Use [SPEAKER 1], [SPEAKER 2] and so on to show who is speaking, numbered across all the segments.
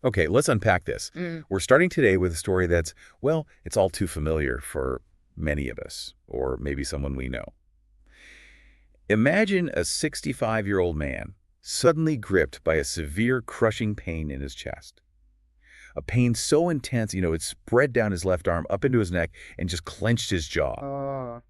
[SPEAKER 1] Okay, let's unpack this. We're starting today with a story that's, well, it's all too familiar for many of us, or maybe someone we know. Imagine a 65-year-old man suddenly gripped by a severe crushing pain in his chest. A pain so intense, it spread down his left arm up into his neck and just clenched his jaw.
[SPEAKER 2] Oh,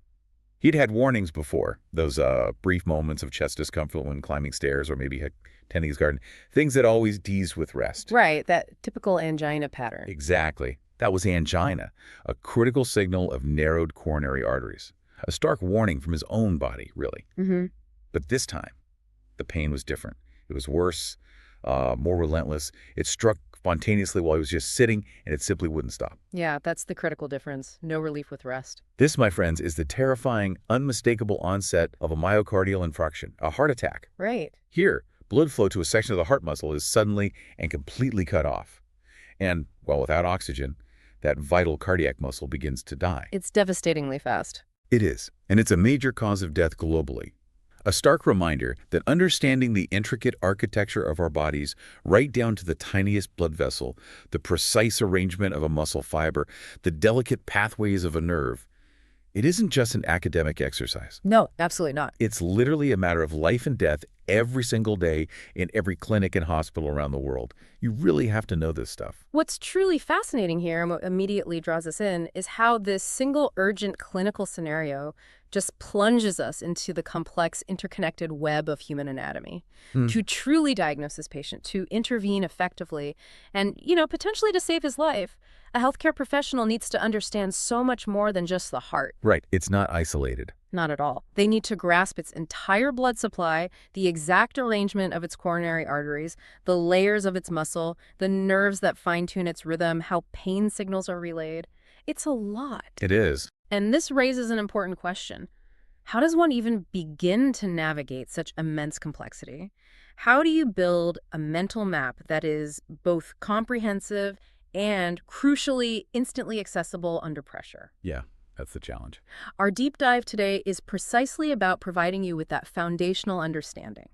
[SPEAKER 1] He'd had warnings before, those brief moments of chest discomfort when climbing stairs or maybe tending his garden, things that always ease with rest.
[SPEAKER 2] right, that typical angina pattern.
[SPEAKER 1] Exactly. That was angina, a critical signal of narrowed coronary arteries. A stark warning from his own body, really.
[SPEAKER 2] hmm
[SPEAKER 1] But this time, the pain was different. It was worse, more relentless. It struck spontaneously while he was just sitting, and it simply wouldn't stop.
[SPEAKER 2] Yeah, that's the critical difference. No relief with rest.
[SPEAKER 1] This, my friends, is the terrifying, unmistakable onset of a myocardial infarction, a heart attack.
[SPEAKER 2] Right.
[SPEAKER 1] Here, blood flow to a section of the heart muscle is suddenly and completely cut off. And, well, without oxygen, that vital cardiac muscle begins to die.
[SPEAKER 2] It's devastatingly fast.
[SPEAKER 1] It is, and it's a major cause of death globally. A stark reminder that understanding the intricate architecture of our bodies, right down to the tiniest blood vessel, the precise arrangement of a muscle fiber, the delicate pathways of a nerve, it isn't just an academic exercise.
[SPEAKER 2] No, absolutely not.
[SPEAKER 1] It's literally a matter of life and death every single day in every clinic and hospital around the world. You really have to know this stuff.
[SPEAKER 2] What's truly fascinating here, and what immediately draws us in, is how this single urgent clinical scenario just plunges us into the complex, interconnected web of human anatomy. To truly diagnose this patient, to intervene effectively, and, potentially to save his life, a healthcare professional needs to understand so much more than just the heart.
[SPEAKER 1] Right, it's not isolated.
[SPEAKER 2] Not at all. They need to grasp its entire blood supply, the exact arrangement of its coronary arteries, the layers of its muscle, the nerves that fine-tune its rhythm, how pain signals are relayed. It's a lot.
[SPEAKER 1] It is.
[SPEAKER 2] And this raises an important question. How does one even begin to navigate such immense complexity? How do you build a mental map that is both comprehensive and, crucially, instantly accessible under pressure?
[SPEAKER 1] Yeah, that's the challenge.
[SPEAKER 2] Our deep dive today is precisely about providing you with that foundational understanding,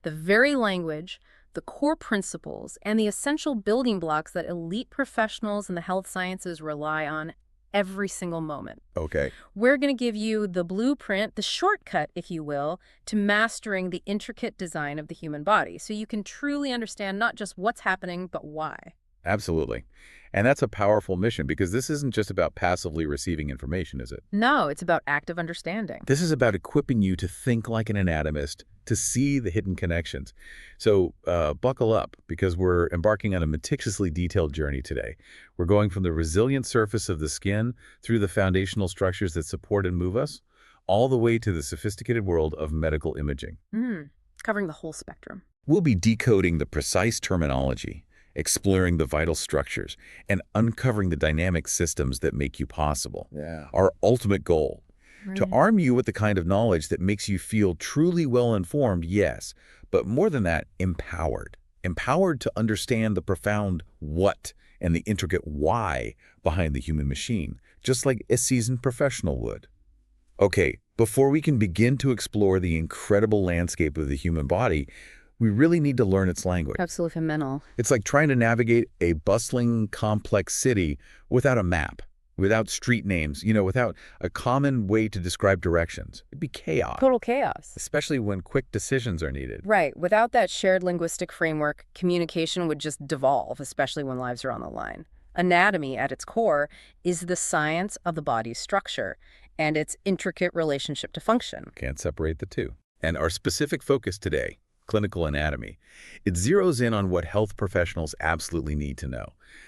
[SPEAKER 2] the very language, the core principles, and the essential building blocks that elite professionals in the health sciences rely on every single moment.
[SPEAKER 1] Okay.
[SPEAKER 2] We're going to give you the blueprint, the shortcut, if you will, to mastering the intricate design of the human body, so you can truly understand not just what's happening, but why.
[SPEAKER 1] Absolutely. And that's a powerful mission because this isn't just about passively receiving information, is it?
[SPEAKER 2] No, it's about active understanding.
[SPEAKER 1] This is about equipping you to think like an anatomist, to see the hidden connections. So buckle up because we're embarking on a meticulously detailed journey today. We're going from the resilient surface of the skin through the foundational structures that support and move us, all the way to the sophisticated world of medical imaging.
[SPEAKER 2] Covering the whole spectrum.
[SPEAKER 1] We'll be decoding the precise terminology, exploring the vital structures, and uncovering the dynamic systems that make you possible.
[SPEAKER 3] Yeah.
[SPEAKER 1] Our ultimate goal, to
[SPEAKER 2] Right.
[SPEAKER 1] arm you with the kind of knowledge that makes you feel truly well-informed, yes, but more than that, empowered. Empowered to understand the profound what and the intricate why behind the human machine, just like a seasoned professional would. Okay, before we can begin to explore the incredible landscape of the human body, we really need to learn its language.
[SPEAKER 2] Absolutely phenomenal.
[SPEAKER 1] It's like trying to navigate a bustling, complex city without a map, without street names, without a common way to describe directions. It'd be chaos,
[SPEAKER 2] Total chaos.
[SPEAKER 1] especially when quick decisions are needed.
[SPEAKER 2] Right. Without that shared linguistic framework, communication would just devolve, especially when lives are on the line. Anatomy, at its core, is the science of the body's structure and its intricate relationship to function.
[SPEAKER 1] Can't separate the two. And our specific focus today, clinical anatomy, it zeroes in on what health professionals absolutely need to know.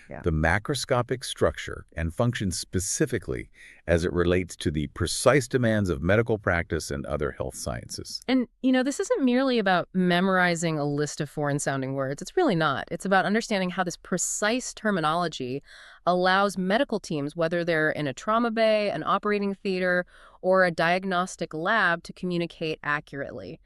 [SPEAKER 2] Yeah.
[SPEAKER 1] The macroscopic structure and function specifically as it relates to the precise demands of medical practice and other health sciences.
[SPEAKER 2] And, this isn't merely about memorizing a list of foreign-sounding words. It's really not. It's about understanding how this precise terminology allows medical teams, whether they're in a trauma bay, an operating theater, or a diagnostic lab, to communicate accurately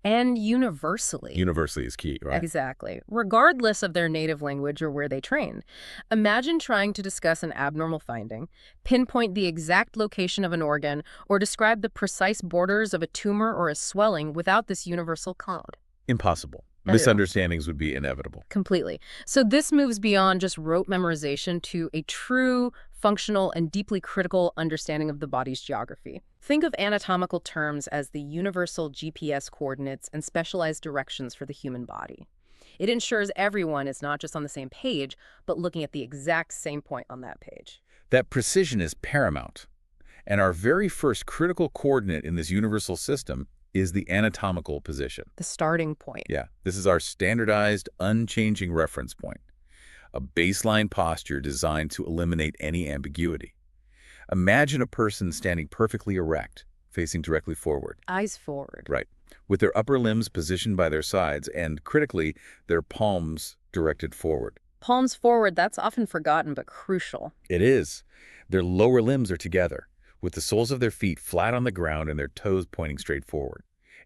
[SPEAKER 2] and universally.
[SPEAKER 1] Universally is key, right?
[SPEAKER 2] Exactly. Regardless of their native language or where they trained. Imagine trying to discuss an abnormal finding, pinpoint the exact location of an organ, or describe the precise borders of a tumor or a swelling without this universal code.
[SPEAKER 1] Impossible. Misunderstandings would be inevitable.
[SPEAKER 2] Completely. So this moves beyond just rote memorization to a true, functional, and deeply critical understanding of the body's geography. Think of anatomical terms as the universal GPS coordinates and specialized directions for the human body. It ensures everyone is not just on the same page, but looking at the exact same point on that page.
[SPEAKER 1] That precision is paramount. And our very first critical coordinate in this universal system is the anatomical position.
[SPEAKER 2] The starting point.
[SPEAKER 1] Yeah, this is our standardized, unchanging reference point. A baseline posture designed to eliminate any ambiguity. Imagine a person standing perfectly erect, facing directly forward.
[SPEAKER 2] Eyes forward.
[SPEAKER 1] Right. With their upper limbs positioned by their sides and, critically, their palms directed forward.
[SPEAKER 2] Palms forward, that's often forgotten but crucial.
[SPEAKER 1] It is. Their lower limbs are together, with the soles of their feet flat on the ground and their toes pointing straight forward.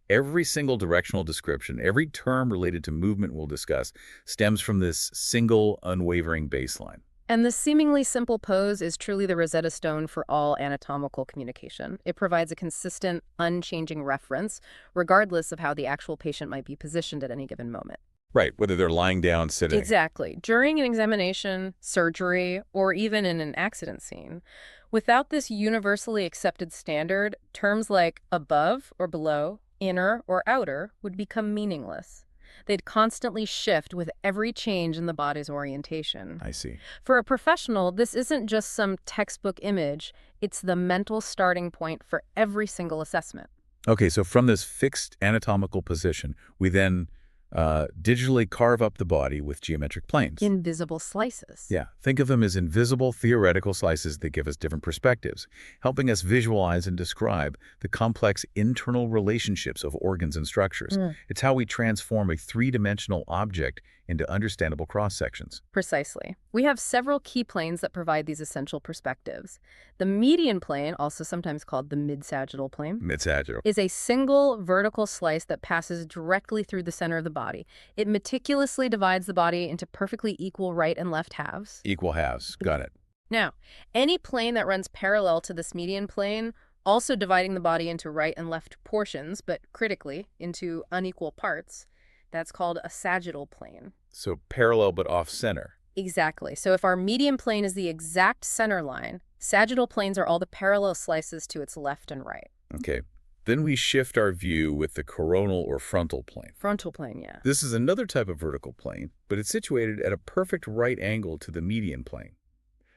[SPEAKER 1] Every single directional description, every term related to movement we'll discuss, stems from this single, unwavering baseline.
[SPEAKER 2] And this seemingly simple pose is truly the Rosetta Stone for all anatomical communication. It provides a consistent, unchanging reference, regardless of how the actual patient might be positioned at any given moment.
[SPEAKER 1] Right, whether they're lying down, sitting.
[SPEAKER 2] Exactly. During an examination, surgery, or even in an accident scene. Without this universally accepted standard, terms like above or below, inner or outer would become meaningless. They'd constantly shift with every change in the body's orientation.
[SPEAKER 1] I see.
[SPEAKER 2] For a professional, this isn't just some textbook image. It's the mental starting point for every single assessment.
[SPEAKER 1] Okay, so from this fixed anatomical position, we then digitally carve up the body with geometric planes.
[SPEAKER 2] Invisible slices.
[SPEAKER 1] Yeah, think of them as invisible theoretical slices that give us different perspectives, helping us visualize and describe the complex internal relationships of organs and structures. It's how we transform a three-dimensional object into understandable cross-sections.
[SPEAKER 2] Precisely. We have several key planes that provide these essential perspectives. The median plane, also sometimes called the mid-sagittal plane,
[SPEAKER 1] Mid-sagittal.
[SPEAKER 2] is a single vertical slice that passes directly through the center of the body. It meticulously divides the body into perfectly equal right and left halves.
[SPEAKER 1] Equal halves. Got it.
[SPEAKER 2] Now, any plane that runs parallel to this median plane, also dividing the body into right and left portions, but critically into unequal parts, that's called a sagittal plane.
[SPEAKER 1] So parallel but off-center.
[SPEAKER 2] Exactly. So if our median plane is the exact center line, sagittal planes are all the parallel slices to its left and right.
[SPEAKER 1] Okay. Then we shift our view with the coronal or frontal plane.
[SPEAKER 2] Frontal plane, yeah.
[SPEAKER 1] This is another type of vertical plane, but it's situated at a perfect right angle to the median plane.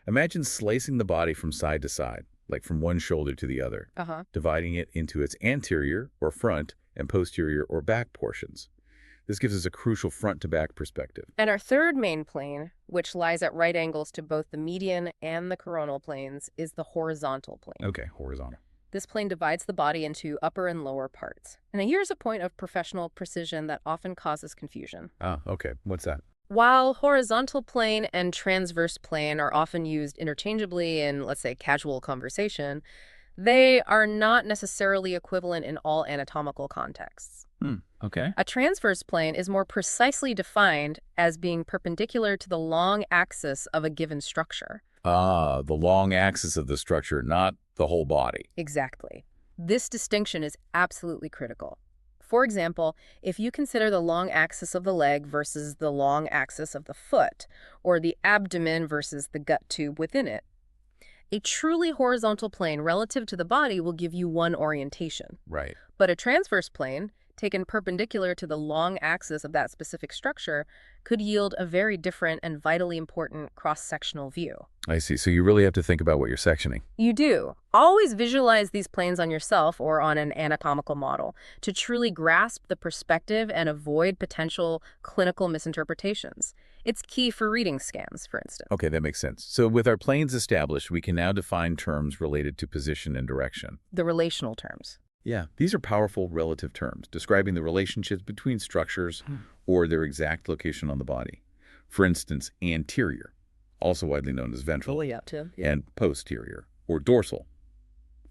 [SPEAKER 1] Imagine slicing the body from side to side, like from one shoulder to the other, dividing it into its anterior or front and posterior or back portions. This gives us a crucial front-to-back perspective.
[SPEAKER 2] And our third main plane, which lies at right angles to both the median and the coronal planes, is the horizontal plane.
[SPEAKER 1] Okay, horizontal.
[SPEAKER 2] This plane divides the body into upper and lower parts. And here's a point of professional precision that often causes confusion.
[SPEAKER 1] Ah, okay. What's that?
[SPEAKER 2] While horizontal plane and transverse plane are often used interchangeably in, let's say, casual conversation, they are not necessarily equivalent in all anatomical contexts.
[SPEAKER 1] Okay.
[SPEAKER 2] A transverse plane is more precisely defined as being perpendicular to the long axis of a given structure.
[SPEAKER 1] Ah, the long axis of the structure, not the whole body.
[SPEAKER 2] Exactly. This distinction is absolutely critical. For example, if you consider the long axis of the leg versus the long axis of the foot, or the abdomen versus the gut tube within it, a truly horizontal plane relative to the body will give you one orientation.
[SPEAKER 1] Right.
[SPEAKER 2] But a transverse plane, taken perpendicular to the long axis of that specific structure, could yield a very different and vitally important cross-sectional view.
[SPEAKER 1] I see. So you really have to think about what you're sectioning.
[SPEAKER 2] You do. Always visualize these planes on yourself or on an anatomical model to truly grasp the perspective and avoid potential clinical misinterpretations. It's key for reading scans, for instance.
[SPEAKER 1] Okay, that makes sense. So with our planes established, we can now define terms related to position and direction.
[SPEAKER 2] The relational terms.
[SPEAKER 1] Yeah, these are powerful relative terms describing the relationships between structures or their exact location on the body. For instance, anterior, also widely known as ventral, and posterior, or dorsal,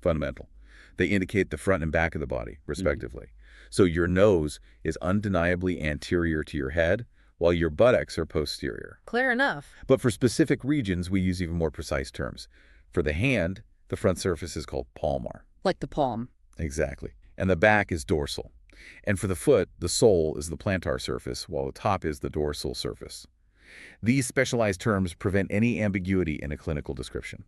[SPEAKER 1] fundamental. They indicate the front and back of the body, respectively. So your nose is undeniably anterior to your head, while your buttocks are posterior.
[SPEAKER 2] Clear enough.
[SPEAKER 1] But for specific regions, we use even more precise terms. For the hand, the front surface is called palmar.
[SPEAKER 2] Like the palm.
[SPEAKER 1] Exactly. And the back is dorsal. And for the foot, the sole is the plantar surface, while the top is the dorsal surface. These specialized terms prevent any ambiguity in a clinical description.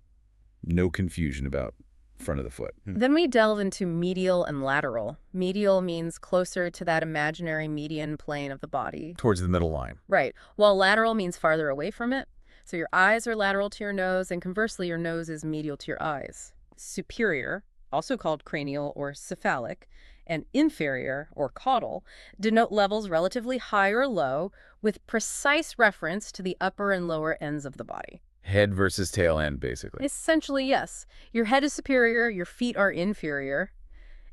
[SPEAKER 1] No confusion about front of the foot.
[SPEAKER 2] Then we delve into medial and lateral. Medial means closer to that imaginary median plane of the body.
[SPEAKER 1] Towards the middle line.
[SPEAKER 2] Right, while lateral means farther away from it. So your eyes are lateral to your nose, and conversely, your nose is medial to your eyes. Superior, also called cranial or cephalic, and inferior, or caudal, denote levels relatively high or low with precise reference to the upper and lower ends of the body.
[SPEAKER 1] Head versus tail end, basically.
[SPEAKER 2] Essentially, yes. Your head is superior, your feet are inferior.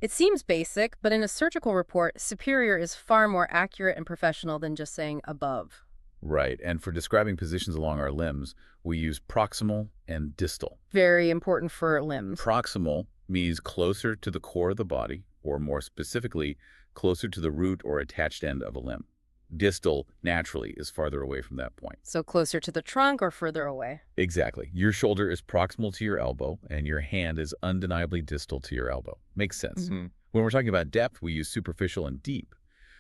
[SPEAKER 2] It seems basic, but in a surgical report, superior is far more accurate and professional than just saying above.
[SPEAKER 1] Right, and for describing positions along our limbs, we use proximal and distal.
[SPEAKER 2] Very important for limbs.
[SPEAKER 1] Proximal means closer to the core of the body, or more specifically, closer to the root or attached end of a limb. Distal, naturally, is farther away from that point.
[SPEAKER 2] So closer to the trunk or further away?
[SPEAKER 1] Exactly. Your shoulder is proximal to your elbow, and your hand is undeniably distal to your elbow. Makes sense.
[SPEAKER 2] Mm-hmm.
[SPEAKER 1] When we're talking about depth, we use superficial and deep.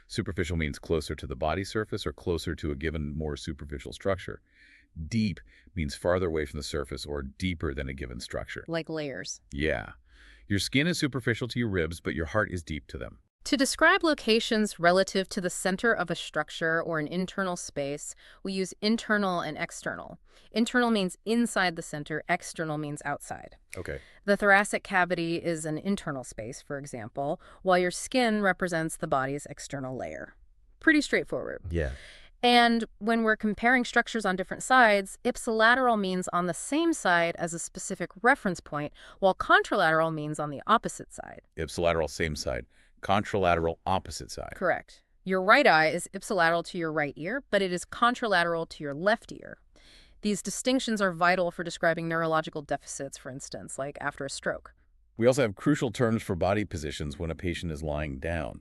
[SPEAKER 1] Superficial means closer to the body surface or closer to a given more superficial structure. Deep means farther away from the surface or deeper than a given structure.
[SPEAKER 2] Like layers.
[SPEAKER 1] Yeah. Your skin is superficial to your ribs, but your heart is deep to them.
[SPEAKER 2] To describe locations relative to the center of a structure or an internal space, we use internal and external. Internal means inside the center, external means outside.
[SPEAKER 1] Okay.
[SPEAKER 2] The thoracic cavity is an internal space, for example, while your skin represents the body's external layer. Pretty straightforward.
[SPEAKER 1] Yeah.
[SPEAKER 2] And when we're comparing structures on different sides, ipsilateral means on the same side as a specific reference point, while contralateral means on the opposite side.
[SPEAKER 1] Ipsilateral, same side. Contralateral, opposite side.
[SPEAKER 2] Correct. Your right eye is ipsilateral to your right ear, but it is contralateral to your left ear. These distinctions are vital for describing neurological deficits, for instance, like after a stroke.
[SPEAKER 1] We also have crucial terms for body positions when a patient is lying down.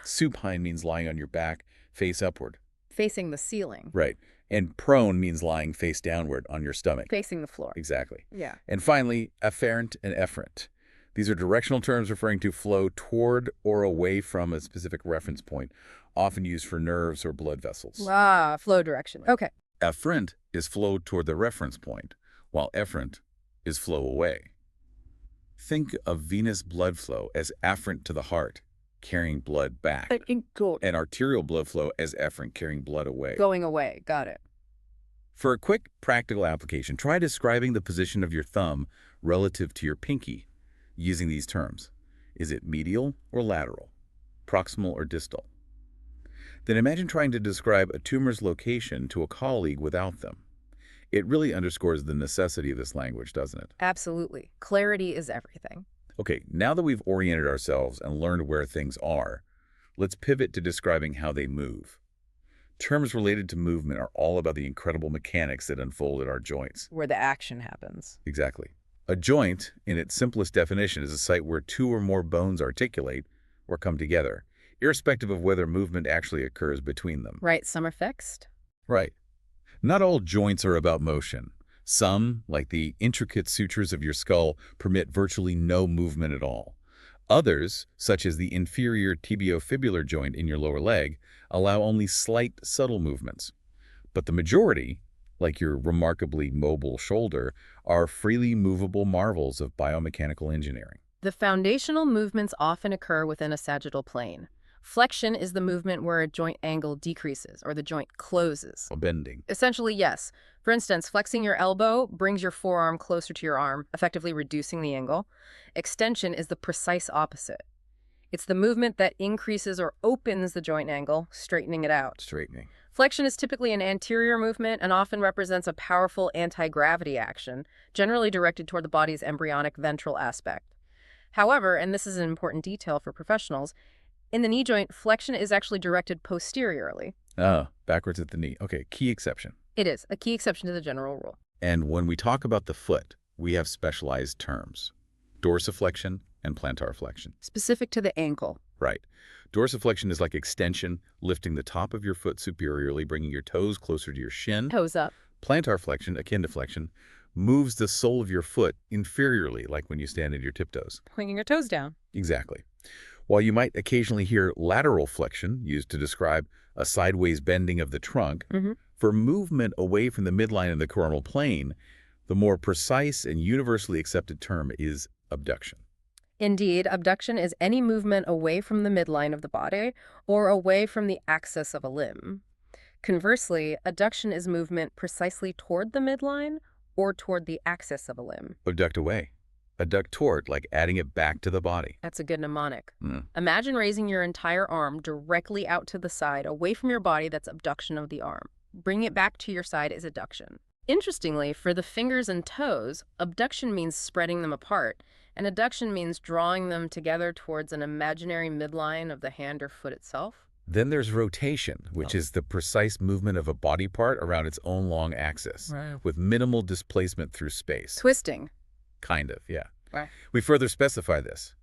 [SPEAKER 1] Supine means lying on your back, face upward.
[SPEAKER 2] Facing the ceiling.
[SPEAKER 1] Right. And prone means lying face downward on your stomach.
[SPEAKER 2] Facing the floor.
[SPEAKER 1] Exactly.
[SPEAKER 2] Yeah.
[SPEAKER 1] And finally, afferent and efferent. These are directional terms referring to flow toward or away from a specific reference point, often used for nerves or blood vessels.
[SPEAKER 2] Ah, flow direction. Okay.
[SPEAKER 1] Afferent is flow toward the reference point, while efferent is flow away. Think of venous blood flow as afferent to the heart, carrying blood back, and arterial blood flow as efferent, carrying blood away.
[SPEAKER 2] Going away. Got it.
[SPEAKER 1] For a quick practical application, try describing the position of your thumb relative to your pinky using these terms. Is it medial or lateral? Proximal or distal? Then imagine trying to describe a tumor's location to a colleague without them. It really underscores the necessity of this language, doesn't it?
[SPEAKER 2] Absolutely. Clarity is everything.
[SPEAKER 1] Okay, now that we've oriented ourselves and learned where things are, let's pivot to describing how they move. Terms related to movement are all about the incredible mechanics that unfold at our joints.
[SPEAKER 2] Where the action happens.
[SPEAKER 1] Exactly. A joint, in its simplest definition, is a site where two or more bones articulate or come together, irrespective of whether movement actually occurs between them.
[SPEAKER 2] Right, some are fixed.
[SPEAKER 1] Right. Not all joints are about motion. Some, like the intricate sutures of your skull, permit virtually no movement at all. Others, such as the inferior tibiofibular joint in your lower leg, allow only slight, subtle movements. But the majority, like your remarkably mobile shoulder, are freely movable marvels of biomechanical engineering.
[SPEAKER 2] The foundational movements often occur within a sagittal plane. Flexion is the movement where a joint angle decreases or the joint closes.
[SPEAKER 1] Bending.
[SPEAKER 2] Essentially, yes. For instance, flexing your elbow brings your forearm closer to your arm, effectively reducing the angle. Extension is the precise opposite. It's the movement that increases or opens the joint angle, straightening it out.
[SPEAKER 1] Straightening.
[SPEAKER 2] Flexion is typically an anterior movement and often represents a powerful anti-gravity action, generally directed toward the body's embryonic ventral aspect. However, and this is an important detail for professionals, in the knee joint, flexion is actually directed posteriorly.
[SPEAKER 1] Ah, backwards at the knee. Okay, key exception.
[SPEAKER 2] It is, a key exception to the general rule.
[SPEAKER 1] And when we talk about the foot, we have specialized terms. Dorsiflexion and plantar flexion.
[SPEAKER 2] Specific to the ankle.
[SPEAKER 1] Right. Dorsiflexion is like extension, lifting the top of your foot superiorly, bringing your toes closer to your shin.
[SPEAKER 2] Toes up.
[SPEAKER 1] Plantar flexion, akin to flexion, moves the sole of your foot inferiorly, like when you stand in your tiptoes.
[SPEAKER 2] Pointing your toes down.
[SPEAKER 1] Exactly. While you might occasionally hear lateral flexion used to describe a sideways bending of the trunk, for movement away from the midline of the coronal plane, the more precise and universally accepted term is abduction.
[SPEAKER 2] Indeed, abduction is any movement away from the midline of the body or away from the axis of a limb. Conversely, adduction is movement precisely toward the midline or toward the axis of a limb.
[SPEAKER 1] Abduct away. Adduct toward, like adding it back to the body.
[SPEAKER 2] That's a good mnemonic. Imagine raising your entire arm directly out to the side, away from your body. That's abduction of the arm. Bringing it back to your side is adduction. Interestingly, for the fingers and toes, abduction means spreading them apart, and adduction means drawing them together towards an imaginary midline of the hand or foot itself.
[SPEAKER 1] Then there's rotation, which is the precise movement of a body part around its own long axis, with minimal displacement through space.
[SPEAKER 2] Twisting.
[SPEAKER 1] Kind of, yeah.
[SPEAKER 2] Right.
[SPEAKER 1] We further specify this.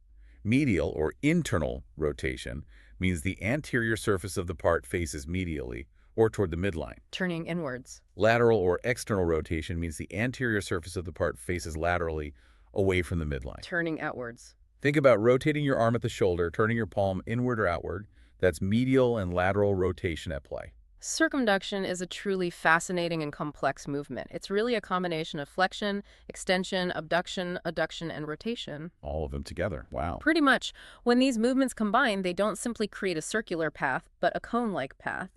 [SPEAKER 1] Medial or internal rotation means the anterior surface of the part faces medially or toward the midline.
[SPEAKER 2] Turning inwards.
[SPEAKER 1] Lateral or external rotation means the anterior surface of the part faces laterally away from the midline.
[SPEAKER 2] Turning outwards.
[SPEAKER 1] Think about rotating your arm at the shoulder, turning your palm inward or outward. That's medial and lateral rotation at play.
[SPEAKER 2] Circumduction is a truly fascinating and complex movement. It's really a combination of flexion, extension, abduction, adduction, and rotation.
[SPEAKER 1] All of them together. Wow.
[SPEAKER 2] Pretty much. When these movements combine, they don't simply create a circular path, but a cone-like path.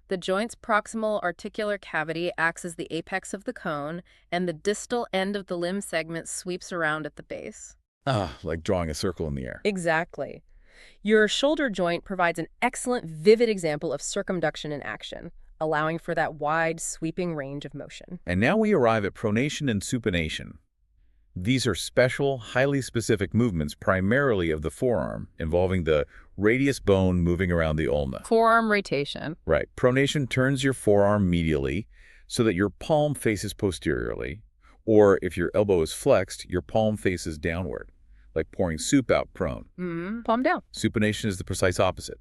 [SPEAKER 2] The joint's proximal articular cavity acts as the apex of the cone, and the distal end of the limb segment sweeps around at the base.
[SPEAKER 1] Like drawing a circle in the air.
[SPEAKER 2] Exactly. Your shoulder joint provides an excellent, vivid example of circumduction in action, allowing for that wide, sweeping range of motion.
[SPEAKER 1] And now we arrive at pronation and supination. These are special, highly specific movements primarily of the forearm, involving the radius bone moving around the ulna.
[SPEAKER 2] Forearm rotation.
[SPEAKER 1] Right. Pronation turns your forearm medially so that your palm faces posteriorly, or if your elbow is flexed, your palm faces downward, like pouring soup out prone.
[SPEAKER 2] Palm down.
[SPEAKER 1] Supination is the precise opposite.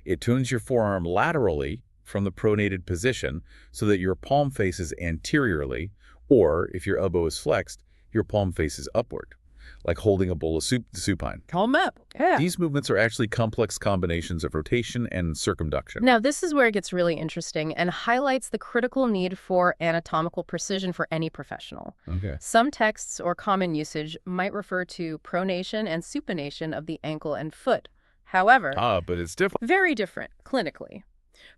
[SPEAKER 1] It turns your forearm laterally from the pronated position so that your palm faces anteriorly, or if your elbow is flexed, your palm faces upward, like holding a bowl of soup to supine.
[SPEAKER 2] Palm up. Yeah.
[SPEAKER 1] These movements are actually complex combinations of rotation and circumduction.
[SPEAKER 2] Now, this is where it gets really interesting and highlights the critical need for anatomical precision for any professional.
[SPEAKER 1] Okay.
[SPEAKER 2] Some texts or common usage might refer to pronation and supination of the ankle and foot. However,
[SPEAKER 1] but it's different.
[SPEAKER 2] very different clinically.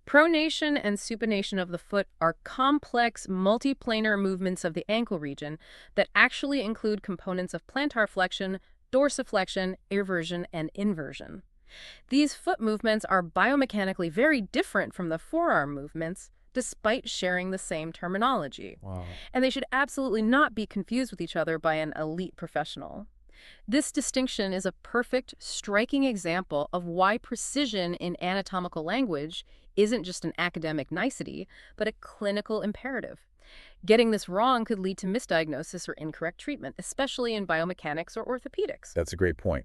[SPEAKER 2] Pronation and supination of the foot are complex, multiplanar movements of the ankle region that actually include components of plantar flexion, dorsiflexion, eversion, and inversion. These foot movements are biomechanically very different from the forearm movements, despite sharing the same terminology.
[SPEAKER 1] Wow.
[SPEAKER 2] And they should absolutely not be confused with each other by an elite professional. This distinction is a perfect, striking example of why precision in anatomical language isn't just an academic nicety, but a clinical imperative. Getting this wrong could lead to misdiagnosis or incorrect treatment, especially in biomechanics or orthopedics.
[SPEAKER 1] That's a great point.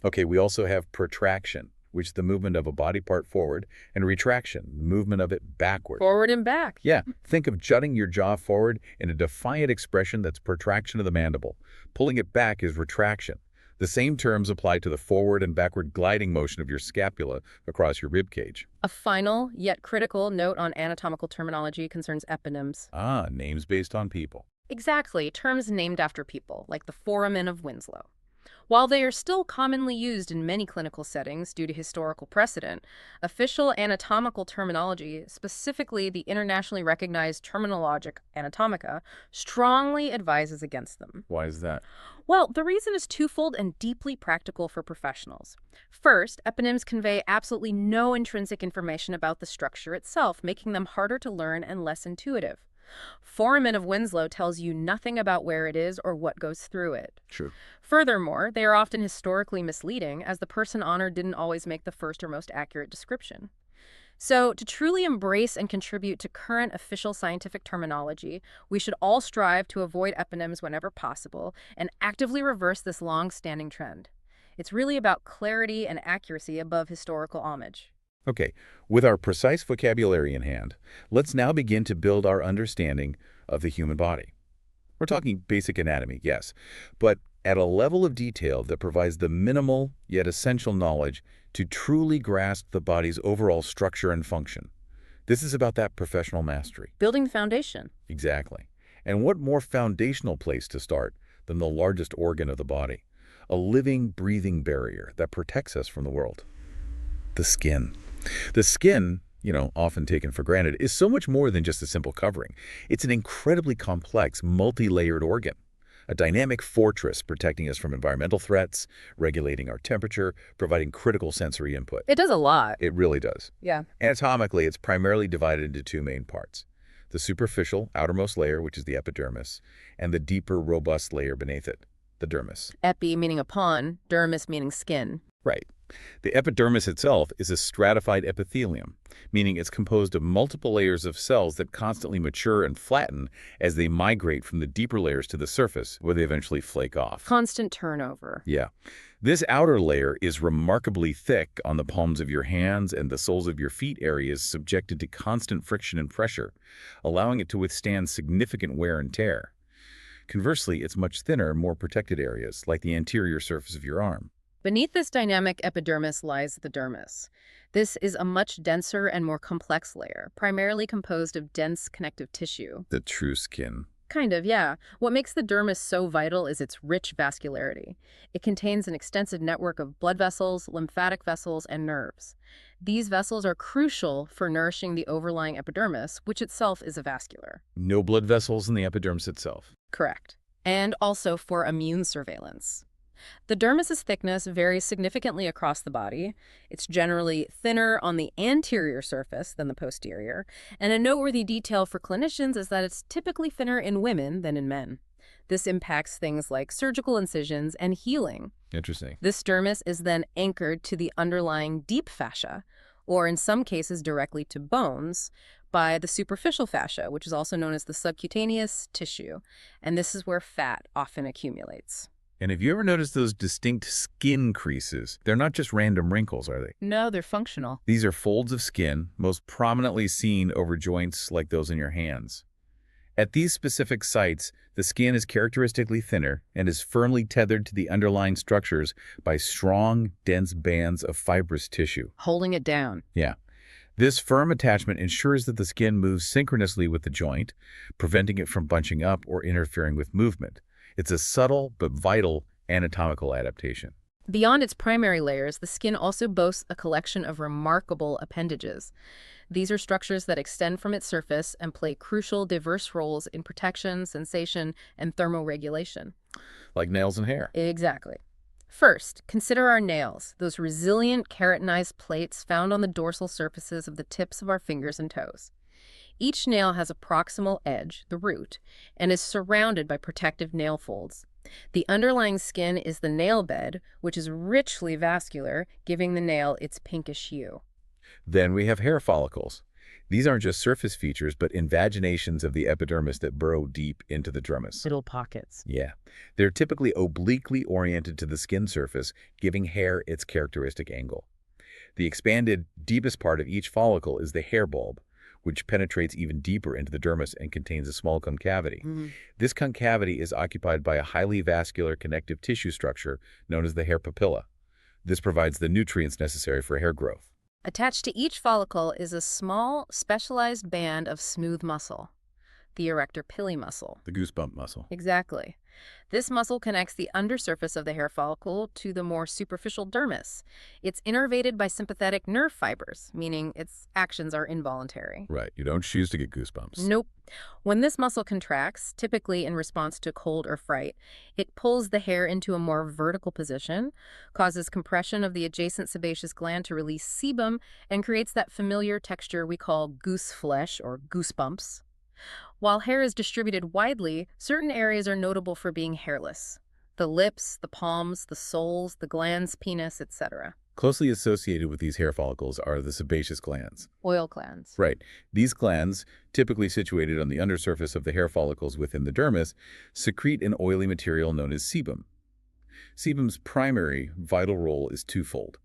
[SPEAKER 1] Okay, we also have protraction, which is the movement of a body part forward, and retraction, the movement of it backward.
[SPEAKER 2] Forward and back.
[SPEAKER 1] Yeah, think of jutting your jaw forward in a defiant expression. That's protraction of the mandible. Pulling it back is retraction. The same terms apply to the forward and backward gliding motion of your scapula across your rib cage.
[SPEAKER 2] A final, yet critical, note on anatomical terminology concerns eponyms.
[SPEAKER 1] Names based on people.
[SPEAKER 2] Exactly, terms named after people, like the foramen of Winslow. While they are still commonly used in many clinical settings due to historical precedent, official anatomical terminology, specifically the internationally recognized Terminologic Anatomica, strongly advises against them.
[SPEAKER 1] Why is that?
[SPEAKER 2] Well, the reason is twofold and deeply practical for professionals. First, eponyms convey absolutely no intrinsic information about the structure itself, making them harder to learn and less intuitive. Foramen of Winslow tells you nothing about where it is or what goes through it.
[SPEAKER 1] True.
[SPEAKER 2] Furthermore, they are often historically misleading, as the person honored didn't always make the first or most accurate description. So, to truly embrace and contribute to current official scientific terminology, we should all strive to avoid eponyms whenever possible and actively reverse this long-standing trend. It's really about clarity and accuracy above historical homage.
[SPEAKER 1] Okay, with our precise vocabulary in hand, let's now begin to build our understanding of the human body. We're talking basic anatomy, yes, but at a level of detail that provides the minimal yet essential knowledge to truly grasp the body's overall structure and function. This is about that professional mastery.
[SPEAKER 2] Building the foundation.
[SPEAKER 1] Exactly. And what more foundational place to start than the largest organ of the body? A living, breathing barrier that protects us from the world. The skin. The skin, often taken for granted, is so much more than just a simple covering. It's an incredibly complex, multi-layered organ. A dynamic fortress protecting us from environmental threats, regulating our temperature, providing critical sensory input.
[SPEAKER 2] It does a lot.
[SPEAKER 1] It really does.
[SPEAKER 2] Yeah.
[SPEAKER 1] Anatomically, it's primarily divided into two main parts. The superficial, outermost layer, which is the epidermis, and the deeper, robust layer beneath it, the dermis.
[SPEAKER 2] Epi meaning upon, dermis meaning skin.
[SPEAKER 1] Right. The epidermis itself is a stratified epithelium, meaning it's composed of multiple layers of cells that constantly mature and flatten as they migrate from the deeper layers to the surface, where they eventually flake off.
[SPEAKER 2] Constant turnover.
[SPEAKER 1] Yeah. This outer layer is remarkably thick on the palms of your hands, and the soles of your feet area is subjected to constant friction and pressure, allowing it to withstand significant wear and tear. Conversely, it's much thinner, more protected areas, like the anterior surface of your arm.
[SPEAKER 2] Beneath this dynamic epidermis lies the dermis. This is a much denser and more complex layer, primarily composed of dense connective tissue.
[SPEAKER 1] The true skin.
[SPEAKER 2] Kind of, yeah. What makes the dermis so vital is its rich vascularity. It contains an extensive network of blood vessels, lymphatic vessels, and nerves. These vessels are crucial for nourishing the overlying epidermis, which itself is avascular.
[SPEAKER 1] No blood vessels in the epidermis itself.
[SPEAKER 2] Correct. And also for immune surveillance. The dermis's thickness varies significantly across the body. It's generally thinner on the anterior surface than the posterior, and a noteworthy detail for clinicians is that it's typically thinner in women than in men. This impacts things like surgical incisions and healing.
[SPEAKER 1] Interesting.
[SPEAKER 2] This dermis is then anchored to the underlying deep fascia, or in some cases directly to bones, by the superficial fascia, which is also known as the subcutaneous tissue, and this is where fat often accumulates.
[SPEAKER 1] And have you ever noticed those distinct skin creases? They're not just random wrinkles, are they?
[SPEAKER 2] No, they're functional.
[SPEAKER 1] These are folds of skin, most prominently seen over joints like those in your hands. At these specific sites, the skin is characteristically thinner and is firmly tethered to the underlying structures by strong, dense bands of fibrous tissue.
[SPEAKER 2] Holding it down.
[SPEAKER 1] Yeah. This firm attachment ensures that the skin moves synchronously with the joint, preventing it from bunching up or interfering with movement. It's a subtle but vital anatomical adaptation.
[SPEAKER 2] Beyond its primary layers, the skin also boasts a collection of remarkable appendages. These are structures that extend from its surface and play crucial, diverse roles in protection, sensation, and thermoregulation.
[SPEAKER 1] Like nails and hair.
[SPEAKER 2] Exactly. First, consider our nails, those resilient keratinized plates found on the dorsal surfaces of the tips of our fingers and toes. Each nail has a proximal edge, the root, and is surrounded by protective nail folds. The underlying skin is the nail bed, which is richly vascular, giving the nail its pinkish hue.
[SPEAKER 1] Then we have hair follicles. These aren't just surface features, but invaginations of the epidermis that burrow deep into the dermis.
[SPEAKER 2] Little pockets.
[SPEAKER 1] Yeah. They're typically obliquely oriented to the skin surface, giving hair its characteristic angle. The expanded, deepest part of each follicle is the hair bulb, which penetrates even deeper into the dermis and contains a small concavity. This concavity is occupied by a highly vascular connective tissue structure known as the hair papilla. This provides the nutrients necessary for hair growth.
[SPEAKER 2] Attached to each follicle is a small, specialized band of smooth muscle, the erector pili muscle.
[SPEAKER 1] The goosebump muscle.
[SPEAKER 2] Exactly. This muscle connects the undersurface of the hair follicle to the more superficial dermis. It's innervated by sympathetic nerve fibers, meaning its actions are involuntary.
[SPEAKER 1] Right. You don't choose to get goosebumps.
[SPEAKER 2] Nope. When this muscle contracts, typically in response to cold or fright, it pulls the hair into a more vertical position, causes compression of the adjacent sebaceous gland to release sebum, and creates that familiar texture we call goose flesh or goosebumps. While hair is distributed widely, certain areas are notable for being hairless. The lips, the palms, the soles, the glands, penis, etc.
[SPEAKER 1] Closely associated with these hair follicles are the sebaceous glands.
[SPEAKER 2] Oil glands.
[SPEAKER 1] Right. These glands, typically situated on the undersurface of the hair follicles within the dermis, secrete an oily material known as sebum. Sebum's primary vital role is twofold.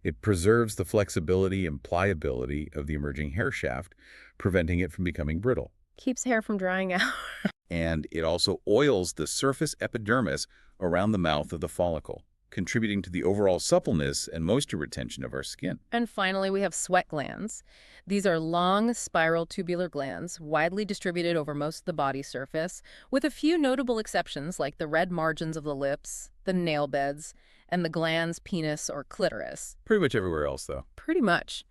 [SPEAKER 1] It preserves the flexibility and pliability of the emerging hair shaft, preventing it from becoming brittle.
[SPEAKER 2] Keeps hair from drying out.
[SPEAKER 1] And it also oils the surface epidermis around the mouth of the follicle, contributing to the overall suppleness and moisture retention of our skin.
[SPEAKER 2] And finally, we have sweat glands. These are long, spiral tubular glands, widely distributed over most of the body surface, with a few notable exceptions like the red margins of the lips, the nail beds, and the glans penis or clitoris.
[SPEAKER 1] Pretty much everywhere else, though.
[SPEAKER 2] Pretty much.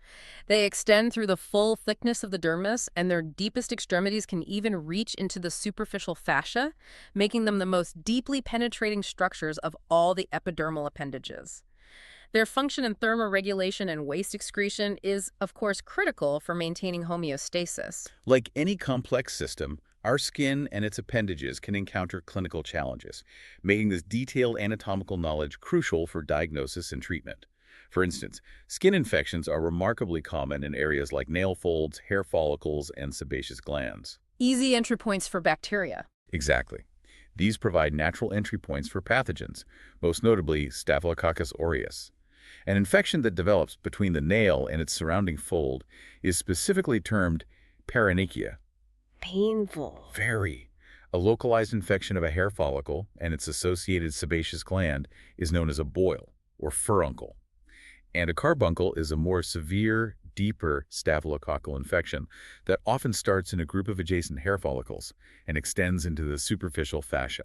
[SPEAKER 2] They extend through the full thickness of the dermis, and their deepest extremities can even reach into the superficial fascia, making them the most deeply penetrating structures of all the epidermal appendages. Their function in thermoregulation and waste excretion is, of course, critical for maintaining homeostasis.
[SPEAKER 1] Like any complex system, our skin and its appendages can encounter clinical challenges, making this detailed anatomical knowledge crucial for diagnosis and treatment. For instance, skin infections are remarkably common in areas like nail folds, hair follicles, and sebaceous glands.
[SPEAKER 2] Easy entry points for bacteria.
[SPEAKER 1] Exactly. These provide natural entry points for pathogens, most notably Staphylococcus aureus. An infection that develops between the nail and its surrounding fold is specifically termed paronychia.
[SPEAKER 2] Painful.
[SPEAKER 1] Very. A localized infection of a hair follicle and its associated sebaceous gland is known as a boil, or furuncle. And a carbuncle is a more severe, deeper staphylococcal infection that often starts in a group of adjacent hair follicles and extends into the superficial fascia,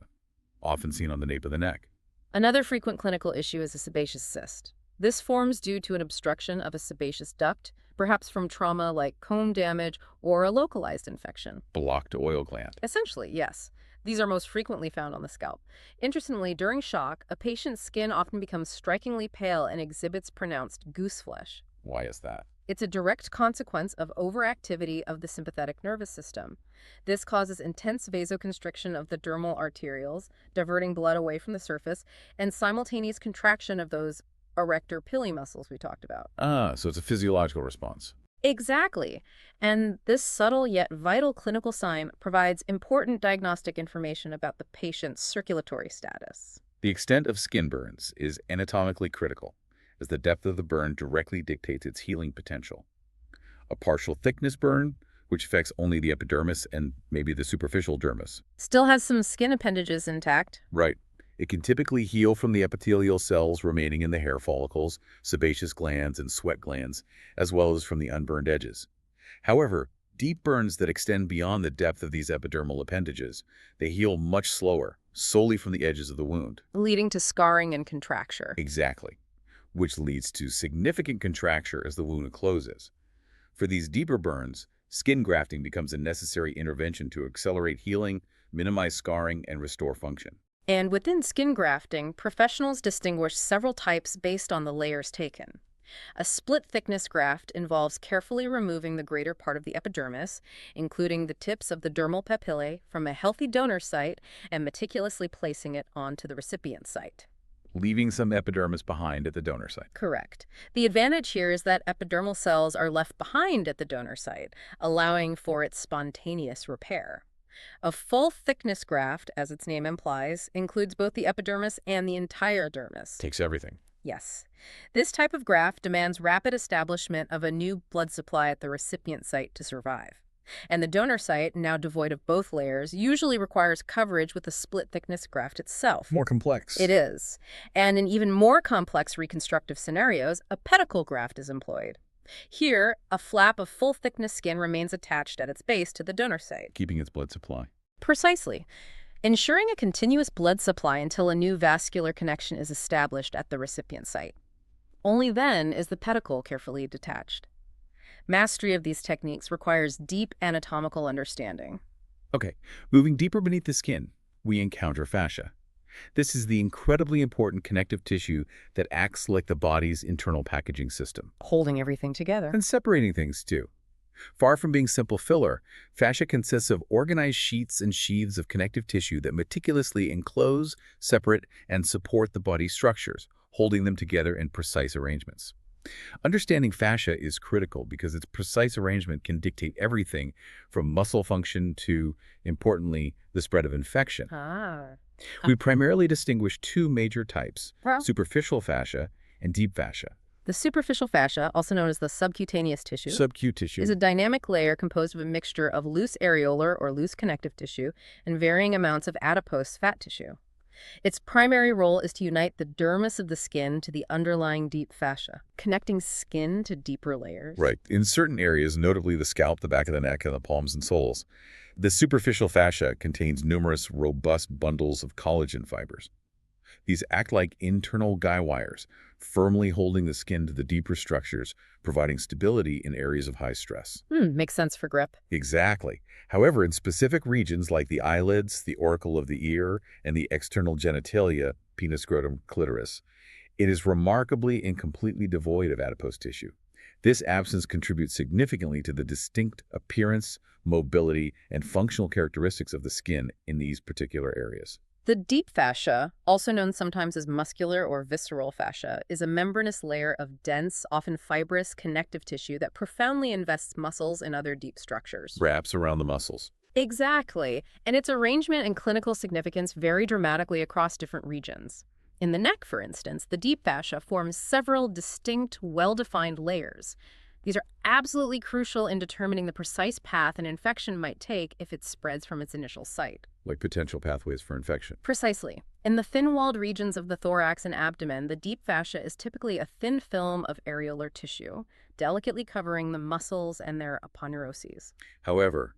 [SPEAKER 1] often seen on the nape of the neck.
[SPEAKER 2] Another frequent clinical issue is a sebaceous cyst. This forms due to an obstruction of a sebaceous duct, perhaps from trauma like comb damage or a localized infection.
[SPEAKER 1] Blocked oil gland.
[SPEAKER 2] Essentially, yes. These are most frequently found on the scalp. Interestingly, during shock, a patient's skin often becomes strikingly pale and exhibits pronounced goose flesh.
[SPEAKER 1] Why is that?
[SPEAKER 2] It's a direct consequence of overactivity of the sympathetic nervous system. This causes intense vasoconstriction of the dermal arterioles, diverting blood away from the surface, and simultaneous contraction of those erector pili muscles we talked about.
[SPEAKER 1] So it's a physiological response.
[SPEAKER 2] Exactly. And this subtle yet vital clinical sign provides important diagnostic information about the patient's circulatory status.
[SPEAKER 1] The extent of skin burns is anatomically critical, as the depth of the burn directly dictates its healing potential. A partial thickness burn, which affects only the epidermis and maybe the superficial dermis.
[SPEAKER 2] Still has some skin appendages intact.
[SPEAKER 1] Right. It can typically heal from the epithelial cells remaining in the hair follicles, sebaceous glands, and sweat glands, as well as from the unburned edges. However, deep burns that extend beyond the depth of these epidermal appendages, they heal much slower, solely from the edges of the wound.
[SPEAKER 2] Leading to scarring and contracture.
[SPEAKER 1] Exactly, which leads to significant contracture as the wound closes. For these deeper burns, skin grafting becomes a necessary intervention to accelerate healing, minimize scarring, and restore function.
[SPEAKER 2] And within skin grafting, professionals distinguish several types based on the layers taken. A split-thickness graft involves carefully removing the greater part of the epidermis, including the tips of the dermal papillae, from a healthy donor site and meticulously placing it onto the recipient site.
[SPEAKER 1] Leaving some epidermis behind at the donor site.
[SPEAKER 2] Correct. The advantage here is that epidermal cells are left behind at the donor site, allowing for its spontaneous repair. A full-thickness graft, as its name implies, includes both the epidermis and the entire dermis.
[SPEAKER 1] Takes everything.
[SPEAKER 2] Yes. This type of graft demands rapid establishment of a new blood supply at the recipient site to survive. And the donor site, now devoid of both layers, usually requires coverage with the split-thickness graft itself.
[SPEAKER 1] More complex.
[SPEAKER 2] It is. And in even more complex reconstructive scenarios, a pedicle graft is employed. Here, a flap of full-thickness skin remains attached at its base to the donor site.
[SPEAKER 1] Keeping its blood supply.
[SPEAKER 2] Precisely. Ensuring a continuous blood supply until a new vascular connection is established at the recipient site. Only then is the pedicle carefully detached. Mastery of these techniques requires deep anatomical understanding.
[SPEAKER 1] Okay, moving deeper beneath the skin, we encounter fascia. This is the incredibly important connective tissue that acts like the body's internal packaging system.
[SPEAKER 2] Holding everything together.
[SPEAKER 1] And separating things, too. Far from being simple filler, fascia consists of organized sheets and sheaths of connective tissue that meticulously enclose, separate, and support the body's structures, holding them together in precise arrangements. Understanding fascia is critical because its precise arrangement can dictate everything from muscle function to, importantly, the spread of infection. We primarily distinguish two major types, superficial fascia and deep fascia.
[SPEAKER 2] The superficial fascia, also known as the subcutaneous tissue,
[SPEAKER 1] Subcutaneous tissue.
[SPEAKER 2] is a dynamic layer composed of a mixture of loose areolar or loose connective tissue and varying amounts of adipose fat tissue. Its primary role is to unite the dermis of the skin to the underlying deep fascia, connecting skin to deeper layers.
[SPEAKER 1] Right. In certain areas, notably the scalp, the back of the neck, and the palms and soles, the superficial fascia contains numerous robust bundles of collagen fibers. These act like internal guy wires, firmly holding the skin to the deeper structures, providing stability in areas of high stress.
[SPEAKER 2] Makes sense for grip.
[SPEAKER 1] Exactly. However, in specific regions like the eyelids, the auricle of the ear, and the external genitalia, penis, scrotum, clitoris, it is remarkably and completely devoid of adipose tissue. This absence contributes significantly to the distinct appearance, mobility, and functional characteristics of the skin in these particular areas.
[SPEAKER 2] The deep fascia, also known sometimes as muscular or visceral fascia, is a membranous layer of dense, often fibrous, connective tissue that profoundly invests muscles and other deep structures.
[SPEAKER 1] Wraps around the muscles.
[SPEAKER 2] Exactly, and its arrangement and clinical significance vary dramatically across different regions. In the neck, for instance, the deep fascia forms several distinct, well-defined layers. These are absolutely crucial in determining the precise path an infection might take if it spreads from its initial site.
[SPEAKER 1] Like potential pathways for infection.
[SPEAKER 2] Precisely. In the thin-walled regions of the thorax and abdomen, the deep fascia is typically a thin film of areolar tissue, delicately covering the muscles and their aponeuroses.
[SPEAKER 1] However,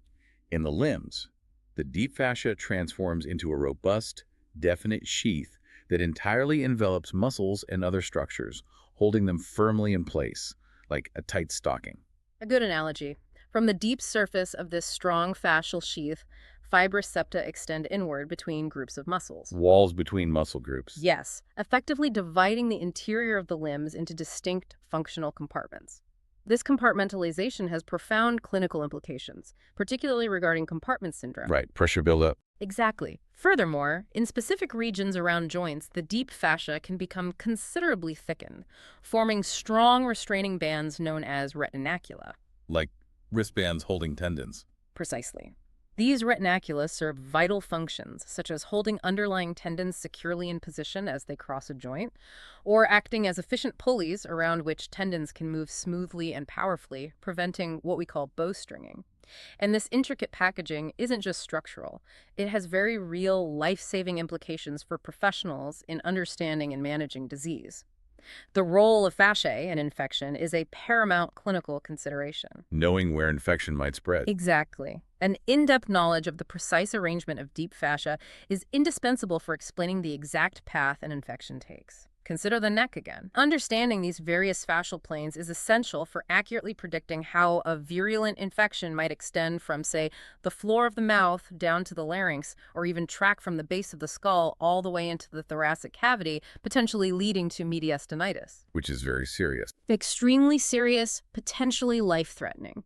[SPEAKER 1] in the limbs, the deep fascia transforms into a robust, definite sheath that entirely envelops muscles and other structures, holding them firmly in place, like a tight stocking.
[SPEAKER 2] A good analogy. From the deep surface of this strong fascial sheath, fibrous septa extend inward between groups of muscles.
[SPEAKER 1] Walls between muscle groups.
[SPEAKER 2] Yes, effectively dividing the interior of the limbs into distinct functional compartments. This compartmentalization has profound clinical implications, particularly regarding compartment syndrome.
[SPEAKER 1] Right, pressure buildup.
[SPEAKER 2] Exactly. Furthermore, in specific regions around joints, the deep fascia can become considerably thickened, forming strong restraining bands known as retinacula.
[SPEAKER 1] Like wristbands holding tendons.
[SPEAKER 2] Precisely. These retinacula serve vital functions, such as holding underlying tendons securely in position as they cross a joint, or acting as efficient pulleys around which tendons can move smoothly and powerfully, preventing what we call bowstringing. And this intricate packaging isn't just structural. It has very real, life-saving implications for professionals in understanding and managing disease. The role of fasciae in infection is a paramount clinical consideration.
[SPEAKER 1] Knowing where infection might spread.
[SPEAKER 2] Exactly. An in-depth knowledge of the precise arrangement of deep fascia is indispensable for explaining the exact path an infection takes. Consider the neck again. Understanding these various fascial planes is essential for accurately predicting how a virulent infection might extend from, say, the floor of the mouth down to the larynx, or even track from the base of the skull all the way into the thoracic cavity, potentially leading to mediastinitis.
[SPEAKER 1] Which is very serious.
[SPEAKER 2] Extremely serious, potentially life-threatening.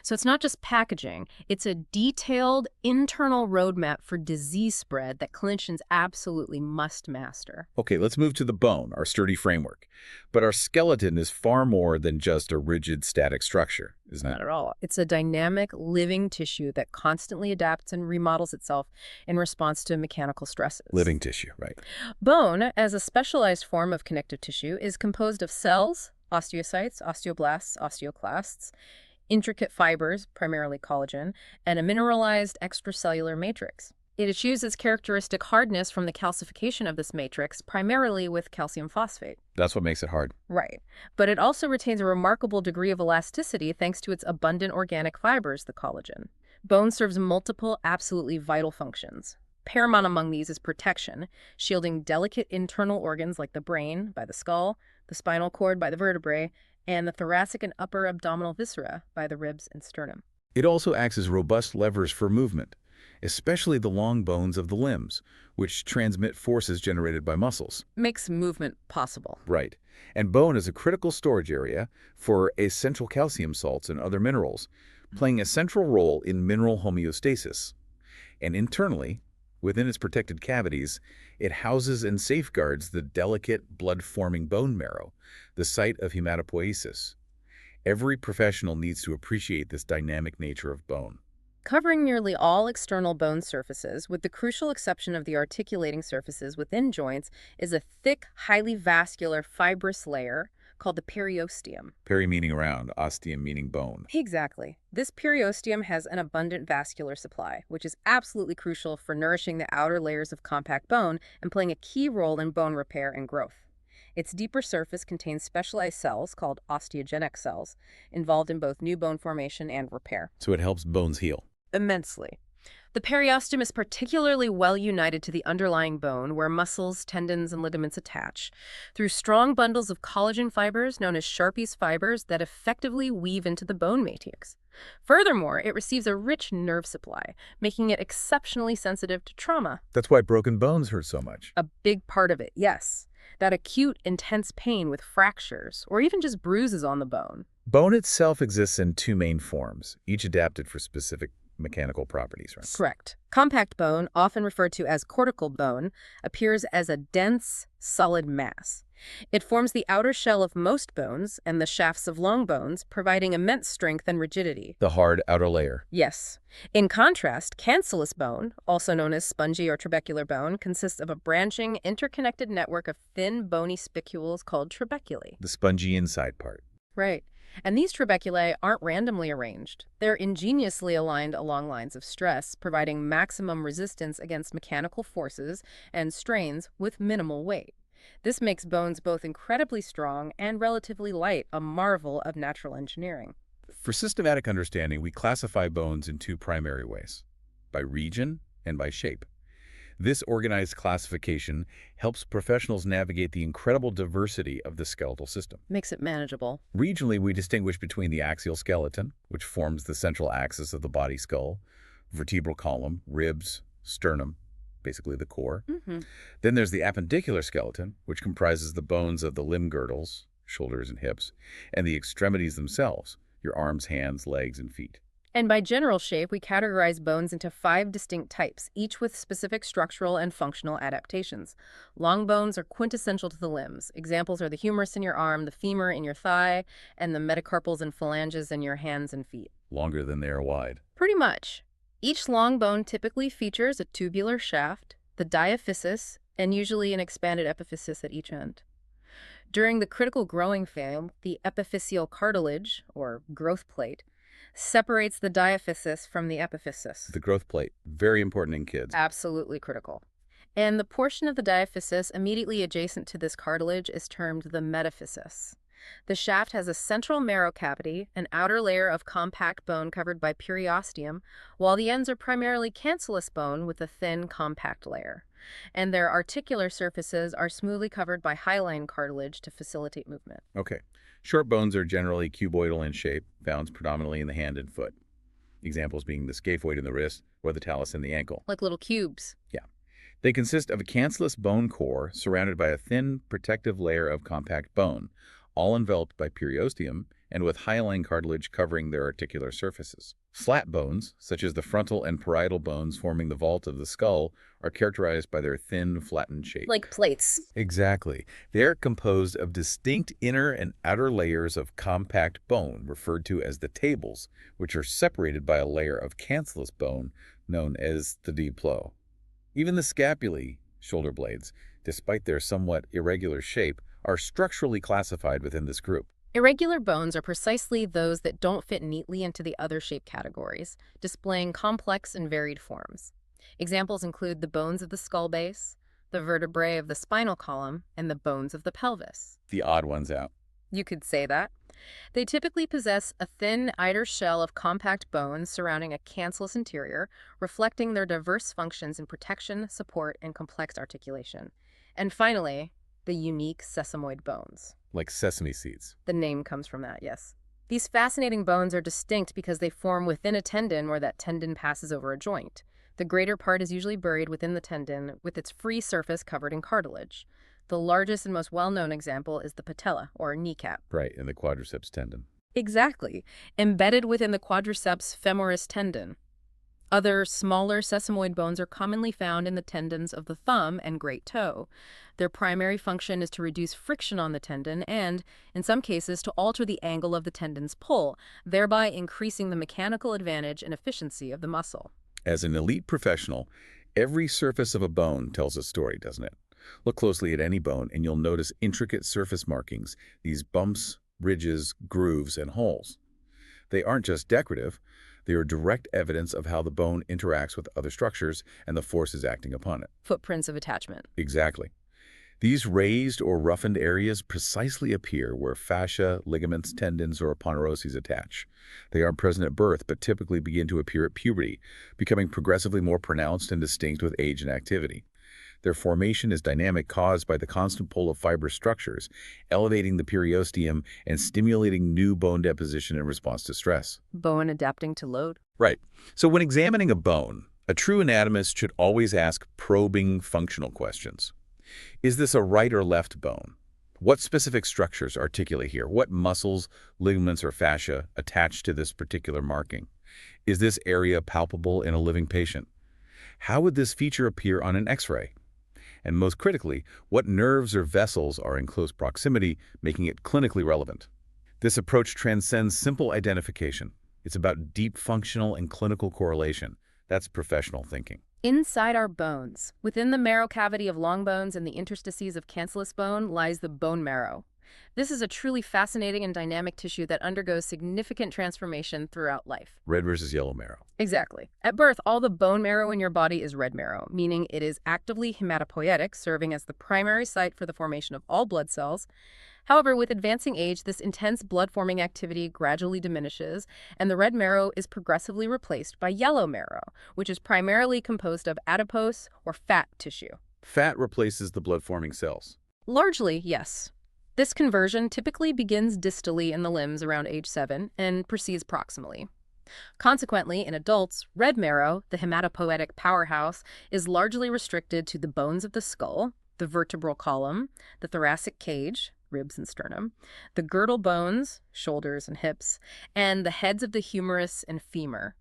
[SPEAKER 2] So it's not just packaging, it's a detailed internal roadmap for disease spread that clinicians absolutely must master.
[SPEAKER 1] Okay, let's move to the bone, our sturdy framework. But our skeleton is far more than just a rigid, static structure, isn't
[SPEAKER 2] Not
[SPEAKER 1] it?
[SPEAKER 2] at all. It's a dynamic, living tissue that constantly adapts and remodels itself in response to mechanical stresses.
[SPEAKER 1] Living tissue, right?
[SPEAKER 2] Bone, as a specialized form of connective tissue, is composed of cells, osteocytes, osteoblasts, osteoclasts, intricate fibers, primarily collagen, and a mineralized extracellular matrix. It achieves its characteristic hardness from the calcification of this matrix, primarily with calcium phosphate.
[SPEAKER 1] That's what makes it hard.
[SPEAKER 2] Right. But it also retains a remarkable degree of elasticity thanks to its abundant organic fibers, the collagen. Bone serves multiple, absolutely vital functions. Paramount among these is protection, shielding delicate internal organs like the brain by the skull, the spinal cord by the vertebrae, and the thoracic and upper abdominal viscera by the ribs and sternum.
[SPEAKER 1] It also acts as robust levers for movement, especially the long bones of the limbs, which transmit forces generated by muscles.
[SPEAKER 2] Makes movement possible.
[SPEAKER 1] Right. And bone is a critical storage area for essential calcium salts and other minerals, playing a central role in mineral homeostasis. And internally, within its protected cavities, it houses and safeguards the delicate blood-forming bone marrow, the site of hematopoiesis. Every professional needs to appreciate this dynamic nature of bone.
[SPEAKER 2] Covering nearly all external bone surfaces, with the crucial exception of the articulating surfaces within joints, is a thick, highly vascular, fibrous layer called the periosteum.
[SPEAKER 1] Peri meaning around, osteum meaning bone.
[SPEAKER 2] Exactly. This periosteum has an abundant vascular supply, which is absolutely crucial for nourishing the outer layers of compact bone and playing a key role in bone repair and growth. Its deeper surface contains specialized cells called osteogenic cells, involved in both new bone formation and repair.
[SPEAKER 1] So it helps bones heal.
[SPEAKER 2] Immensely. The periosteum is particularly well united to the underlying bone, where muscles, tendons, and ligaments attach, through strong bundles of collagen fibers known as Sharpie's fibers that effectively weave into the bone matrix. Furthermore, it receives a rich nerve supply, making it exceptionally sensitive to trauma.
[SPEAKER 1] That's why broken bones hurt so much.
[SPEAKER 2] A big part of it, yes. That acute, intense pain with fractures, or even just bruises on the bone.
[SPEAKER 1] Bone itself exists in two main forms, each adapted for specific mechanical properties, right?
[SPEAKER 2] Correct. Compact bone, often referred to as cortical bone, appears as a dense, solid mass. It forms the outer shell of most bones and the shafts of long bones, providing immense strength and rigidity.
[SPEAKER 1] The hard outer layer.
[SPEAKER 2] Yes. In contrast, cancellous bone, also known as spongy or trabecular bone, consists of a branching, interconnected network of thin, bony spicules called trabeculae.
[SPEAKER 1] The spongy inside part.
[SPEAKER 2] Right. And these trabeculae aren't randomly arranged. They're ingeniously aligned along lines of stress, providing maximum resistance against mechanical forces and strains with minimal weight. This makes bones both incredibly strong and relatively light, a marvel of natural engineering.
[SPEAKER 1] For systematic understanding, we classify bones in two primary ways, by region and by shape. This organized classification helps professionals navigate the incredible diversity of the skeletal system.
[SPEAKER 2] Makes it manageable.
[SPEAKER 1] Regionally, we distinguish between the axial skeleton, which forms the central axis of the body skull, vertebral column, ribs, sternum, basically the core. Then there's the appendicular skeleton, which comprises the bones of the limb girdles, shoulders and hips, and the extremities themselves, your arms, hands, legs, and feet.
[SPEAKER 2] And by general shape, we categorize bones into 5 distinct types, each with specific structural and functional adaptations. Long bones are quintessential to the limbs. Examples are the humerus in your arm, the femur in your thigh, and the metacarpals and phalanges in your hands and feet.
[SPEAKER 1] Longer than they are wide.
[SPEAKER 2] Pretty much. Each long bone typically features a tubular shaft, the diaphysis, and usually an expanded epiphysis at each end. During the critical growing phase, the epiphyseal cartilage, or growth plate, separates the diaphysis from the epiphysis.
[SPEAKER 1] The growth plate, very important in kids.
[SPEAKER 2] Absolutely critical. And the portion of the diaphysis immediately adjacent to this cartilage is termed the metaphysis. The shaft has a central marrow cavity, an outer layer of compact bone covered by periosteum, while the ends are primarily cancellous bone with a thin, compact layer. And their articular surfaces are smoothly covered by hyaline cartilage to facilitate movement.
[SPEAKER 1] Okay. Short bones are generally cuboidal in shape, found predominantly in the hand and foot. Examples being the scaphoid in the wrist or the talus in the ankle.
[SPEAKER 2] Like little cubes.
[SPEAKER 1] Yeah. They consist of a cancellous bone core surrounded by a thin, protective layer of compact bone, all enveloped by periosteum and with hyaline cartilage covering their articular surfaces. Flat bones, such as the frontal and parietal bones forming the vault of the skull, are characterized by their thin, flattened shape.
[SPEAKER 2] Like plates.
[SPEAKER 1] Exactly. They are composed of distinct inner and outer layers of compact bone, referred to as the tables, which are separated by a layer of cancellous bone known as the diploe. Even the scapulae, shoulder blades, despite their somewhat irregular shape, are structurally classified within this group.
[SPEAKER 2] Irregular bones are precisely those that don't fit neatly into the other shape categories, displaying complex and varied forms. Examples include the bones of the skull base, the vertebrae of the spinal column, and the bones of the pelvis.
[SPEAKER 1] The odd ones out.
[SPEAKER 2] You could say that. They typically possess a thin outer shell of compact bones surrounding a cancellous interior, reflecting their diverse functions in protection, support, and complex articulation. And finally, the unique sesamoid bones.
[SPEAKER 1] Like sesame seeds.
[SPEAKER 2] The name comes from that, yes. These fascinating bones are distinct because they form within a tendon where that tendon passes over a joint. The greater part is usually buried within the tendon with its free surface covered in cartilage. The largest and most well-known example is the patella, or kneecap.
[SPEAKER 1] Right, in the quadriceps tendon.
[SPEAKER 2] Exactly, embedded within the quadriceps femoris tendon. Other, smaller sesamoid bones are commonly found in the tendons of the thumb and great toe. Their primary function is to reduce friction on the tendon and, in some cases, to alter the angle of the tendon's pull, thereby increasing the mechanical advantage and efficiency of the muscle.
[SPEAKER 1] As an elite professional, every surface of a bone tells a story, doesn't it? Look closely at any bone and you'll notice intricate surface markings, these bumps, ridges, grooves, and holes. They aren't just decorative, they are direct evidence of how the bone interacts with other structures and the forces acting upon it.
[SPEAKER 2] Footprints of attachment.
[SPEAKER 1] Exactly. These raised or roughened areas precisely appear where fascia, ligaments, tendons, or aponeuroses attach. They aren't present at birth, but typically begin to appear at puberty, becoming progressively more pronounced and distinct with age and activity. Their formation is dynamic, caused by the constant pull of fibrous structures, elevating the periosteum and stimulating new bone deposition in response to stress.
[SPEAKER 2] Bone adapting to load.
[SPEAKER 1] Right. So when examining a bone, a true anatomist should always ask probing functional questions. Is this a right or left bone? What specific structures articulate here? What muscles, ligaments, or fascia attach to this particular marking? Is this area palpable in a living patient? How would this feature appear on an X-ray? And most critically, what nerves or vessels are in close proximity, making it clinically relevant? This approach transcends simple identification. It's about deep functional and clinical correlation. That's professional thinking.
[SPEAKER 2] Inside our bones, within the marrow cavity of long bones and the interstices of cancellous bone, lies the bone marrow. This is a truly fascinating and dynamic tissue that undergoes significant transformation throughout life.
[SPEAKER 1] Red versus yellow marrow.
[SPEAKER 2] Exactly. At birth, all the bone marrow in your body is red marrow, meaning it is actively hematopoietic, serving as the primary site for the formation of all blood cells. However, with advancing age, this intense blood-forming activity gradually diminishes, and the red marrow is progressively replaced by yellow marrow, which is primarily composed of adipose or fat tissue.
[SPEAKER 1] Fat replaces the blood-forming cells.
[SPEAKER 2] Largely, yes. This conversion typically begins distally in the limbs around age 7 and proceeds proximally. Consequently, in adults, red marrow, the hematopoietic powerhouse, is largely restricted to the bones of the skull, the vertebral column, the thoracic cage, ribs and sternum, the girdle bones, shoulders and hips, and the heads of the humerus and femur.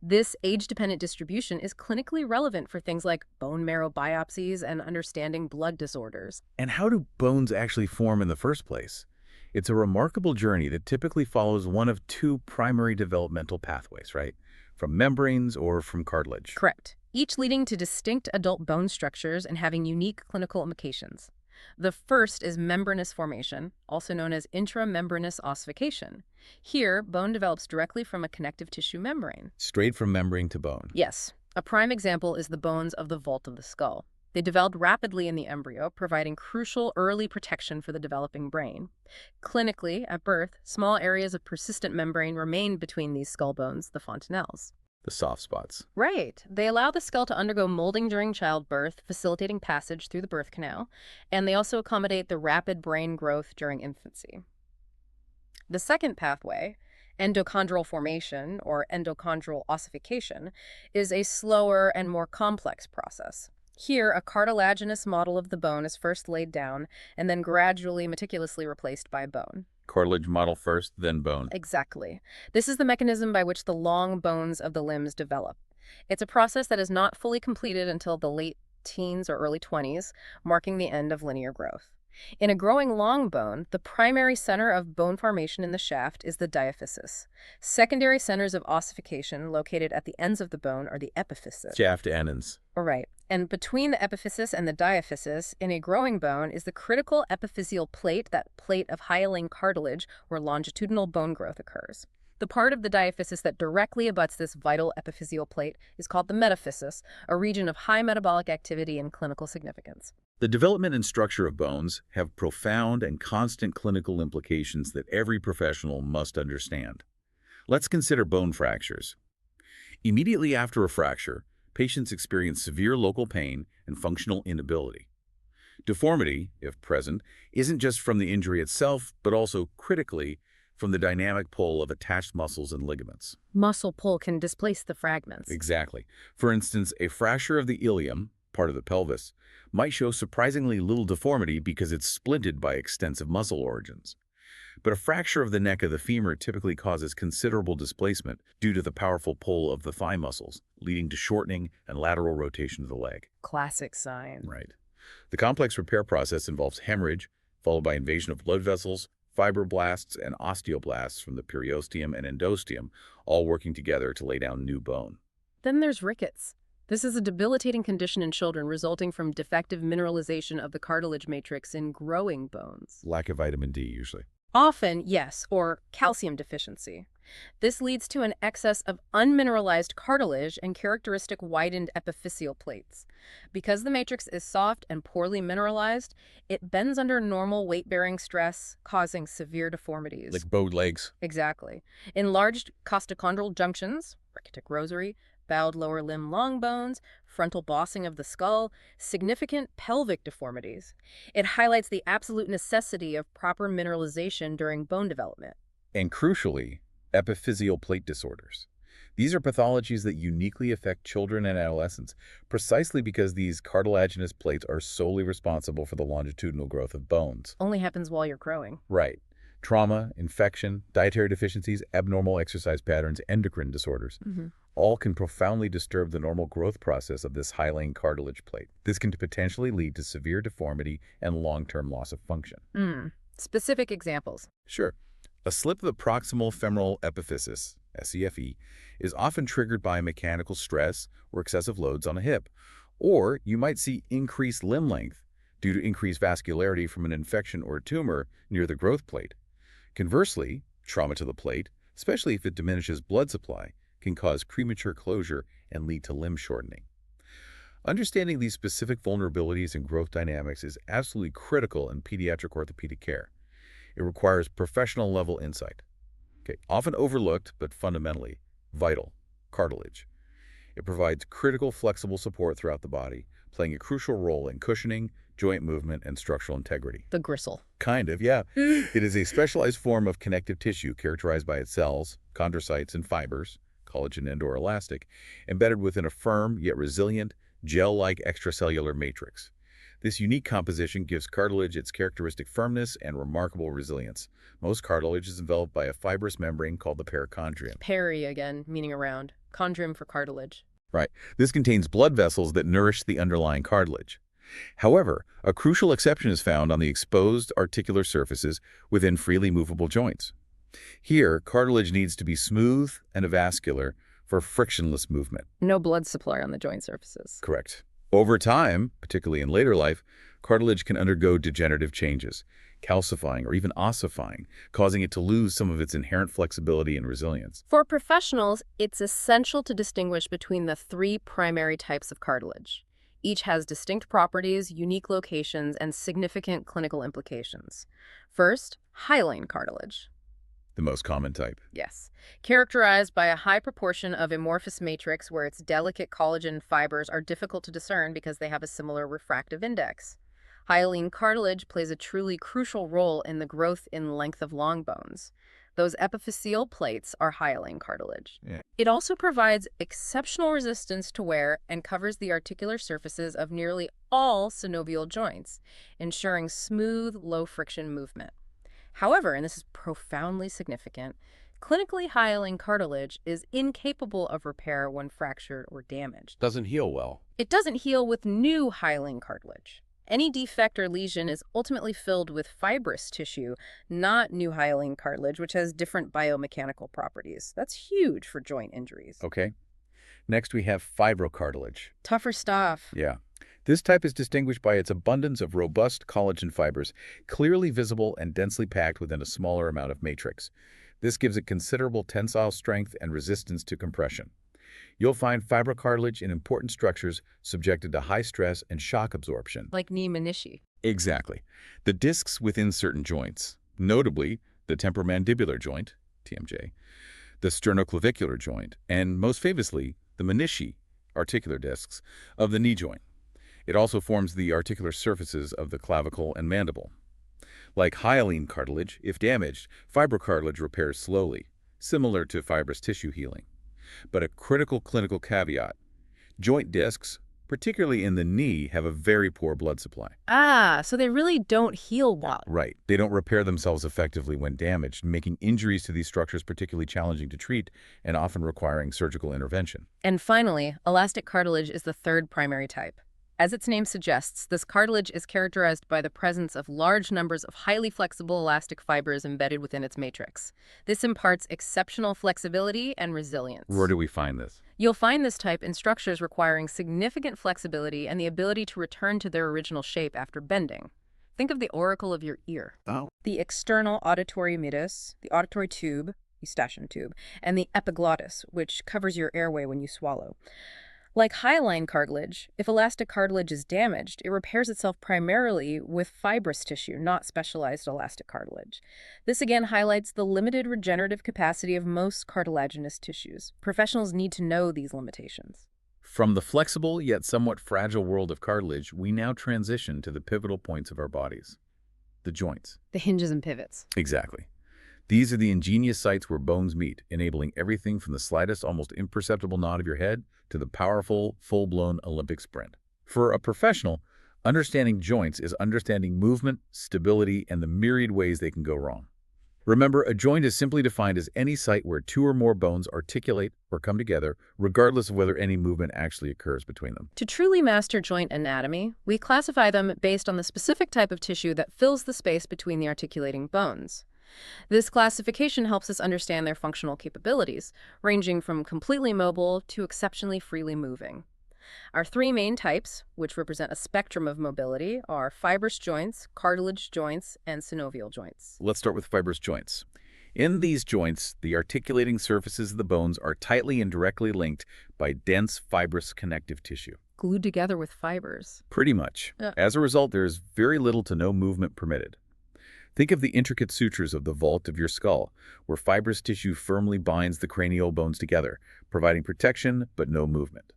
[SPEAKER 2] This age-dependent distribution is clinically relevant for things like bone marrow biopsies and understanding blood disorders.
[SPEAKER 1] And how do bones actually form in the first place? It's a remarkable journey that typically follows one of two primary developmental pathways, right? From membranes or from cartilage.
[SPEAKER 2] Correct. Each leading to distinct adult bone structures and having unique clinical implications. The first is membranous formation, also known as intramembranous ossification. Here, bone develops directly from a connective tissue membrane.
[SPEAKER 1] Straight from membrane to bone.
[SPEAKER 2] Yes. A prime example is the bones of the vault of the skull. They developed rapidly in the embryo, providing crucial early protection for the developing brain. Clinically, at birth, small areas of persistent membrane remain between these skull bones, the fontanelles.
[SPEAKER 1] The soft spots.
[SPEAKER 2] Right. They allow the skull to undergo molding during childbirth, facilitating passage through the birth canal, and they also accommodate the rapid brain growth during infancy. The second pathway, endochondral formation or endochondral ossification, is a slower and more complex process. Here, a cartilaginous model of the bone is first laid down and then gradually, meticulously replaced by bone.
[SPEAKER 1] Cartilage model first, then bone.
[SPEAKER 2] Exactly. This is the mechanism by which the long bones of the limbs develop. It's a process that is not fully completed until the late teens or early 20s, marking the end of linear growth. In a growing long bone, the primary center of bone formation in the shaft is the diaphysis. Secondary centers of ossification located at the ends of the bone are the epiphysis.
[SPEAKER 1] Shaft ends.
[SPEAKER 2] Right. And between the epiphysis and the diaphysis, in a growing bone, is the critical epiphyseal plate, that plate of hyaline cartilage where longitudinal bone growth occurs. The part of the diaphysis that directly abuts this vital epiphyseal plate is called the metaphysis, a region of high metabolic activity and clinical significance.
[SPEAKER 1] The development and structure of bones have profound and constant clinical implications that every professional must understand. Let's consider bone fractures. Immediately after a fracture, patients experience severe local pain and functional inability. Deformity, if present, isn't just from the injury itself, but also critically from the dynamic pull of attached muscles and ligaments.
[SPEAKER 2] Muscle pull can displace the fragments.
[SPEAKER 1] Exactly. For instance, a fracture of the ilium, part of the pelvis, might show surprisingly little deformity because it's splinted by extensive muscle origins. But a fracture of the neck of the femur typically causes considerable displacement due to the powerful pull of the thigh muscles, leading to shortening and lateral rotation of the leg.
[SPEAKER 2] Classic sign.
[SPEAKER 1] Right. The complex repair process involves hemorrhage, followed by invasion of blood vessels, fibroblasts, and osteoblasts from the periosteum and endosteum, all working together to lay down new bone.
[SPEAKER 2] Then there's rickets. This is a debilitating condition in children resulting from defective mineralization of the cartilage matrix in growing bones.
[SPEAKER 1] Lack of vitamin D, usually.
[SPEAKER 2] Often, yes, or calcium deficiency. This leads to an excess of unmineralized cartilage and characteristic widened epiphyseal plates. Because the matrix is soft and poorly mineralized, it bends under normal weight-bearing stress, causing severe deformities.
[SPEAKER 1] Like bowed legs.
[SPEAKER 2] Exactly. Enlarged costochondral junctions, rachitic rosary, bowed lower limb long bones, frontal bossing of the skull, significant pelvic deformities. It highlights the absolute necessity of proper mineralization during bone development.
[SPEAKER 1] And crucially, epiphyseal plate disorders. These are pathologies that uniquely affect children and adolescents, precisely because these cartilaginous plates are solely responsible for the longitudinal growth of bones.
[SPEAKER 2] Only happens while you're growing.
[SPEAKER 1] Right. Trauma, infection, dietary deficiencies, abnormal exercise patterns, endocrine disorders, all can profoundly disturb the normal growth process of this hyaline cartilage plate. This can potentially lead to severe deformity and long-term loss of function.
[SPEAKER 2] Specific examples.
[SPEAKER 1] Sure. A slip of the proximal femoral epiphysis, SEFE, is often triggered by mechanical stress or excessive loads on a hip. Or you might see increased limb length due to increased vascularity from an infection or a tumor near the growth plate. Conversely, trauma to the plate, especially if it diminishes blood supply, can cause premature closure and lead to limb shortening. Understanding these specific vulnerabilities and growth dynamics is absolutely critical in pediatric orthopedic care. It requires professional-level insight. Often overlooked, but fundamentally vital, cartilage. It provides critical, flexible support throughout the body, playing a crucial role in cushioning, joint movement, and structural integrity.
[SPEAKER 2] The gristle.
[SPEAKER 1] Kind of, yeah. It is a specialized form of connective tissue characterized by its cells, chondrocytes, and fibers, collagen and/or elastic, embedded within a firm yet resilient, gel-like extracellular matrix. This unique composition gives cartilage its characteristic firmness and remarkable resilience. Most cartilage is enveloped by a fibrous membrane called the perichondrium.
[SPEAKER 2] Peri again, meaning around. Chondrium for cartilage.
[SPEAKER 1] Right. This contains blood vessels that nourish the underlying cartilage. However, a crucial exception is found on the exposed articular surfaces within freely movable joints. Here, cartilage needs to be smooth and avascular for frictionless movement.
[SPEAKER 2] No blood supply on the joint surfaces.
[SPEAKER 1] Correct. Over time, particularly in later life, cartilage can undergo degenerative changes, calcifying or even ossifying, causing it to lose some of its inherent flexibility and resilience.
[SPEAKER 2] For professionals, it's essential to distinguish between the three primary types of cartilage. Each has distinct properties, unique locations, and significant clinical implications. First, hyaline cartilage.
[SPEAKER 1] The most common type.
[SPEAKER 2] Yes. Characterized by a high proportion of amorphous matrix where its delicate collagen fibers are difficult to discern because they have a similar refractive index. Hyaline cartilage plays a truly crucial role in the growth in length of long bones. Those epiphyseal plates are hyaline cartilage.
[SPEAKER 1] Yeah.
[SPEAKER 2] It also provides exceptional resistance to wear and covers the articular surfaces of nearly all synovial joints, ensuring smooth, low-friction movement. However, and this is profoundly significant, clinically hyaline cartilage is incapable of repair when fractured or damaged.
[SPEAKER 1] Doesn't heal well.
[SPEAKER 2] It doesn't heal with new hyaline cartilage. Any defect or lesion is ultimately filled with fibrous tissue, not new hyaline cartilage, which has different biomechanical properties. That's huge for joint injuries.
[SPEAKER 1] Okay. Next, we have fibrocartilage.
[SPEAKER 2] Tougher stuff.
[SPEAKER 1] Yeah. This type is distinguished by its abundance of robust collagen fibers, clearly visible and densely packed within a smaller amount of matrix. This gives it considerable tensile strength and resistance to compression. You'll find fibrocartilage in important structures subjected to high stress and shock absorption.
[SPEAKER 2] Like knee menisci.
[SPEAKER 1] Exactly. The discs within certain joints, notably the temporomandibular joint, TMJ, the sternoclavicular joint, and most famously, the menisci, articular discs, of the knee joint. It also forms the articular surfaces of the clavicle and mandible. Like hyaline cartilage, if damaged, fibrocartilage repairs slowly, similar to fibrous tissue healing. But a critical clinical caveat: joint discs, particularly in the knee, have a very poor blood supply.
[SPEAKER 2] So they really don't heal well.
[SPEAKER 1] Right. They don't repair themselves effectively when damaged, making injuries to these structures particularly challenging to treat and often requiring surgical intervention.
[SPEAKER 2] And finally, elastic cartilage is the third primary type. As its name suggests, this cartilage is characterized by the presence of large numbers of highly flexible elastic fibers embedded within its matrix. This imparts exceptional flexibility and resilience.
[SPEAKER 1] Where do we find this?
[SPEAKER 2] You'll find this type in structures requiring significant flexibility and the ability to return to their original shape after bending. Think of the auricle of your ear.
[SPEAKER 1] Oh.
[SPEAKER 2] The external auditory meatus, the auditory tube, eustachian tube, and the epiglottis, which covers your airway when you swallow. Like hyaline cartilage, if elastic cartilage is damaged, it repairs itself primarily with fibrous tissue, not specialized elastic cartilage. This again highlights the limited regenerative capacity of most cartilaginous tissues. Professionals need to know these limitations.
[SPEAKER 1] From the flexible yet somewhat fragile world of cartilage, we now transition to the pivotal points of our bodies. The joints.
[SPEAKER 2] The hinges and pivots.
[SPEAKER 1] Exactly. These are the ingenious sites where bones meet, enabling everything from the slightest, almost imperceptible nod of your head to the powerful, full-blown Olympic sprint. For a professional, understanding joints is understanding movement, stability, and the myriad ways they can go wrong. Remember, a joint is simply defined as any site where two or more bones articulate or come together, regardless of whether any movement actually occurs between them.
[SPEAKER 2] To truly master joint anatomy, we classify them based on the specific type of tissue that fills the space between the articulating bones. This classification helps us understand their functional capabilities, ranging from completely mobile to exceptionally freely moving. Our three main types, which represent a spectrum of mobility, are fibrous joints, cartilage joints, and synovial joints.
[SPEAKER 1] Let's start with fibrous joints. In these joints, the articulating surfaces of the bones are tightly and directly linked by dense fibrous connective tissue.
[SPEAKER 2] Glued together with fibers.
[SPEAKER 1] Pretty much. As a result, there is very little to no movement permitted. Think of the intricate sutures of the vault of your skull, where fibrous tissue firmly binds the cranial bones together, providing protection but no movement.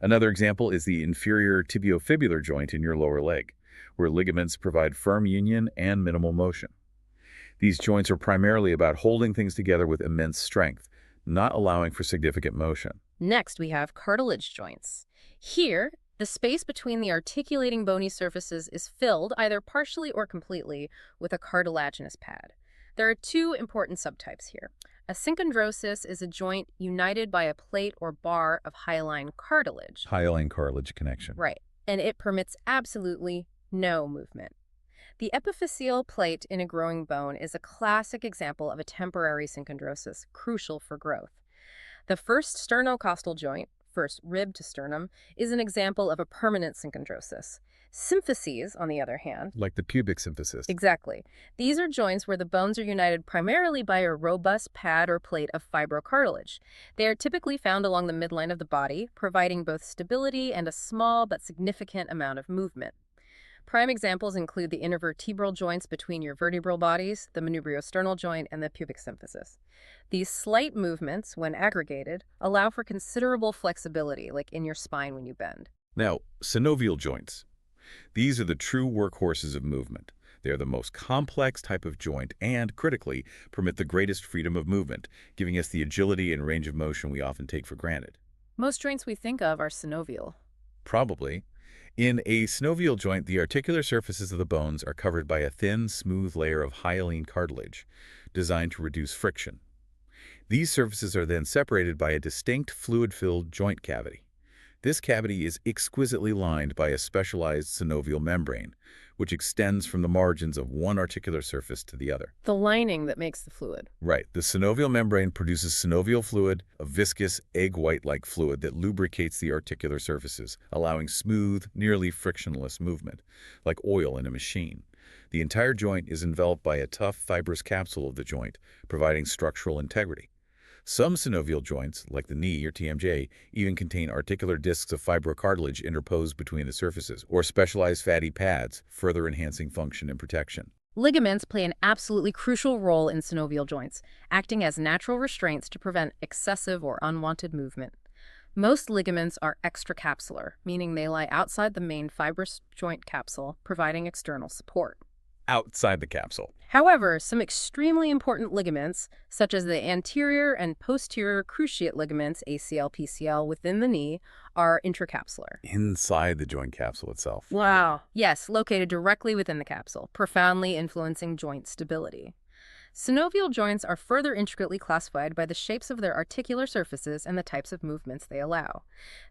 [SPEAKER 1] Another example is the inferior tibiofibular joint in your lower leg, where ligaments provide firm union and minimal motion. These joints are primarily about holding things together with immense strength, not allowing for significant motion.
[SPEAKER 2] Next, we have cartilage joints. Here, the space between the articulating bony surfaces is filled, either partially or completely, with a cartilaginous pad. There are two important subtypes here. A synchondrosis is a joint united by a plate or bar of hyaline cartilage.
[SPEAKER 1] Hyaline cartilage connection.
[SPEAKER 2] Right, and it permits absolutely no movement. The epiphyseal plate in a growing bone is a classic example of a temporary synchondrosis, crucial for growth. The first sternocostal joint, first rib to sternum, is an example of a permanent synchondrosis. Symphyses, on the other hand,
[SPEAKER 1] Like the pubic symphysis.
[SPEAKER 2] exactly. These are joints where the bones are united primarily by a robust pad or plate of fibrocartilage. They are typically found along the midline of the body, providing both stability and a small but significant amount of movement. Prime examples include the intervertebral joints between your vertebral bodies, the manubriosternal joint, and the pubic symphysis. These slight movements, when aggregated, allow for considerable flexibility, like in your spine when you bend.
[SPEAKER 1] Now, synovial joints. These are the true workhorses of movement. They are the most complex type of joint and, critically, permit the greatest freedom of movement, giving us the agility and range of motion we often take for granted.
[SPEAKER 2] Most joints we think of are synovial.
[SPEAKER 1] Probably. In a synovial joint, the articular surfaces of the bones are covered by a thin, smooth layer of hyaline cartilage, designed to reduce friction. These surfaces are then separated by a distinct fluid-filled joint cavity. This cavity is exquisitely lined by a specialized synovial membrane, which extends from the margins of one articular surface to the other.
[SPEAKER 2] The lining that makes the fluid.
[SPEAKER 1] Right. The synovial membrane produces synovial fluid, a viscous, egg-white-like fluid that lubricates the articular surfaces, allowing smooth, nearly frictionless movement, like oil in a machine. The entire joint is enveloped by a tough, fibrous capsule of the joint, providing structural integrity. Some synovial joints, like the knee or TMJ, even contain articular discs of fibrocartilage interposed between the surfaces, or specialized fatty pads, further enhancing function and protection.
[SPEAKER 2] Ligaments play an absolutely crucial role in synovial joints, acting as natural restraints to prevent excessive or unwanted movement. Most ligaments are extracapsular, meaning they lie outside the main fibrous joint capsule, providing external support.
[SPEAKER 1] Outside the capsule.
[SPEAKER 2] However, some extremely important ligaments, such as the anterior and posterior cruciate ligaments, ACL, PCL, within the knee, are intracapsular.
[SPEAKER 1] Inside the joint capsule itself.
[SPEAKER 2] Wow. Yes, located directly within the capsule, profoundly influencing joint stability. Synovial joints are further intricately classified by the shapes of their articular surfaces and the types of movements they allow.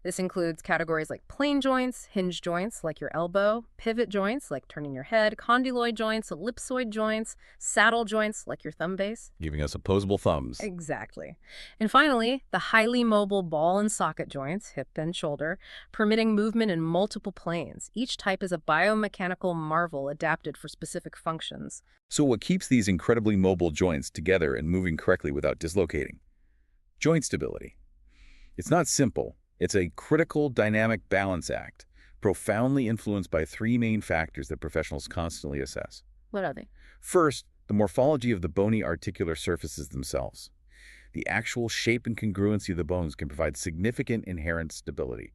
[SPEAKER 2] This includes categories like plane joints, hinge joints like your elbow, pivot joints like turning your head, condyloid joints, ellipsoid joints, saddle joints like your thumb base.
[SPEAKER 1] Giving us opposable thumbs.
[SPEAKER 2] Exactly. And finally, the highly mobile ball and socket joints, hip and shoulder, permitting movement in multiple planes. Each type is a biomechanical marvel adapted for specific functions.
[SPEAKER 1] So what keeps these incredibly mobile joints together and moving correctly without dislocating? Joint stability. It's not simple. It's a critical dynamic balance act, profoundly influenced by three main factors that professionals constantly assess.
[SPEAKER 2] What are they?
[SPEAKER 1] First, the morphology of the bony articular surfaces themselves. The actual shape and congruency of the bones can provide significant inherent stability.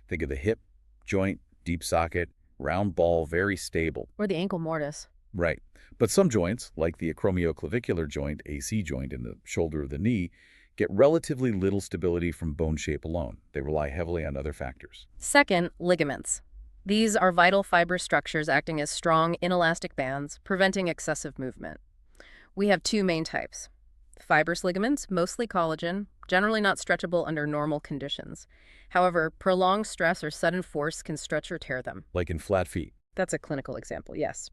[SPEAKER 1] Think of the hip, joint, deep socket, round ball, very stable.
[SPEAKER 2] Or the ankle mortise.
[SPEAKER 1] Right. But some joints, like the acromioclavicular joint, AC joint in the shoulder of the knee, get relatively little stability from bone shape alone. They rely heavily on other factors.
[SPEAKER 2] Second, ligaments. These are vital fiber structures acting as strong, inelastic bands, preventing excessive movement. We have two main types. Fibrous ligaments, mostly collagen, generally not stretchable under normal conditions. However, prolonged stress or sudden force can stretch or tear them.
[SPEAKER 1] Like in flat feet.
[SPEAKER 2] That's a clinical example, yes.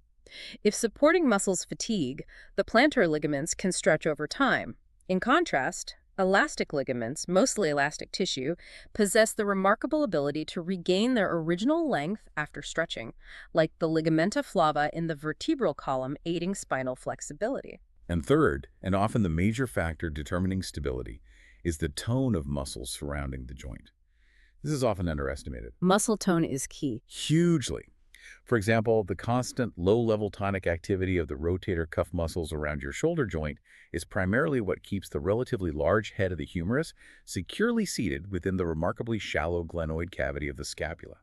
[SPEAKER 2] If supporting muscles fatigue, the plantar ligaments can stretch over time. In contrast, elastic ligaments, mostly elastic tissue, possess the remarkable ability to regain their original length after stretching, like the ligamenta flava in the vertebral column, aiding spinal flexibility.
[SPEAKER 1] And third, and often the major factor determining stability, is the tone of muscles surrounding the joint. This is often underestimated.
[SPEAKER 2] Muscle tone is key.
[SPEAKER 1] Hugely. For example, the constant low-level tonic activity of the rotator cuff muscles around your shoulder joint is primarily what keeps the relatively large head of the humerus securely seated within the remarkably shallow glenoid cavity of the scapula.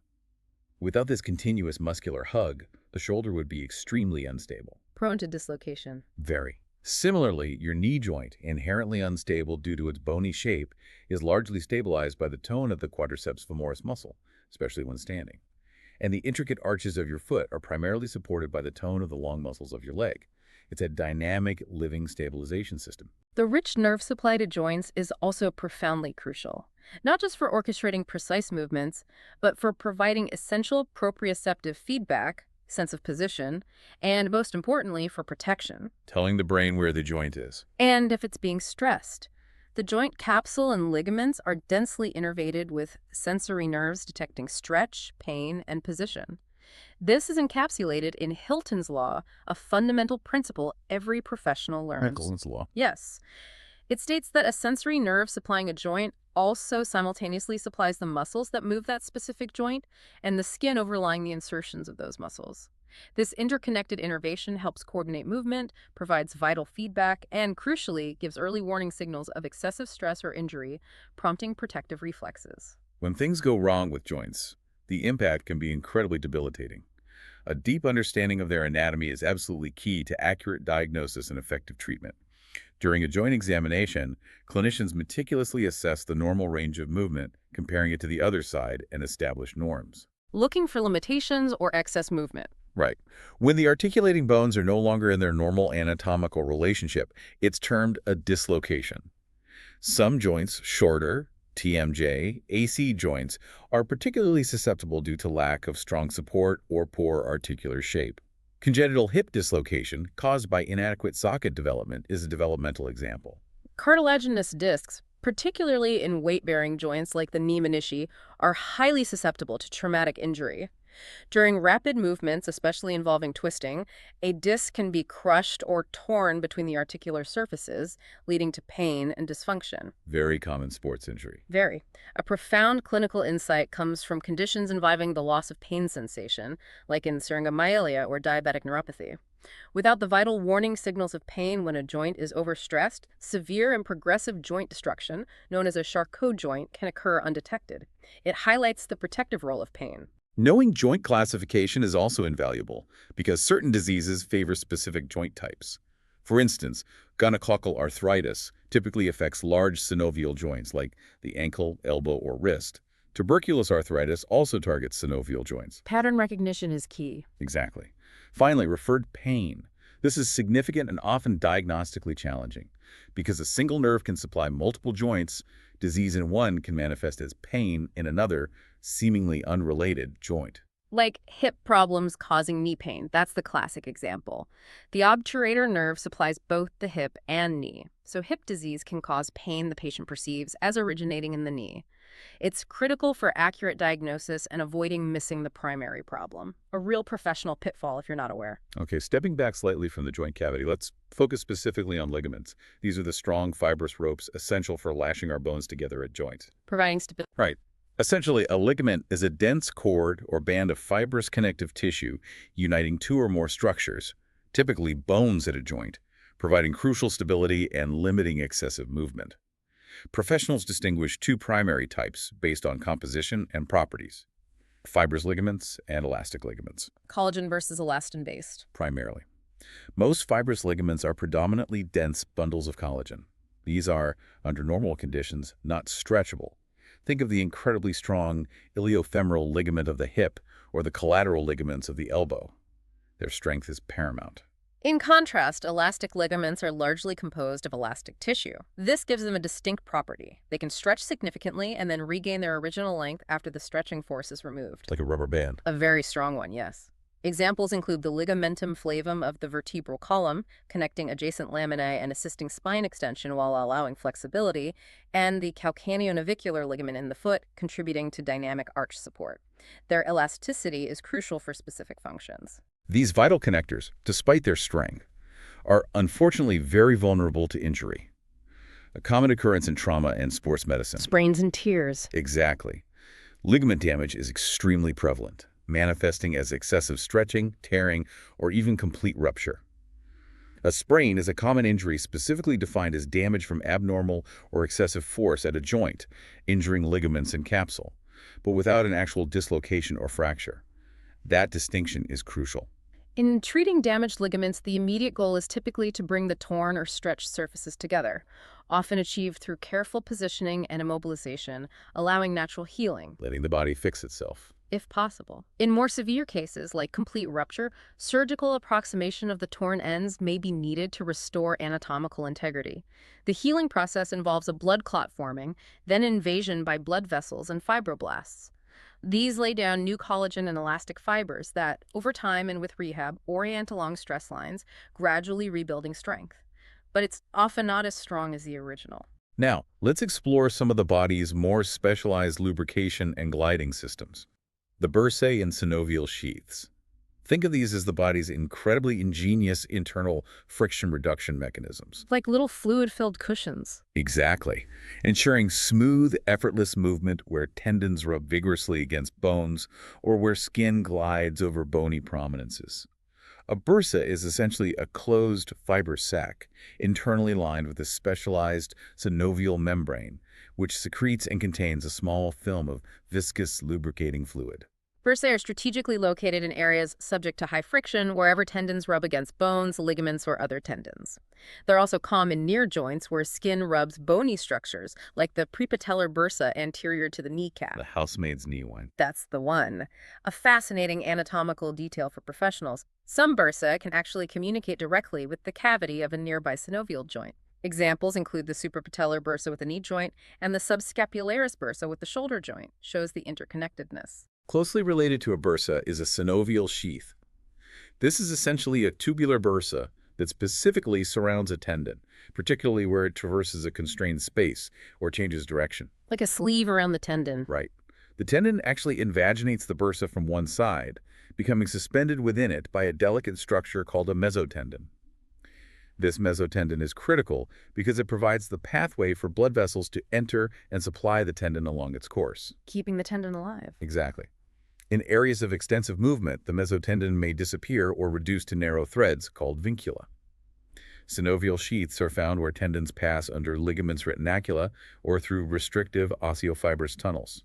[SPEAKER 1] Without this continuous muscular hug, the shoulder would be extremely unstable.
[SPEAKER 2] Prone to dislocation.
[SPEAKER 1] Very. Similarly, your knee joint, inherently unstable due to its bony shape, is largely stabilized by the tone of the quadriceps femoris muscle, especially when standing. And the intricate arches of your foot are primarily supported by the tone of the long muscles of your leg. It's a dynamic, living stabilization system.
[SPEAKER 2] The rich nerve supply to joints is also profoundly crucial, not just for orchestrating precise movements, but for providing essential proprioceptive feedback, sense of position, and most importantly, for protection.
[SPEAKER 1] Telling the brain where the joint is.
[SPEAKER 2] And if it's being stressed. The joint capsule and ligaments are densely innervated with sensory nerves detecting stretch, pain, and position. This is encapsulated in Hilton's law, a fundamental principle every professional learns.
[SPEAKER 1] Hilton's law.
[SPEAKER 2] Yes. It states that a sensory nerve supplying a joint also simultaneously supplies the muscles that move that specific joint and the skin overlying the insertions of those muscles. This interconnected innervation helps coordinate movement, provides vital feedback, and crucially gives early warning signals of excessive stress or injury, prompting protective reflexes.
[SPEAKER 1] When things go wrong with joints, the impact can be incredibly debilitating. A deep understanding of their anatomy is absolutely key to accurate diagnosis and effective treatment. During a joint examination, clinicians meticulously assess the normal range of movement, comparing it to the other side and establish norms.
[SPEAKER 2] Looking for limitations or excess movement.
[SPEAKER 1] Right. When the articulating bones are no longer in their normal anatomical relationship, it's termed a dislocation. Some joints, shorter, TMJ, AC joints, are particularly susceptible due to lack of strong support or poor articular shape. Congenital hip dislocation caused by inadequate socket development is a developmental example.
[SPEAKER 2] Cartilaginous discs, particularly in weight-bearing joints like the knee menisci, are highly susceptible to traumatic injury. During rapid movements, especially involving twisting, a disc can be crushed or torn between the articular surfaces, leading to pain and dysfunction.
[SPEAKER 1] Very common sports injury.
[SPEAKER 2] Very. A profound clinical insight comes from conditions involving the loss of pain sensation, like in syringomyelia or diabetic neuropathy. Without the vital warning signals of pain when a joint is overstressed, severe and progressive joint destruction, known as a Charcot joint, can occur undetected. It highlights the protective role of pain.
[SPEAKER 1] Knowing joint classification is also invaluable because certain diseases favor specific joint types. For instance, gonococcal arthritis typically affects large synovial joints like the ankle, elbow, or wrist. Tuberculous arthritis also targets synovial joints.
[SPEAKER 2] Pattern recognition is key.
[SPEAKER 1] Exactly. Finally, referred pain. This is significant and often diagnostically challenging. Because a single nerve can supply multiple joints, disease in one can manifest as pain in another, seemingly unrelated joint.
[SPEAKER 2] Like hip problems causing knee pain. That's the classic example. The obturator nerve supplies both the hip and knee. So hip disease can cause pain the patient perceives as originating in the knee. It's critical for accurate diagnosis and avoiding missing the primary problem. A real professional pitfall if you're not aware.
[SPEAKER 1] Okay, stepping back slightly from the joint cavity, let's focus specifically on ligaments. These are the strong, fibrous ropes essential for lashing our bones together at joints.
[SPEAKER 2] Providing stability.
[SPEAKER 1] Right. Essentially, a ligament is a dense cord or band of fibrous connective tissue uniting two or more structures, typically bones at a joint, providing crucial stability and limiting excessive movement. Professionals distinguish two primary types based on composition and properties: fibrous ligaments and elastic ligaments,
[SPEAKER 2] Collagen versus elastin-based.
[SPEAKER 1] primarily. Most fibrous ligaments are predominantly dense bundles of collagen. These are, under normal conditions, not stretchable. Think of the incredibly strong iliofemoral ligament of the hip or the collateral ligaments of the elbow. Their strength is paramount.
[SPEAKER 2] In contrast, elastic ligaments are largely composed of elastic tissue. This gives them a distinct property. They can stretch significantly and then regain their original length after the stretching force is removed.
[SPEAKER 1] Like a rubber band.
[SPEAKER 2] A very strong one, yes. Examples include the ligamentum flavum of the vertebral column, connecting adjacent laminae and assisting spine extension while allowing flexibility, and the calcaneonavicular ligament in the foot, contributing to dynamic arch support. Their elasticity is crucial for specific functions.
[SPEAKER 1] These vital connectors, despite their strength, are unfortunately very vulnerable to injury. A common occurrence in trauma and sports medicine.
[SPEAKER 2] Sprains and tears.
[SPEAKER 1] Exactly. Ligament damage is extremely prevalent, manifesting as excessive stretching, tearing, or even complete rupture. A sprain is a common injury specifically defined as damage from abnormal or excessive force at a joint, injuring ligaments and capsule, but without an actual dislocation or fracture. That distinction is crucial.
[SPEAKER 2] In treating damaged ligaments, the immediate goal is typically to bring the torn or stretched surfaces together, often achieved through careful positioning and immobilization, allowing natural healing,
[SPEAKER 1] Letting the body fix itself.
[SPEAKER 2] if possible. In more severe cases, like complete rupture, surgical approximation of the torn ends may be needed to restore anatomical integrity. The healing process involves a blood clot forming, then invasion by blood vessels and fibroblasts. These lay down new collagen and elastic fibers that, over time and with rehab, orient along stress lines, gradually rebuilding strength. But it's often not as strong as the original.
[SPEAKER 1] Now, let's explore some of the body's more specialized lubrication and gliding systems. The bursae and synovial sheaths. Think of these as the body's incredibly ingenious internal friction reduction mechanisms.
[SPEAKER 2] Like little fluid-filled cushions.
[SPEAKER 1] Exactly. Ensuring smooth, effortless movement where tendons rub vigorously against bones or where skin glides over bony prominences. A bursa is essentially a closed fiber sac, internally lined with a specialized synovial membrane, which secretes and contains a small film of viscous lubricating fluid.
[SPEAKER 2] Bursae are strategically located in areas subject to high friction, wherever tendons rub against bones, ligaments, or other tendons. They're also common near joints where skin rubs bony structures, like the prepatellar bursa anterior to the kneecap.
[SPEAKER 1] The housemaid's knee one.
[SPEAKER 2] That's the one. A fascinating anatomical detail for professionals. Some bursa can actually communicate directly with the cavity of a nearby synovial joint. Examples include the suprapatellar bursa with the knee joint and the subscapularis bursa with the shoulder joint, shows the interconnectedness.
[SPEAKER 1] Closely related to a bursa is a synovial sheath. This is essentially a tubular bursa that specifically surrounds a tendon, particularly where it traverses a constrained space or changes direction.
[SPEAKER 2] Like a sleeve around the tendon.
[SPEAKER 1] Right. The tendon actually invaginates the bursa from one side, becoming suspended within it by a delicate structure called a mesotendon. This mesotendon is critical because it provides the pathway for blood vessels to enter and supply the tendon along its course.
[SPEAKER 2] Keeping the tendon alive.
[SPEAKER 1] Exactly. In areas of extensive movement, the mesotendon may disappear or reduce to narrow threads called vincula. Synovial sheaths are found where tendons pass under ligaments retinacula or through restrictive osteofibrous tunnels.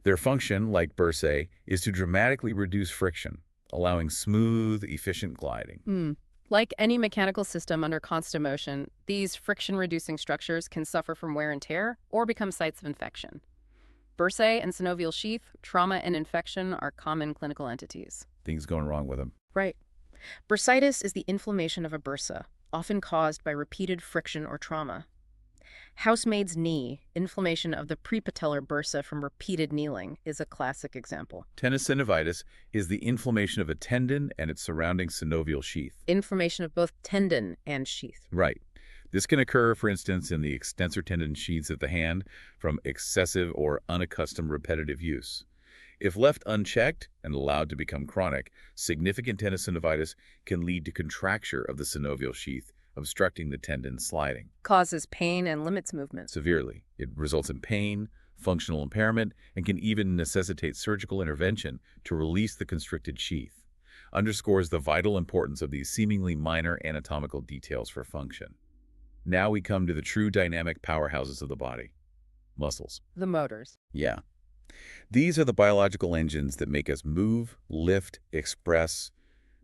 [SPEAKER 1] Their function, like bursae, is to dramatically reduce friction, allowing smooth, efficient gliding.
[SPEAKER 2] Like any mechanical system under constant motion, these friction-reducing structures can suffer from wear and tear or become sites of infection. Bursae and synovial sheath, trauma and infection are common clinical entities.
[SPEAKER 1] Things going wrong with them.
[SPEAKER 2] Right. Bursitis is the inflammation of a bursa, often caused by repeated friction or trauma. Housemaid's knee, inflammation of the prepatellar bursa from repeated kneeling, is a classic example.
[SPEAKER 1] Tenosynovitis is the inflammation of a tendon and its surrounding synovial sheath.
[SPEAKER 2] Inflammation of both tendon and sheath.
[SPEAKER 1] Right. This can occur, for instance, in the extensor tendon sheaths of the hand from excessive or unaccustomed repetitive use. If left unchecked and allowed to become chronic, significant tenosynovitis can lead to contracture of the synovial sheath, obstructing the tendon sliding.
[SPEAKER 2] Causes pain and limits movement.
[SPEAKER 1] Severely. It results in pain, functional impairment, and can even necessitate surgical intervention to release the constricted sheath. Underscores the vital importance of these seemingly minor anatomical details for function. Now we come to the true dynamic powerhouses of the body. Muscles.
[SPEAKER 2] The motors.
[SPEAKER 1] Yeah. These are the biological engines that make us move, lift, express,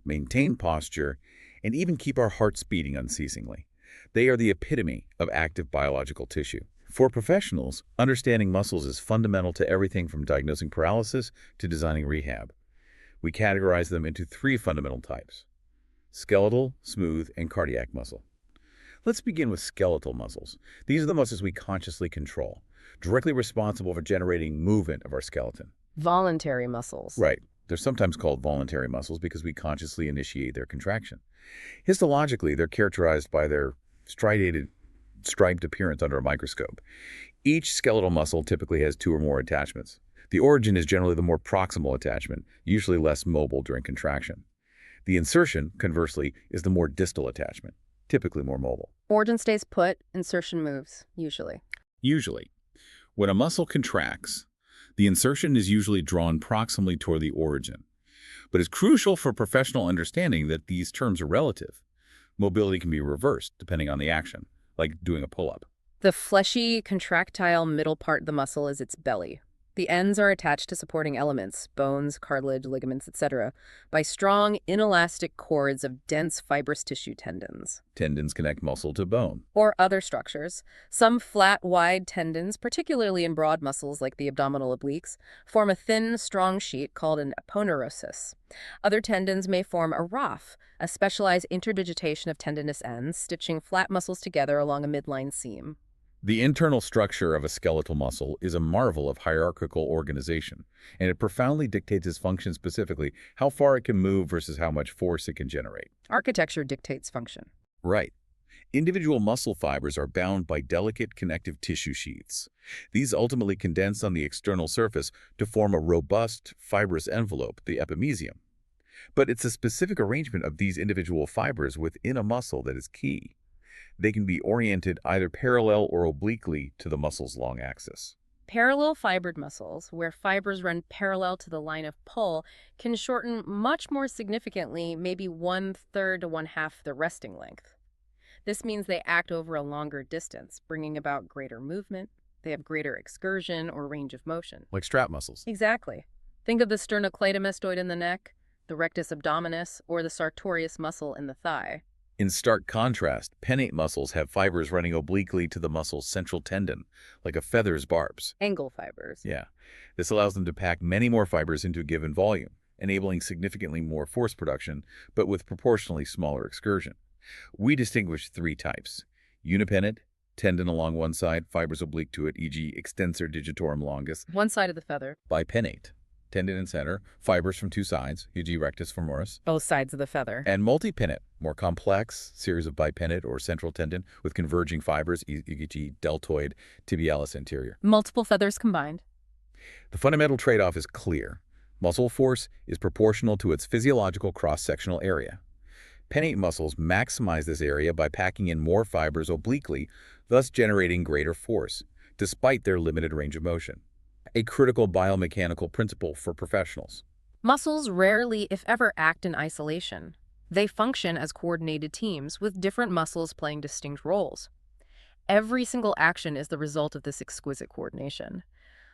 [SPEAKER 1] maintain posture, and even keep our hearts beating unceasingly. They are the epitome of active biological tissue. For professionals, understanding muscles is fundamental to everything from diagnosing paralysis to designing rehab. We categorize them into three fundamental types: skeletal, smooth, and cardiac muscle. Let's begin with skeletal muscles. These are the muscles we consciously control, directly responsible for generating movement of our skeleton.
[SPEAKER 2] Voluntary muscles.
[SPEAKER 1] Right. They're sometimes called voluntary muscles because we consciously initiate their contraction. Histologically, they're characterized by their striped appearance under a microscope. Each skeletal muscle typically has two or more attachments. The origin is generally the more proximal attachment, usually less mobile during contraction. The insertion, conversely, is the more distal attachment, typically more mobile.
[SPEAKER 2] Origin stays put, insertion moves, usually.
[SPEAKER 1] Usually. When a muscle contracts, the insertion is usually drawn proximally toward the origin. But it's crucial for professional understanding that these terms are relative. Mobility can be reversed depending on the action, like doing a pull-up.
[SPEAKER 2] The fleshy, contractile middle part of the muscle is its belly. The ends are attached to supporting elements, bones, cartilage, ligaments, etc., by strong, inelastic cords of dense fibrous tissue tendons.
[SPEAKER 1] Tendons connect muscle to bone.
[SPEAKER 2] Or other structures. Some flat, wide tendons, particularly in broad muscles like the abdominal obliques, form a thin, strong sheet called an aponeurosis. Other tendons may form a raphe, a specialized interdigitation of tendinous ends, stitching flat muscles together along a midline seam.
[SPEAKER 1] The internal structure of a skeletal muscle is a marvel of hierarchical organization, and it profoundly dictates its function, specifically how far it can move versus how much force it can generate.
[SPEAKER 2] Architecture dictates function.
[SPEAKER 1] Right. Individual muscle fibers are bound by delicate connective tissue sheaths. These ultimately condense on the external surface to form a robust, fibrous envelope, the epimysium. But it's a specific arrangement of these individual fibers within a muscle that is key. They can be oriented either parallel or obliquely to the muscle's long axis.
[SPEAKER 2] Parallel fibered muscles, where fibers run parallel to the line of pull, can shorten much more significantly, maybe 1/3 to 1/2 the resting length. This means they act over a longer distance, bringing about greater movement. They have greater excursion or range of motion.
[SPEAKER 1] Like strap muscles.
[SPEAKER 2] Exactly. Think of the sternocleidomastoid in the neck, the rectus abdominis, or the sartorius muscle in the thigh.
[SPEAKER 1] In stark contrast, pennate muscles have fibers running obliquely to the muscle's central tendon, like a feather's barbs.
[SPEAKER 2] Angle fibers.
[SPEAKER 1] Yeah. This allows them to pack many more fibers into a given volume, enabling significantly more force production, but with proportionally smaller excursion. We distinguish three types: unipennate, tendon along one side, fibers oblique to it, e.g. extensor digitorum longus.
[SPEAKER 2] One side of the feather.
[SPEAKER 1] Bipennate, tendon in center, fibers from two sides, e.g. rectus femoris.
[SPEAKER 2] Both sides of the feather.
[SPEAKER 1] And multipennate, more complex, series of bipennate or central tendon with converging fibers, e.g. deltoid tibialis anterior.
[SPEAKER 2] Multiple feathers combined.
[SPEAKER 1] The fundamental trade-off is clear. Muscle force is proportional to its physiological cross-sectional area. Pennate muscles maximize this area by packing in more fibers obliquely, thus generating greater force, despite their limited range of motion. A critical biomechanical principle for professionals.
[SPEAKER 2] Muscles rarely, if ever, act in isolation. They function as coordinated teams, with different muscles playing distinct roles. Every single action is the result of this exquisite coordination.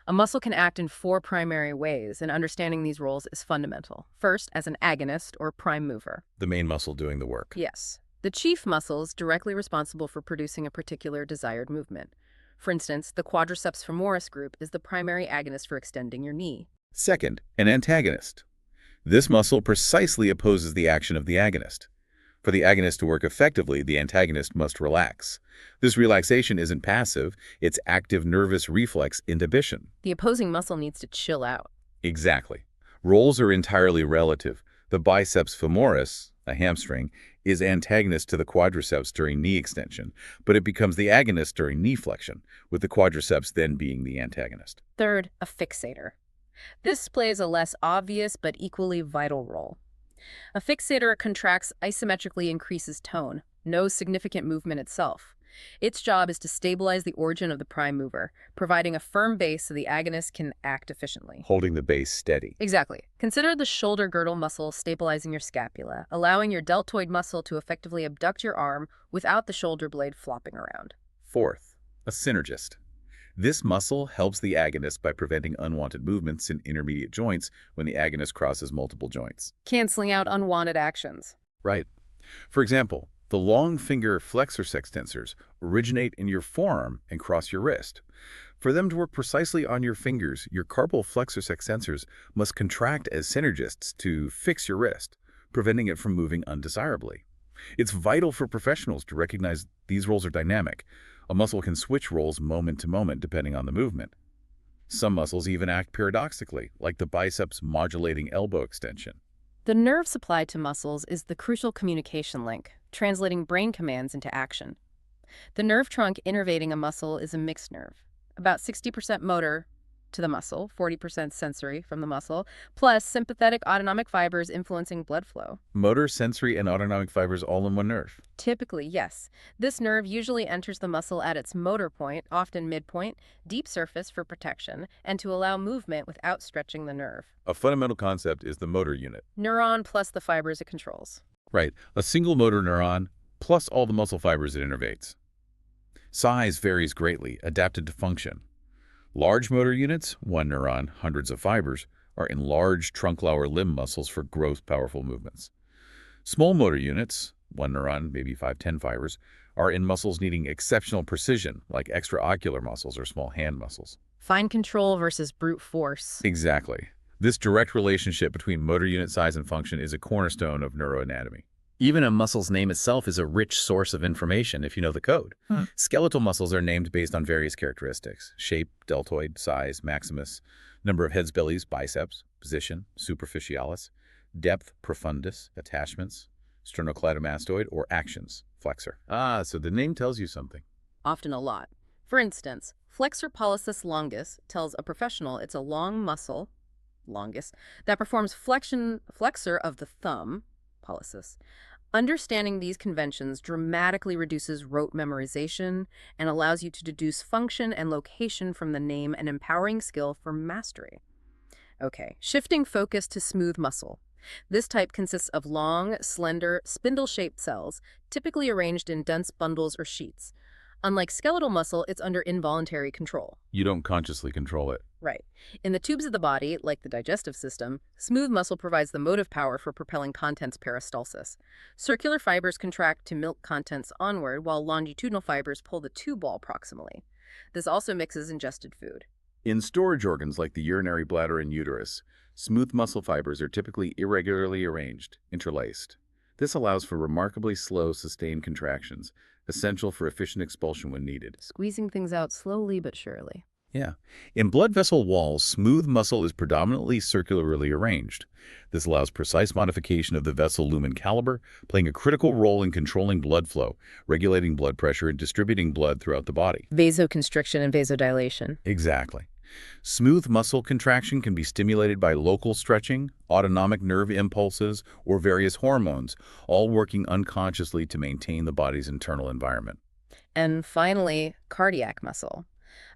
[SPEAKER 2] A muscle can act in 4 primary ways, and understanding these roles is fundamental. First, as an agonist or prime mover.
[SPEAKER 1] The main muscle doing the work.
[SPEAKER 2] Yes. The chief muscle is directly responsible for producing a particular desired movement. For instance, the quadriceps femoris group is the primary agonist for extending your knee.
[SPEAKER 1] Second, an antagonist. This muscle precisely opposes the action of the agonist. For the agonist to work effectively, the antagonist must relax. This relaxation isn't passive, it's active nervous reflex inhibition.
[SPEAKER 2] The opposing muscle needs to chill out.
[SPEAKER 1] Exactly. Roles are entirely relative. The biceps femoris, a hamstring, is antagonist to the quadriceps during knee extension, but it becomes the agonist during knee flexion, with the quadriceps then being the antagonist.
[SPEAKER 2] Third, a fixator. This plays a less obvious but equally vital role. A fixator contracts isometrically increases tone, no significant movement itself. Its job is to stabilize the origin of the prime mover, providing a firm base so the agonist can act efficiently.
[SPEAKER 1] Holding the base steady.
[SPEAKER 2] Exactly. Consider the shoulder girdle muscle stabilizing your scapula, allowing your deltoid muscle to effectively abduct your arm without the shoulder blade flopping around.
[SPEAKER 1] Fourth, a synergist. This muscle helps the agonist by preventing unwanted movements in intermediate joints when the agonist crosses multiple joints.
[SPEAKER 2] Canceling out unwanted actions.
[SPEAKER 1] Right. For example, the long finger flexor extensors originate in your forearm and cross your wrist. For them to work precisely on your fingers, your carpal flexor extensors must contract as synergists to fix your wrist, preventing it from moving undesirably. It's vital for professionals to recognize these roles are dynamic. A muscle can switch roles moment to moment depending on the movement. Some muscles even act paradoxically, like the biceps modulating elbow extension.
[SPEAKER 2] The nerve supply to muscles is the crucial communication link, translating brain commands into action. The nerve trunk innervating a muscle is a mixed nerve, about 60% motor to the muscle, 40% sensory from the muscle, plus sympathetic autonomic fibers influencing blood flow.
[SPEAKER 1] Motor, sensory, and autonomic fibers all in one nerve.
[SPEAKER 2] Typically, yes. This nerve usually enters the muscle at its motor point, often midpoint, deep surface for protection, and to allow movement without stretching the nerve.
[SPEAKER 1] A fundamental concept is the motor unit.
[SPEAKER 2] Neuron plus the fibers it controls.
[SPEAKER 1] Right, a single motor neuron plus all the muscle fibers it innervates. Size varies greatly, adapted to function. Large motor units, one neuron, hundreds of fibers, are in large trunk-lower limb muscles for growth powerful movements. Small motor units, one neuron, maybe 5-10 fibers, are in muscles needing exceptional precision, like extraocular muscles or small hand muscles.
[SPEAKER 2] Fine control versus brute force.
[SPEAKER 1] Exactly. This direct relationship between motor unit size and function is a cornerstone of neuroanatomy. Even a muscle's name itself is a rich source of information if you know the code. Skeletal muscles are named based on various characteristics: shape, deltoid, size, maximus, number of heads, bellies, biceps, position, superficialis, depth, profundus, attachments, sternocleidomastoid, or actions, flexor. So the name tells you something.
[SPEAKER 2] Often a lot. For instance, flexor pollicis longus tells a professional it's a long muscle, longus, that performs flexor of the thumb, pollicis. Understanding these conventions dramatically reduces rote memorization and allows you to deduce function and location from the name, an empowering skill for mastery. Okay, shifting focus to smooth muscle. This type consists of long, slender, spindle-shaped cells, typically arranged in dense bundles or sheets. Unlike skeletal muscle, it's under involuntary control.
[SPEAKER 1] You don't consciously control it.
[SPEAKER 2] Right. In the tubes of the body, like the digestive system, smooth muscle provides the motive power for propelling contents peristalsis. Circular fibers contract to milk contents onward, while longitudinal fibers pull the tube wall proximally. This also mixes ingested food.
[SPEAKER 1] In storage organs like the urinary bladder and uterus, smooth muscle fibers are typically irregularly arranged, interlaced. This allows for remarkably slow, sustained contractions, essential for efficient expulsion when needed.
[SPEAKER 2] Squeezing things out slowly but surely.
[SPEAKER 1] Yeah. In blood vessel walls, smooth muscle is predominantly circularly arranged. This allows precise modification of the vessel lumen caliber, playing a critical role in controlling blood flow, regulating blood pressure, and distributing blood throughout the body.
[SPEAKER 2] Vasoconstriction and vasodilation.
[SPEAKER 1] Exactly. Smooth muscle contraction can be stimulated by local stretching, autonomic nerve impulses, or various hormones, all working unconsciously to maintain the body's internal environment.
[SPEAKER 2] And finally, cardiac muscle.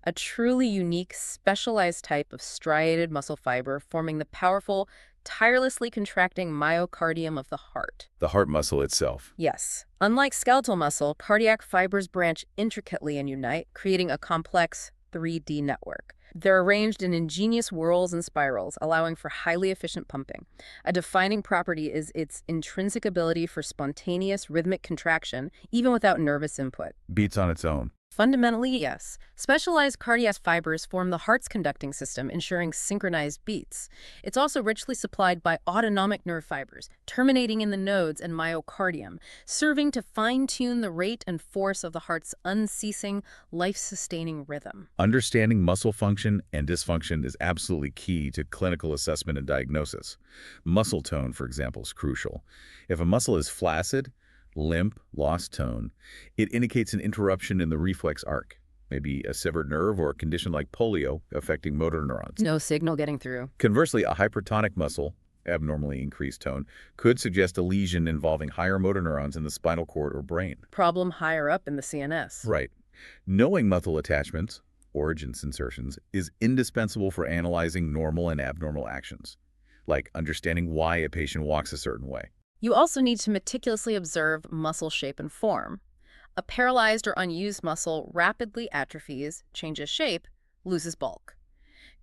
[SPEAKER 2] A truly unique, specialized type of striated muscle fiber forming the powerful, tirelessly contracting myocardium of the heart.
[SPEAKER 1] The heart muscle itself.
[SPEAKER 2] Yes. Unlike skeletal muscle, cardiac fibers branch intricately and unite, creating a complex 3D network. They're arranged in ingenious whorls and spirals, allowing for highly efficient pumping. A defining property is its intrinsic ability for spontaneous rhythmic contraction, even without nervous input.
[SPEAKER 1] Beats on its own.
[SPEAKER 2] Fundamentally, yes. Specialized cardiac fibers form the heart's conducting system, ensuring synchronized beats. It's also richly supplied by autonomic nerve fibers, terminating in the nodes and myocardium, serving to fine-tune the rate and force of the heart's unceasing, life-sustaining rhythm.
[SPEAKER 1] Understanding muscle function and dysfunction is absolutely key to clinical assessment and diagnosis. Muscle tone, for example, is crucial. If a muscle is flaccid, limp, lost tone, it indicates an interruption in the reflex arc, maybe a severed nerve or a condition like polio affecting motor neurons.
[SPEAKER 2] No signal getting through.
[SPEAKER 1] Conversely, a hypertonic muscle, abnormally increased tone, could suggest a lesion involving higher motor neurons in the spinal cord or brain.
[SPEAKER 2] Problem higher up in the CNS.
[SPEAKER 1] Right. Knowing muscle attachments, origins insertions, is indispensable for analyzing normal and abnormal actions, like understanding why a patient walks a certain way.
[SPEAKER 2] You also need to meticulously observe muscle shape and form. A paralyzed or unused muscle rapidly atrophies, changes shape, loses bulk.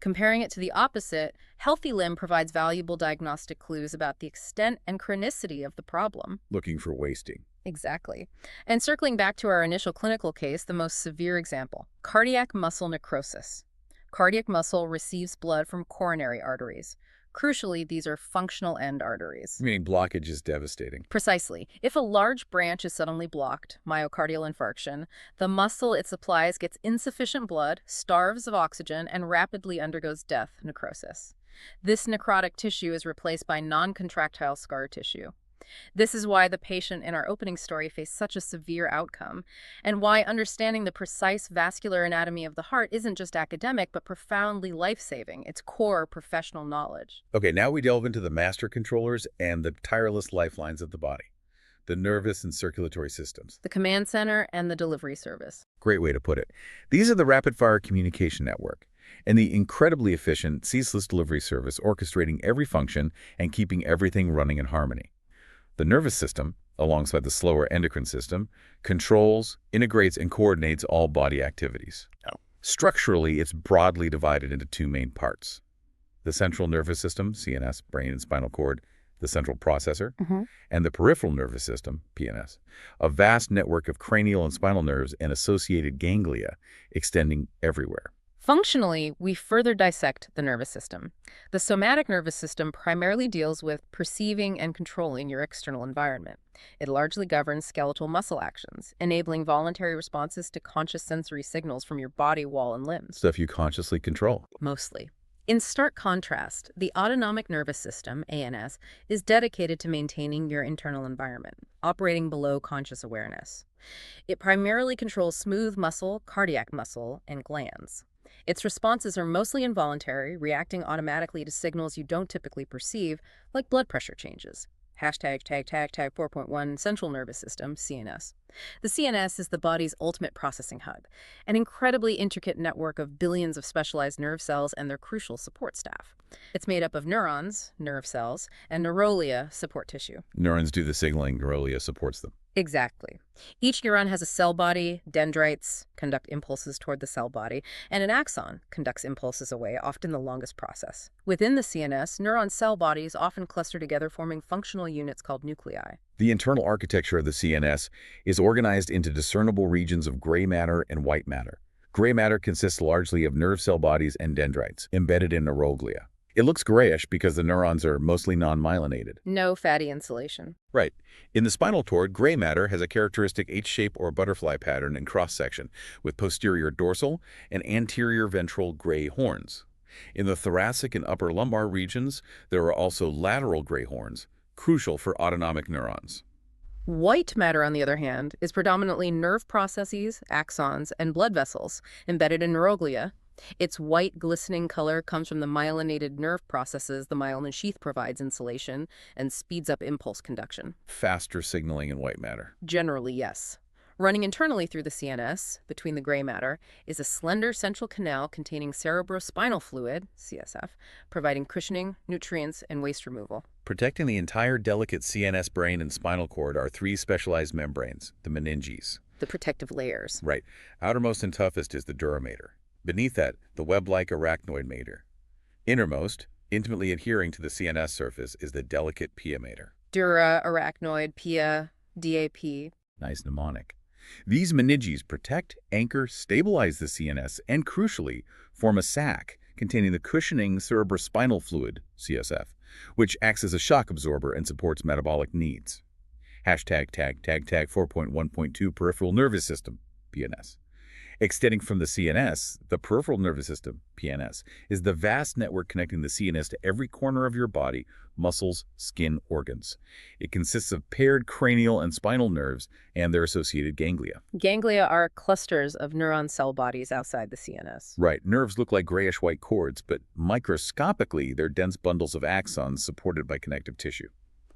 [SPEAKER 2] Comparing it to the opposite, healthy limb provides valuable diagnostic clues about the extent and chronicity of the problem.
[SPEAKER 1] Looking for wasting.
[SPEAKER 2] Exactly. And circling back to our initial clinical case, the most severe example, cardiac muscle necrosis. Cardiac muscle receives blood from coronary arteries. Crucially, these are functional end arteries.
[SPEAKER 1] Meaning blockage is devastating.
[SPEAKER 2] Precisely. If a large branch is suddenly blocked, myocardial infarction, the muscle it supplies gets insufficient blood, starves of oxygen, and rapidly undergoes death, necrosis. This necrotic tissue is replaced by non-contractile scar tissue. This is why the patient in our opening story faced such a severe outcome, and why understanding the precise vascular anatomy of the heart isn't just academic, but profoundly life-saving. It's core professional knowledge.
[SPEAKER 1] Okay, now we delve into the master controllers and the tireless lifelines of the body, the nervous and circulatory systems.
[SPEAKER 2] The command center and the delivery service.
[SPEAKER 1] Great way to put it. These are the rapid-fire communication network and the incredibly efficient, ceaseless delivery service orchestrating every function and keeping everything running in harmony. The nervous system, alongside the slower endocrine system, controls, integrates, and coordinates all body activities. Structurally, it's broadly divided into two main parts. The central nervous system, CNS, brain and spinal cord, the central processor, and the peripheral nervous system, PNS, a vast network of cranial and spinal nerves and associated ganglia extending everywhere.
[SPEAKER 2] Functionally, we further dissect the nervous system. The somatic nervous system primarily deals with perceiving and controlling your external environment. It largely governs skeletal muscle actions, enabling voluntary responses to conscious sensory signals from your body, wall, and limbs.
[SPEAKER 1] Stuff you consciously control.
[SPEAKER 2] Mostly. In stark contrast, the autonomic nervous system, ANS, is dedicated to maintaining your internal environment, operating below conscious awareness. It primarily controls smooth muscle, cardiac muscle, and glands. Its responses are mostly involuntary, reacting automatically to signals you don't typically perceive, like blood pressure changes. Hashtag tag 4.1 central nervous system, CNS. The CNS is the body's ultimate processing hub, an incredibly intricate network of billions of specialized nerve cells and their crucial support staff. It's made up of neurons, nerve cells, and neuroglia, support tissue.
[SPEAKER 1] Neurons do the signaling, neuroglia supports them.
[SPEAKER 2] Exactly. Each neuron has a cell body, dendrites conduct impulses toward the cell body, and an axon conducts impulses away, often the longest process. Within the CNS, neuron cell bodies often cluster together, forming functional units called nuclei.
[SPEAKER 1] The internal architecture of the CNS is organized into discernible regions of gray matter and white matter. Gray matter consists largely of nerve cell bodies and dendrites, embedded in neuroglia. It looks grayish because the neurons are mostly non-myelinated.
[SPEAKER 2] No fatty insulation.
[SPEAKER 1] Right. In the spinal cord, gray matter has a characteristic H-shape or butterfly pattern in cross-section, with posterior dorsal and anterior ventral gray horns. In the thoracic and upper lumbar regions, there are also lateral gray horns, crucial for autonomic neurons.
[SPEAKER 2] White matter, on the other hand, is predominantly nerve processes, axons, and blood vessels embedded in neuroglia. Its white, glistening color comes from the myelinated nerve processes. The myelin sheath provides insulation and speeds up impulse conduction.
[SPEAKER 1] Faster signaling in white matter.
[SPEAKER 2] Generally, yes. Running internally through the CNS, between the gray matter, is a slender central canal containing cerebrospinal fluid, CSF, providing cushioning, nutrients, and waste removal.
[SPEAKER 1] Protecting the entire delicate CNS brain and spinal cord are three specialized membranes, the meninges.
[SPEAKER 2] The protective layers.
[SPEAKER 1] Right. Outermost and toughest is the dura mater. Beneath that, the web-like arachnoid mater. Innermost, intimately adhering to the CNS surface, is the delicate pia mater.
[SPEAKER 2] Dura, arachnoid, pia, DAP.
[SPEAKER 1] Nice mnemonic. These meninges protect, anchor, stabilize the CNS, and crucially, form a sac containing the cushioning cerebrospinal fluid, CSF, which acts as a shock absorber and supports metabolic needs. Hashtag tag 4.1.2 peripheral nervous system, PNS. Extending from the CNS, the peripheral nervous system, PNS, is the vast network connecting the CNS to every corner of your body, muscles, skin, organs. It consists of paired cranial and spinal nerves and their associated ganglia.
[SPEAKER 2] Ganglia are clusters of neuron cell bodies outside the CNS.
[SPEAKER 1] Right, nerves look like grayish-white cords, but microscopically, they're dense bundles of axons supported by connective tissue.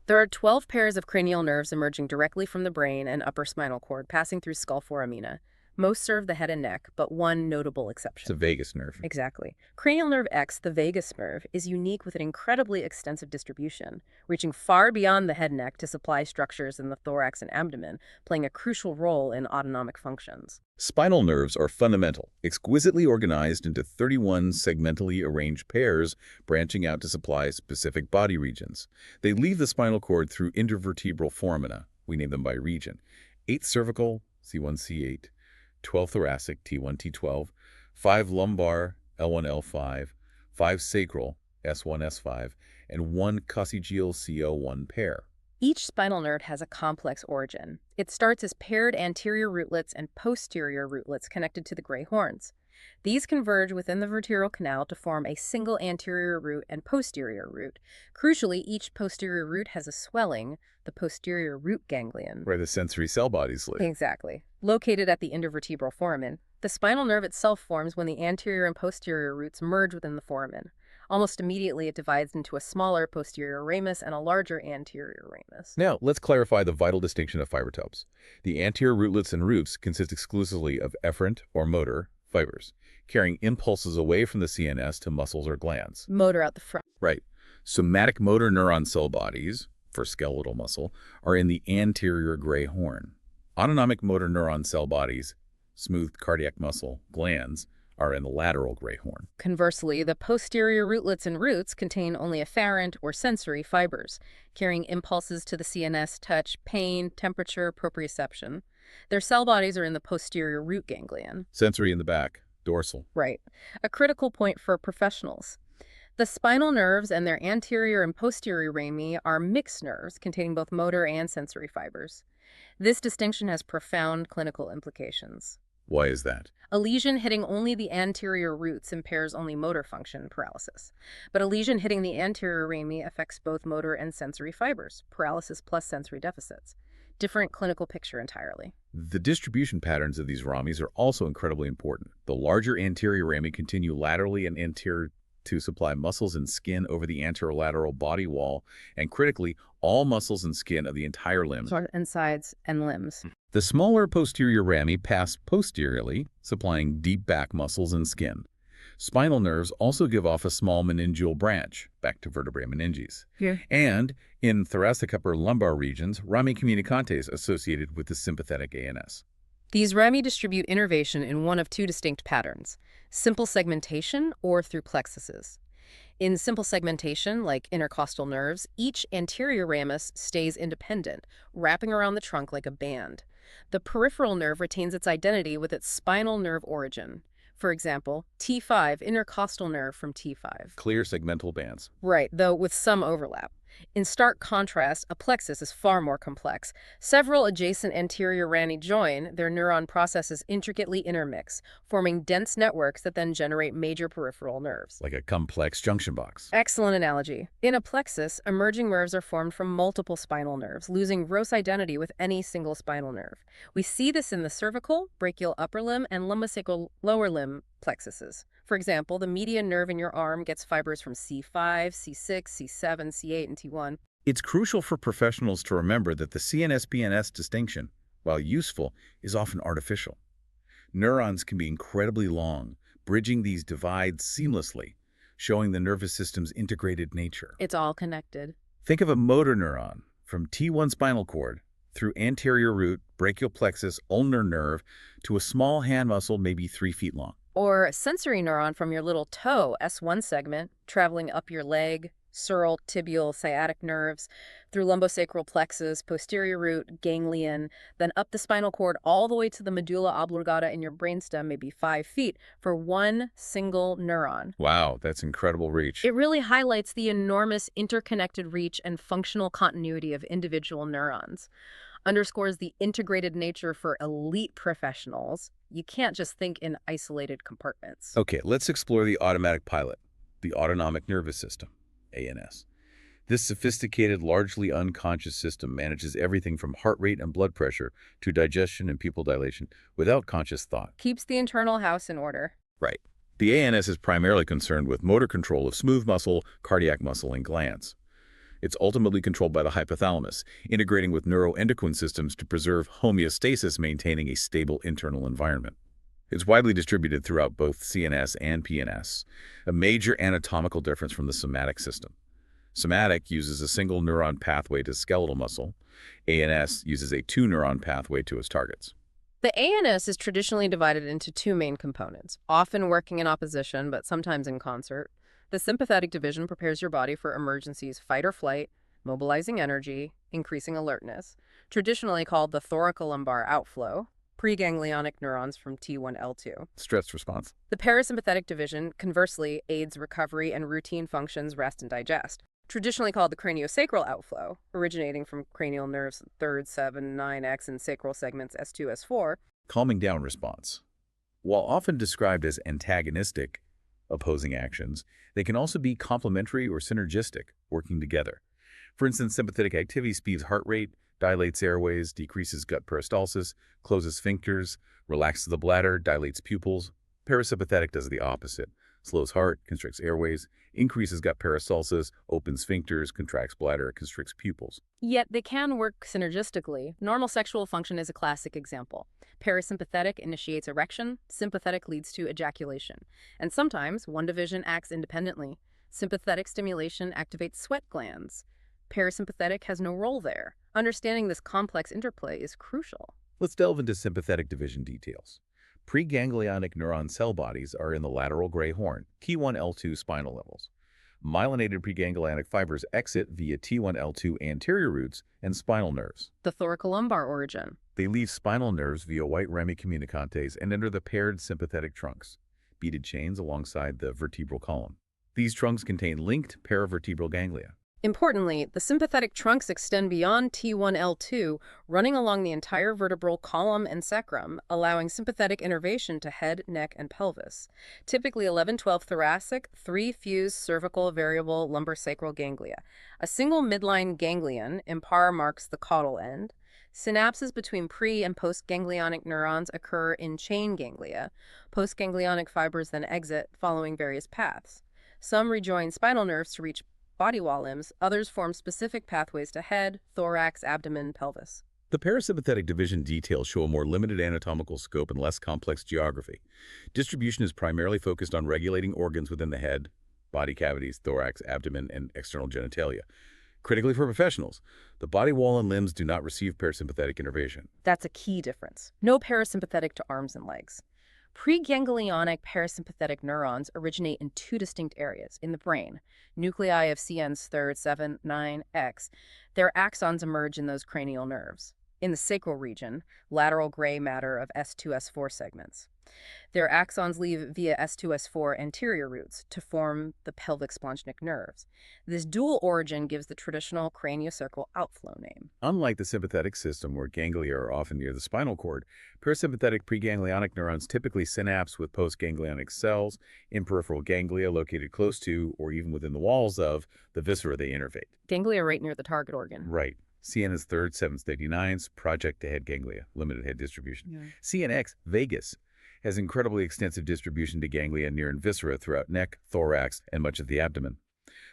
[SPEAKER 2] There are 12 pairs of cranial nerves emerging directly from the brain and upper spinal cord, passing through skull foramina. Most serve the head and neck, but one notable exception.
[SPEAKER 1] It's a vagus nerve.
[SPEAKER 2] Exactly. Cranial nerve X, the vagus nerve, is unique with an incredibly extensive distribution, reaching far beyond the head and neck to supply structures in the thorax and abdomen, playing a crucial role in autonomic functions.
[SPEAKER 1] Spinal nerves are fundamental, exquisitely organized into 31 segmentally arranged pairs branching out to supply specific body regions. They leave the spinal cord through intervertebral foramina, we name them by region, 8 cervical, C1-C8, 12 thoracic, T1-T12, 5 lumbar, L1-L5, 5 sacral, S1-S5, and 1 coccygeal CO1 pair.
[SPEAKER 2] Each spinal nerve has a complex origin. It starts as paired anterior rootlets and posterior rootlets connected to the gray horns. These converge within the vertebral canal to form a single anterior root and posterior root. Crucially, each posterior root has a swelling, the posterior root ganglion.
[SPEAKER 1] Where the sensory cell bodies live.
[SPEAKER 2] Exactly. Located at the intervertebral foramen, the spinal nerve itself forms when the anterior and posterior roots merge within the foramen. Almost immediately, it divides into a smaller posterior ramus and a larger anterior ramus.
[SPEAKER 1] Now, let's clarify the vital distinction of fiber tubes. The anterior rootlets and roots consist exclusively of efferent or motor fibers, carrying impulses away from the CNS to muscles or glands.
[SPEAKER 2] Motor out the front.
[SPEAKER 1] Right. Somatic motor neuron cell bodies, for skeletal muscle, are in the anterior gray horn. Autonomic motor neuron cell bodies, smooth cardiac muscle, glands, are in the lateral gray horn.
[SPEAKER 2] Conversely, the posterior rootlets and roots contain only afferent or sensory fibers, carrying impulses to the CNS, touch, pain, temperature, proprioception. Their cell bodies are in the posterior root ganglion.
[SPEAKER 1] Sensory in the back, dorsal.
[SPEAKER 2] Right. A critical point for professionals. The spinal nerves and their anterior and posterior rami are mixed nerves containing both motor and sensory fibers. This distinction has profound clinical implications.
[SPEAKER 1] Why is that?
[SPEAKER 2] A lesion hitting only the anterior roots impairs only motor function, paralysis. But a lesion hitting the anterior rami affects both motor and sensory fibers, paralysis plus sensory deficits. Different clinical picture entirely.
[SPEAKER 1] The distribution patterns of these ramis are also incredibly important. The larger anterior rami continue laterally and anterior to supply muscles and skin over the anterolateral body wall, and critically, all muscles and skin of the entire limb.
[SPEAKER 2] And sides and limbs.
[SPEAKER 1] The smaller posterior rami pass posteriorly, supplying deep back muscles and skin. Spinal nerves also give off a small meningeal branch, back to vertebrae meninges.
[SPEAKER 2] Yeah.
[SPEAKER 1] And in thoracic upper lumbar regions, rami communicantes associated with the sympathetic ANS.
[SPEAKER 2] These rami distribute innervation in one of two distinct patterns, simple segmentation or through plexuses. In simple segmentation, like intercostal nerves, each anterior ramus stays independent, wrapping around the trunk like a band. The peripheral nerve retains its identity with its spinal nerve origin. For example, T5, intercostal nerve from T5.
[SPEAKER 1] Clear segmental bands.
[SPEAKER 2] Right, though with some overlap. In stark contrast, a plexus is far more complex. Several adjacent anterior rami join, their neuron processes intricately intermix, forming dense networks that then generate major peripheral nerves.
[SPEAKER 1] Like a complex junction box.
[SPEAKER 2] Excellent analogy. In a plexus, emerging nerves are formed from multiple spinal nerves, losing gross identity with any single spinal nerve. We see this in the cervical, brachial upper limb, and lumbosacral lower limb plexuses. For example, the median nerve in your arm gets fibers from C5, C6, C7, C8, and T1.
[SPEAKER 1] It's crucial for professionals to remember that the CNS-PNS distinction, while useful, is often artificial. Neurons can be incredibly long, bridging these divides seamlessly, showing the nervous system's integrated nature.
[SPEAKER 2] It's all connected.
[SPEAKER 1] Think of a motor neuron from T1 spinal cord through anterior root, brachial plexus, ulnar nerve to a small hand muscle maybe 3 feet long.
[SPEAKER 2] Or a sensory neuron from your little toe, S1 segment, traveling up your leg, sural, tibial, sciatic nerves, through lumbosacral plexus, posterior root, ganglion, then up the spinal cord all the way to the medulla oblongata in your brainstem, maybe 5 feet, for one single neuron.
[SPEAKER 1] Wow, that's incredible reach.
[SPEAKER 2] It really highlights the enormous interconnected reach and functional continuity of individual neurons. Underscores the integrated nature for elite professionals. You can't just think in isolated compartments.
[SPEAKER 1] Okay, let's explore the automatic pilot, the autonomic nervous system, ANS. This sophisticated, largely unconscious system manages everything from heart rate and blood pressure to digestion and pupil dilation without conscious thought.
[SPEAKER 2] Keeps the internal house in order.
[SPEAKER 1] Right. The ANS is primarily concerned with motor control of smooth muscle, cardiac muscle, and glands. It's ultimately controlled by the hypothalamus, integrating with neuroendocrine systems to preserve homeostasis, maintaining a stable internal environment. It's widely distributed throughout both CNS and PNS, a major anatomical difference from the somatic system. Somatic uses a single neuron pathway to skeletal muscle. ANS uses a two-neuron pathway to its targets.
[SPEAKER 2] The ANS is traditionally divided into two main components, often working in opposition, but sometimes in concert. The sympathetic division prepares your body for emergencies, fight or flight, mobilizing energy, increasing alertness, traditionally called the thoracolumbar outflow, preganglionic neurons from T1L2.
[SPEAKER 1] Stress response.
[SPEAKER 2] The parasympathetic division, conversely, aids recovery and routine functions, rest and digest, traditionally called the craniosacral outflow, originating from cranial nerves 3rd, 7, 9X, and sacral segments S2, S4.
[SPEAKER 1] Calming down response. While often described as antagonistic, opposing actions, they can also be complementary or synergistic, working together. For instance, sympathetic activity speeds heart rate, dilates airways, decreases gut peristalsis, closes sphincters, relaxes the bladder, dilates pupils. Parasympathetic does the opposite, slows heart, constricts airways, increases gut peristalsis, opens sphincters, contracts bladder, constricts pupils.
[SPEAKER 2] Yet they can work synergistically. Normal sexual function is a classic example. Parasympathetic initiates erection, sympathetic leads to ejaculation. And sometimes one division acts independently. Sympathetic stimulation activates sweat glands. Parasympathetic has no role there. Understanding this complex interplay is crucial.
[SPEAKER 1] Let's delve into sympathetic division details. Preganglionic neuron cell bodies are in the lateral gray horn, T1L2 spinal levels. Myelinated preganglionic fibers exit via T1L2 anterior roots and spinal nerves.
[SPEAKER 2] The thoracolumbar origin.
[SPEAKER 1] They leave spinal nerves via white rami communicantes and enter the paired sympathetic trunks, beaded chains alongside the vertebral column. These trunks contain linked paravertebral ganglia.
[SPEAKER 2] Importantly, the sympathetic trunks extend beyond T1L2, running along the entire vertebral column and sacrum, allowing sympathetic innervation to head, neck, and pelvis. Typically 11-12 thoracic, 3 fused cervical variable lumbosacral ganglia. A single midline ganglion, impar, marks the caudal end. Synapses between pre- and postganglionic neurons occur in chain ganglia. Postganglionic fibers then exit, following various paths. Some rejoin spinal nerves to reach body wall limbs, others form specific pathways to head, thorax, abdomen, pelvis.
[SPEAKER 1] The parasympathetic division details show a more limited anatomical scope and less complex geography. Distribution is primarily focused on regulating organs within the head, body cavities, thorax, abdomen, and external genitalia. Critically for professionals, the body wall and limbs do not receive parasympathetic innervation.
[SPEAKER 2] That's a key difference. No parasympathetic to arms and legs. Preganglionic parasympathetic neurons originate in two distinct areas in the brain, nuclei of CN's 3rd, 7, 9X. Their axons emerge in those cranial nerves. In the sacral region, lateral gray matter of S2, S4 segments. Their axons leave via S2, S4 anterior roots to form the pelvic splenic nerves. This dual origin gives the traditional craniosacral outflow name.
[SPEAKER 1] Unlike the sympathetic system, where ganglia are often near the spinal cord, parasympathetic preganglionic neurons typically synapse with postganglionic cells in peripheral ganglia located close to, or even within the walls of, the viscera they innervate.
[SPEAKER 2] Ganglia right near the target organ.
[SPEAKER 1] Right. CN is 3rd, 7th, 39s, project to head ganglia, limited head distribution.
[SPEAKER 2] Yeah.
[SPEAKER 1] CNX, vagus, has incredibly extensive distribution to ganglia near and viscera throughout neck, thorax, and much of the abdomen.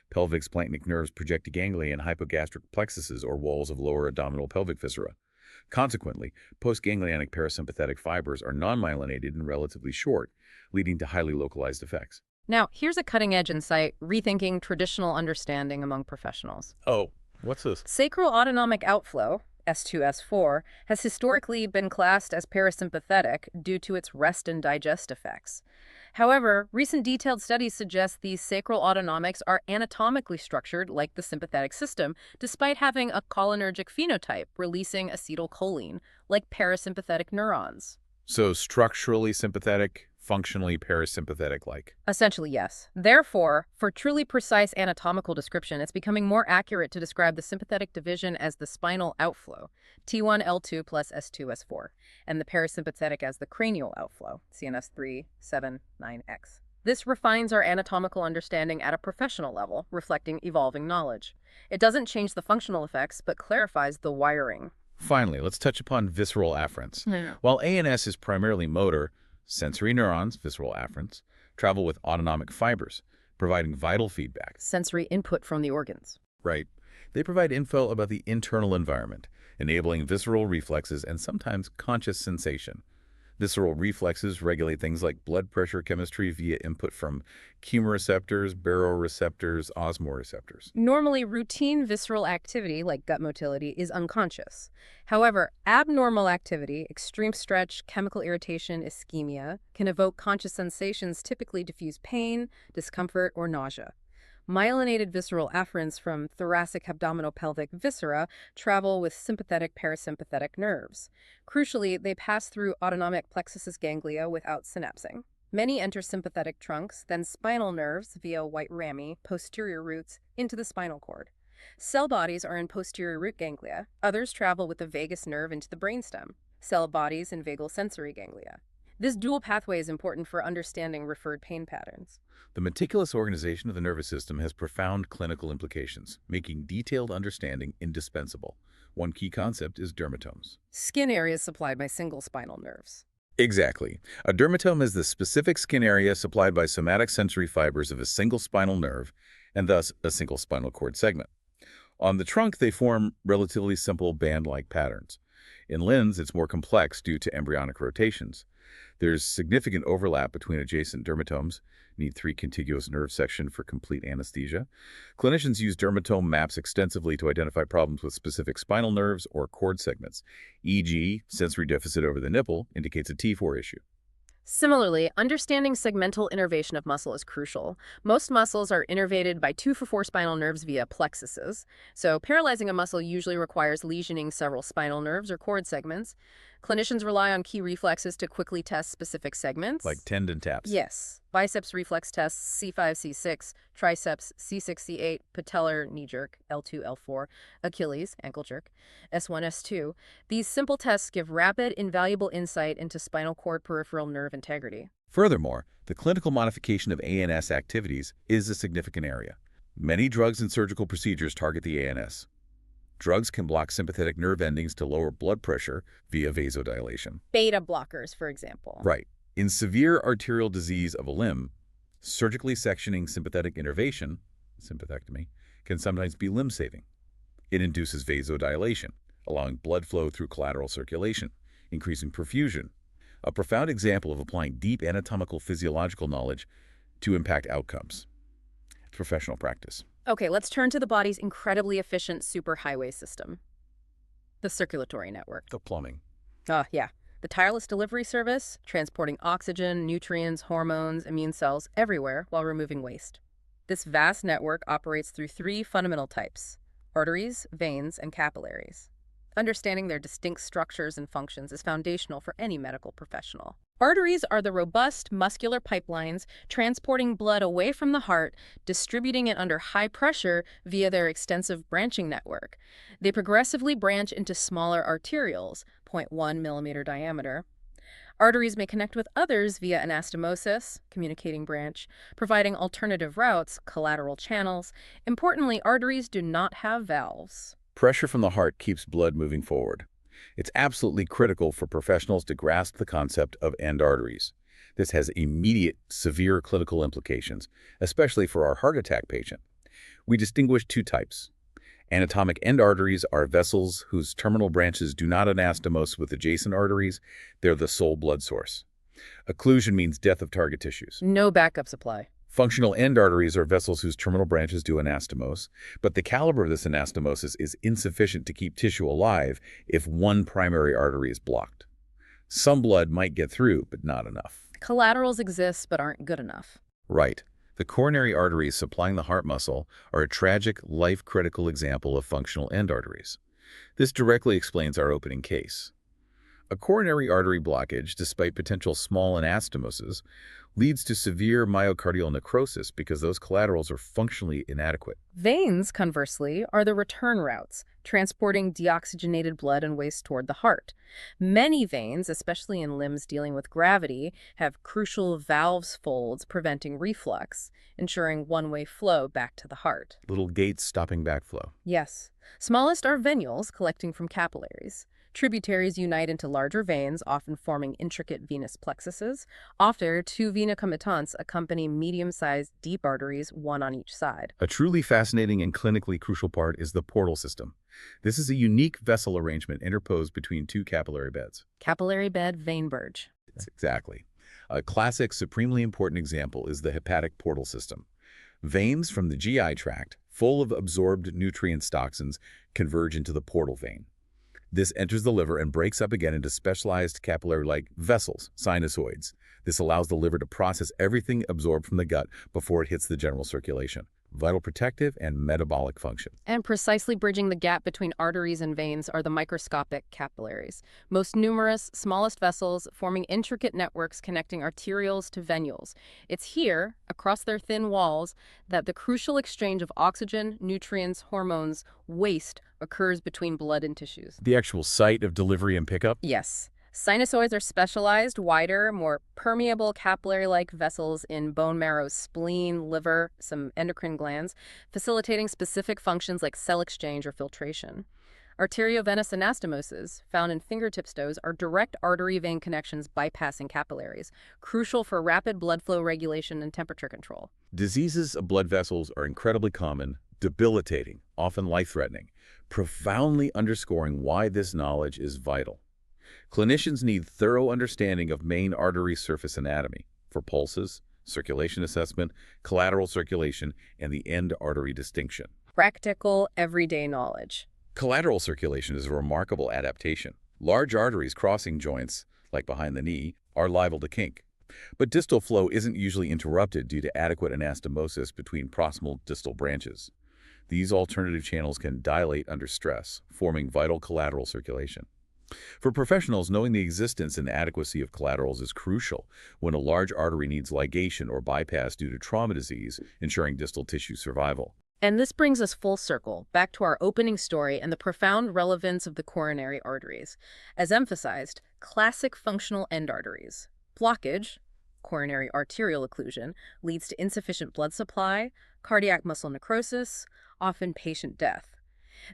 [SPEAKER 1] Pelvic splanchnic nerves project to ganglia in hypogastric plexuses or walls of lower abdominal pelvic viscera. Consequently, postganglionic parasympathetic fibers are non-myelinated and relatively short, leading to highly localized effects.
[SPEAKER 2] Now, here's a cutting-edge insight, rethinking traditional understanding among professionals.
[SPEAKER 1] Oh, what's this?
[SPEAKER 2] Sacral autonomic outflow, S2, S4, has historically been classed as parasympathetic due to its rest and digest effects. However, recent detailed studies suggest these sacral autonomics are anatomically structured like the sympathetic system, despite having a cholinergic phenotype, releasing acetylcholine, like parasympathetic neurons.
[SPEAKER 1] So structurally sympathetic, functionally parasympathetic-like.
[SPEAKER 2] Essentially, yes. Therefore, for truly precise anatomical description, it's becoming more accurate to describe the sympathetic division as the spinal outflow, T1, L2 plus S2, S4, and the parasympathetic as the cranial outflow, CNS 3, 7, 9X. This refines our anatomical understanding at a professional level, reflecting evolving knowledge. It doesn't change the functional effects, but clarifies the wiring.
[SPEAKER 1] Finally, let's touch upon visceral afferents.
[SPEAKER 2] Yeah.
[SPEAKER 1] While ANS is primarily motor, sensory neurons, visceral afferents, travel with autonomic fibers, providing vital feedback.
[SPEAKER 2] Sensory input from the organs.
[SPEAKER 1] Right. They provide info about the internal environment, enabling visceral reflexes and sometimes conscious sensation. Visceral reflexes regulate things like blood pressure chemistry via input from chemoreceptors, baroreceptors, osmoreceptors.
[SPEAKER 2] Normally, routine visceral activity, like gut motility, is unconscious. However, abnormal activity, extreme stretch, chemical irritation, ischemia, can evoke conscious sensations, typically diffuse pain, discomfort, or nausea. Myelinated visceral afferents from thoracic abdominopelvic viscera travel with sympathetic parasympathetic nerves. Crucially, they pass through autonomic plexus ganglia without synapsing. Many enter sympathetic trunks, then spinal nerves via white rami, posterior roots, into the spinal cord. Cell bodies are in posterior root ganglia. Others travel with the vagus nerve into the brainstem. Cell bodies in vagal sensory ganglia. This dual pathway is important for understanding referred pain patterns.
[SPEAKER 1] The meticulous organization of the nervous system has profound clinical implications, making detailed understanding indispensable. One key concept is dermatomes.
[SPEAKER 2] Skin areas supplied by single spinal nerves.
[SPEAKER 1] Exactly. A dermatome is the specific skin area supplied by somatic sensory fibers of a single spinal nerve, and thus a single spinal cord segment. On the trunk, they form relatively simple band-like patterns. In limbs, it's more complex due to embryonic rotations. There's significant overlap between adjacent dermatomes, need 3 contiguous nerve sections for complete anesthesia. Clinicians use dermatome maps extensively to identify problems with specific spinal nerves or cord segments, e.g., sensory deficit over the nipple indicates a T4 issue.
[SPEAKER 2] Similarly, understanding segmental innervation of muscle is crucial. Most muscles are innervated by 2 for 4 spinal nerves via plexuses, so paralyzing a muscle usually requires lesioning several spinal nerves or cord segments. Clinicians rely on key reflexes to quickly test specific segments.
[SPEAKER 1] Like tendon taps.
[SPEAKER 2] Yes. Biceps reflex tests, C5, C6, triceps, C6, C8, patellar, knee jerk, L2, L4, Achilles, ankle jerk, S1, S2. These simple tests give rapid, invaluable insight into spinal cord peripheral nerve integrity.
[SPEAKER 1] Furthermore, the clinical modification of ANS activities is a significant area. Many drugs and surgical procedures target the ANS. Drugs can block sympathetic nerve endings to lower blood pressure via vasodilation.
[SPEAKER 2] Beta blockers, for example.
[SPEAKER 1] Right. In severe arterial disease of a limb, surgically sectioning sympathetic innervation, sympathectomy, can sometimes be limb-saving. It induces vasodilation, allowing blood flow through collateral circulation, increasing perfusion. A profound example of applying deep anatomical physiological knowledge to impact outcomes. It's professional practice.
[SPEAKER 2] Okay, let's turn to the body's incredibly efficient superhighway system, the circulatory network.
[SPEAKER 1] The plumbing.
[SPEAKER 2] Yeah. The tireless delivery service, transporting oxygen, nutrients, hormones, immune cells everywhere while removing waste. This vast network operates through 3 fundamental types: arteries, veins, and capillaries. Understanding their distinct structures and functions is foundational for any medical professional. Arteries are the robust muscular pipelines transporting blood away from the heart, distributing it under high pressure via their extensive branching network. They progressively branch into smaller arterioles, 0.1 millimeter diameter. Arteries may connect with others via anastomosis, communicating branch, providing alternative routes, collateral channels. Importantly, arteries do not have valves.
[SPEAKER 1] Pressure from the heart keeps blood moving forward. It's absolutely critical for professionals to grasp the concept of end arteries. This has immediate, severe clinical implications, especially for our heart attack patient. We distinguish 2 types. Anatomic end arteries are vessels whose terminal branches do not anastomose with adjacent arteries. They're the sole blood source. Occlusion means death of target tissues.
[SPEAKER 2] No backup supply.
[SPEAKER 1] Functional end arteries are vessels whose terminal branches do anastomose, but the caliber of this anastomosis is insufficient to keep tissue alive if one primary artery is blocked. Some blood might get through, but not enough.
[SPEAKER 2] Collaterals exist but aren't good enough.
[SPEAKER 1] Right. The coronary arteries supplying the heart muscle are a tragic, life-critical example of functional end arteries. This directly explains our opening case. A coronary artery blockage, despite potential small anastomoses, leads to severe myocardial necrosis because those collaterals are functionally inadequate.
[SPEAKER 2] Veins, conversely, are the return routes, transporting deoxygenated blood and waste toward the heart. Many veins, especially in limbs dealing with gravity, have crucial valves folds preventing reflux, ensuring one-way flow back to the heart.
[SPEAKER 1] Little gates stopping backflow.
[SPEAKER 2] Yes. Smallest are venules, collecting from capillaries. Tributaries unite into larger veins, often forming intricate venous plexuses. Often, two vena comitants accompany medium-sized deep arteries, one on each side.
[SPEAKER 1] A truly fascinating and clinically crucial part is the portal system. This is a unique vessel arrangement interposed between two capillary beds.
[SPEAKER 2] Capillary bed, vein burge.
[SPEAKER 1] Exactly. A classic, supremely important example is the hepatic portal system. Veins from the GI tract, full of absorbed nutrients toxins, converge into the portal vein. This enters the liver and breaks up again into specialized capillary-like vessels, sinusoids. This allows the liver to process everything absorbed from the gut before it hits the general circulation. Vital protective and metabolic function.
[SPEAKER 2] And precisely bridging the gap between arteries and veins are the microscopic capillaries, most numerous, smallest vessels forming intricate networks connecting arterioles to venules. It's here, across their thin walls, that the crucial exchange of oxygen, nutrients, hormones, waste occurs between blood and tissues.
[SPEAKER 1] The actual site of delivery and pickup?
[SPEAKER 2] Yes. Sinusoids are specialized, wider, more permeable capillary-like vessels in bone marrow, spleen, liver, some endocrine glands, facilitating specific functions like cell exchange or filtration. Arteriovenous anastomoses, found in fingertip stones, are direct artery-vein connections bypassing capillaries, crucial for rapid blood flow regulation and temperature control.
[SPEAKER 1] Diseases of blood vessels are incredibly common, debilitating, often life-threatening, profoundly underscoring why this knowledge is vital. Clinicians need thorough understanding of main artery surface anatomy for pulses, circulation assessment, collateral circulation, and the end artery distinction.
[SPEAKER 2] Practical, everyday knowledge.
[SPEAKER 1] Collateral circulation is a remarkable adaptation. Large arteries crossing joints, like behind the knee, are liable to kink. But distal flow isn't usually interrupted due to adequate anastomosis between proximal distal branches. These alternative channels can dilate under stress, forming vital collateral circulation. For professionals, knowing the existence and adequacy of collaterals is crucial when a large artery needs ligation or bypass due to trauma disease, ensuring distal tissue survival.
[SPEAKER 2] And this brings us full circle, back to our opening story and the profound relevance of the coronary arteries. As emphasized, classic functional end arteries. Blockage, coronary arterial occlusion, leads to insufficient blood supply, cardiac muscle necrosis, often patient death.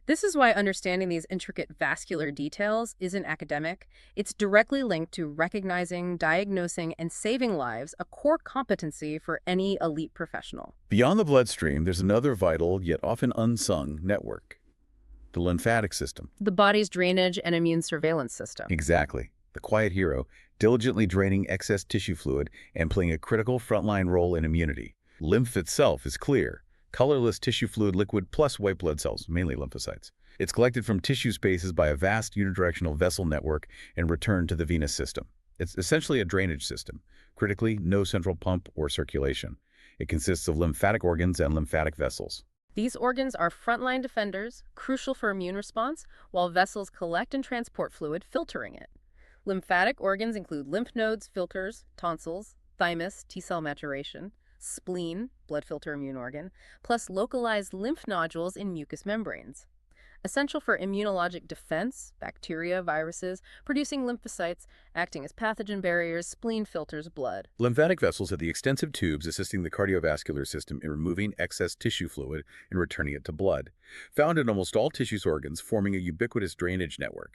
[SPEAKER 2] This is why understanding these intricate vascular details isn't academic. It's directly linked to recognizing, diagnosing, and saving lives, a core competency for any elite professional.
[SPEAKER 1] Beyond the bloodstream, there's another vital yet often unsung network: the lymphatic system.
[SPEAKER 2] The body's drainage and immune surveillance system.
[SPEAKER 1] Exactly. The quiet hero, diligently draining excess tissue fluid and playing a critical frontline role in immunity. Lymph itself is clear. Colorless tissue fluid liquid plus white blood cells, mainly lymphocytes. It's collected from tissue spaces by a vast unidirectional vessel network and returned to the venous system. It's essentially a drainage system. Critically, no central pump or circulation. It consists of lymphatic organs and lymphatic vessels.
[SPEAKER 2] These organs are frontline defenders, crucial for immune response, while vessels collect and transport fluid, filtering it. Lymphatic organs include lymph nodes, filters, tonsils, thymus, T-cell maturation, spleen, blood filter immune organ, plus localized lymph nodules in mucous membranes. Essential for immunologic defense, bacteria, viruses, producing lymphocytes, acting as pathogen barriers, spleen filters blood.
[SPEAKER 1] Lymphatic vessels are the extensive tubes assisting the cardiovascular system in removing excess tissue fluid and returning it to blood. Found in almost all tissue organs, forming a ubiquitous drainage network.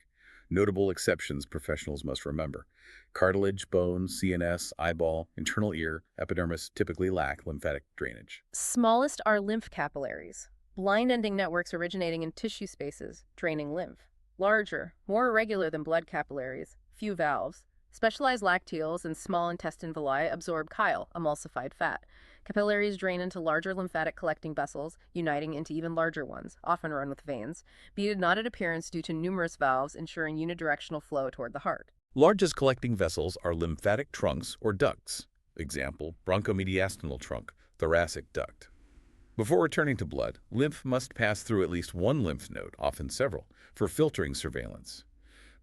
[SPEAKER 1] Notable exceptions professionals must remember: cartilage, bone, CNS, eyeball, internal ear, epidermis typically lack lymphatic drainage.
[SPEAKER 2] Smallest are lymph capillaries, blind-ending networks originating in tissue spaces, draining lymph. Larger, more irregular than blood capillaries, few valves. Specialized lacteals and small intestine villi absorb chyle, emulsified fat. Capillaries drain into larger lymphatic collecting vessels, uniting into even larger ones, often run with veins, beaded not at appearance due to numerous valves ensuring unidirectional flow toward the heart.
[SPEAKER 1] Largest collecting vessels are lymphatic trunks or ducts. Example, bronchomediastinal trunk, thoracic duct. Before returning to blood, lymph must pass through at least one lymph node, often several, for filtering surveillance.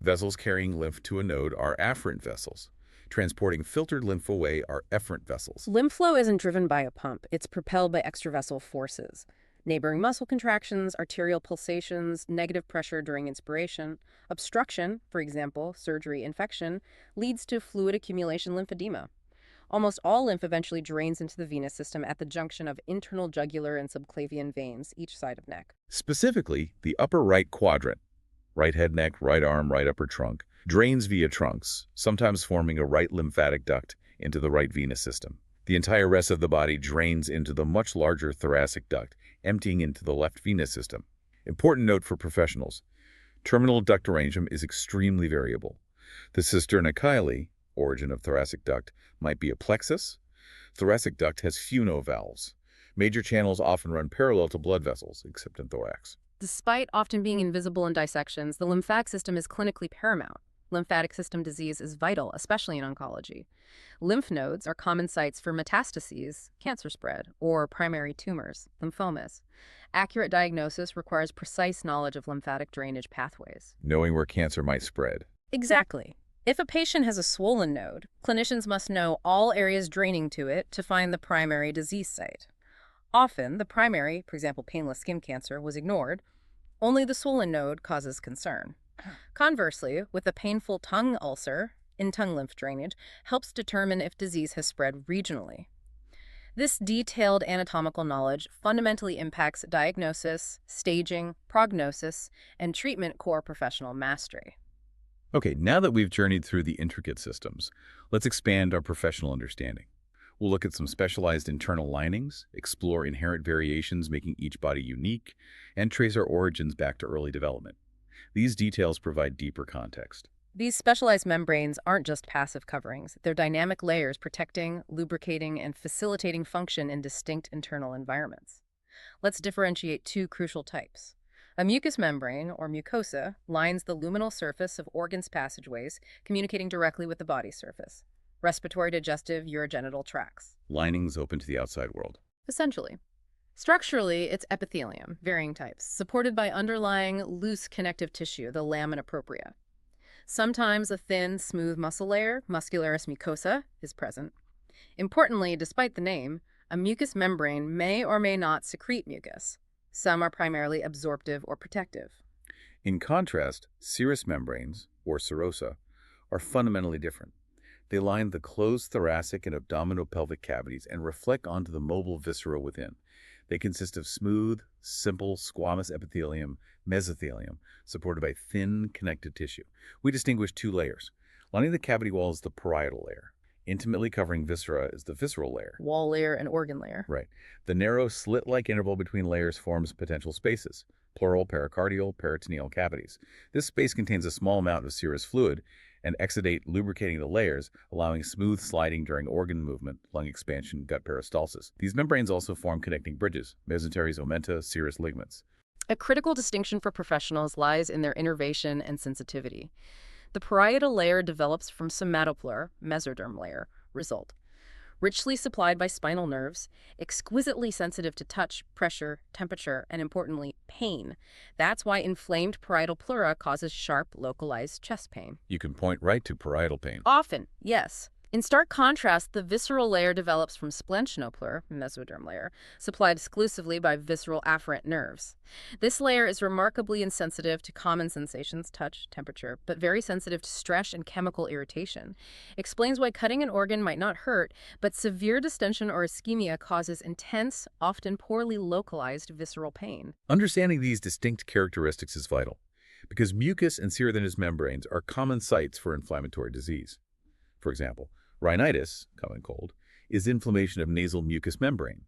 [SPEAKER 1] Vessels carrying lymph to a node are afferent vessels. Transporting filtered lymph away are efferent vessels.
[SPEAKER 2] Lymph flow isn't driven by a pump, it's propelled by extravessel forces. Neighboring muscle contractions, arterial pulsations, negative pressure during inspiration, obstruction, for example, surgery, infection, leads to fluid accumulation lymphedema. Almost all lymph eventually drains into the venous system at the junction of internal jugular and subclavian veins, each side of neck.
[SPEAKER 1] Specifically, the upper right quadrant, right head neck, right arm, right upper trunk, drains via trunks, sometimes forming a right lymphatic duct into the right venous system. The entire rest of the body drains into the much larger thoracic duct, emptying into the left venous system. Important note for professionals: terminal duct arrangement is extremely variable. The cisterna chyli, origin of thoracic duct, might be a plexus. Thoracic duct has few valves. Major channels often run parallel to blood vessels, except in thorax.
[SPEAKER 2] Despite often being invisible in dissections, the lymphatic system is clinically paramount. Lymphatic system disease is vital, especially in oncology. Lymph nodes are common sites for metastases, cancer spread, or primary tumors, lymphomas. Accurate diagnosis requires precise knowledge of lymphatic drainage pathways.
[SPEAKER 1] Knowing where cancer might spread.
[SPEAKER 2] Exactly. If a patient has a swollen node, clinicians must know all areas draining to it to find the primary disease site. Often, the primary, for example, painless skin cancer, was ignored. Only the swollen node causes concern. Conversely, with a painful tongue ulcer, in-tongue lymph drainage helps determine if disease has spread regionally. This detailed anatomical knowledge fundamentally impacts diagnosis, staging, prognosis, and treatment core professional mastery.
[SPEAKER 1] Okay, now that we've journeyed through the intricate systems, let's expand our professional understanding. We'll look at some specialized internal linings, explore inherent variations making each body unique, and trace our origins back to early development. These details provide deeper context.
[SPEAKER 2] These specialized membranes aren't just passive coverings. They're dynamic layers protecting, lubricating, and facilitating function in distinct internal environments. Let's differentiate two crucial types. A mucous membrane, or mucosa, lines the luminal surface of organs' passageways, communicating directly with the body surface. Respiratory, digestive, urogenital tracts.
[SPEAKER 1] Linings open to the outside world.
[SPEAKER 2] Essentially. Structurally, it's epithelium, varying types, supported by underlying loose connective tissue, the lamina propria. Sometimes a thin, smooth muscle layer, muscularis mucosa, is present. Importantly, despite the name, a mucous membrane may or may not secrete mucus. Some are primarily absorptive or protective.
[SPEAKER 1] In contrast, serous membranes, or serosa, are fundamentally different. They line the closed thoracic and abdominopelvic cavities and reflect onto the mobile viscera within. They consist of smooth, simple squamous epithelium, mesothelium, supported by thin connective tissue. We distinguish two layers. Lining the cavity wall is the parietal layer. Intimately covering viscera is the visceral layer.
[SPEAKER 2] Wall layer and organ layer.
[SPEAKER 1] Right. The narrow slit-like interval between layers forms potential spaces, pleural, pericardial, peritoneal cavities. This space contains a small amount of serous fluid and exudate lubricating the layers, allowing smooth sliding during organ movement, lung expansion, gut peristalsis. These membranes also form connecting bridges, mesenteries, ommenta, serous ligaments.
[SPEAKER 2] A critical distinction for professionals lies in their innervation and sensitivity. The parietal layer develops from somatopleur, mesoderm layer, result. Richly supplied by spinal nerves, exquisitely sensitive to touch, pressure, temperature, and importantly, pain. That's why inflamed parietal pleura causes sharp, localized chest pain.
[SPEAKER 1] You can point right to parietal pain.
[SPEAKER 2] Often, yes. In stark contrast, the visceral layer develops from splenopleur, mesoderm layer, supplied exclusively by visceral afferent nerves. This layer is remarkably insensitive to common sensations, touch, temperature, but very sensitive to stress and chemical irritation. Explains why cutting an organ might not hurt, but severe distension or ischemia causes intense, often poorly localized visceral pain.
[SPEAKER 1] Understanding these distinct characteristics is vital, because mucous and serous membranes are common sites for inflammatory disease. For example, rhinitis, common cold, is inflammation of nasal mucous membrane.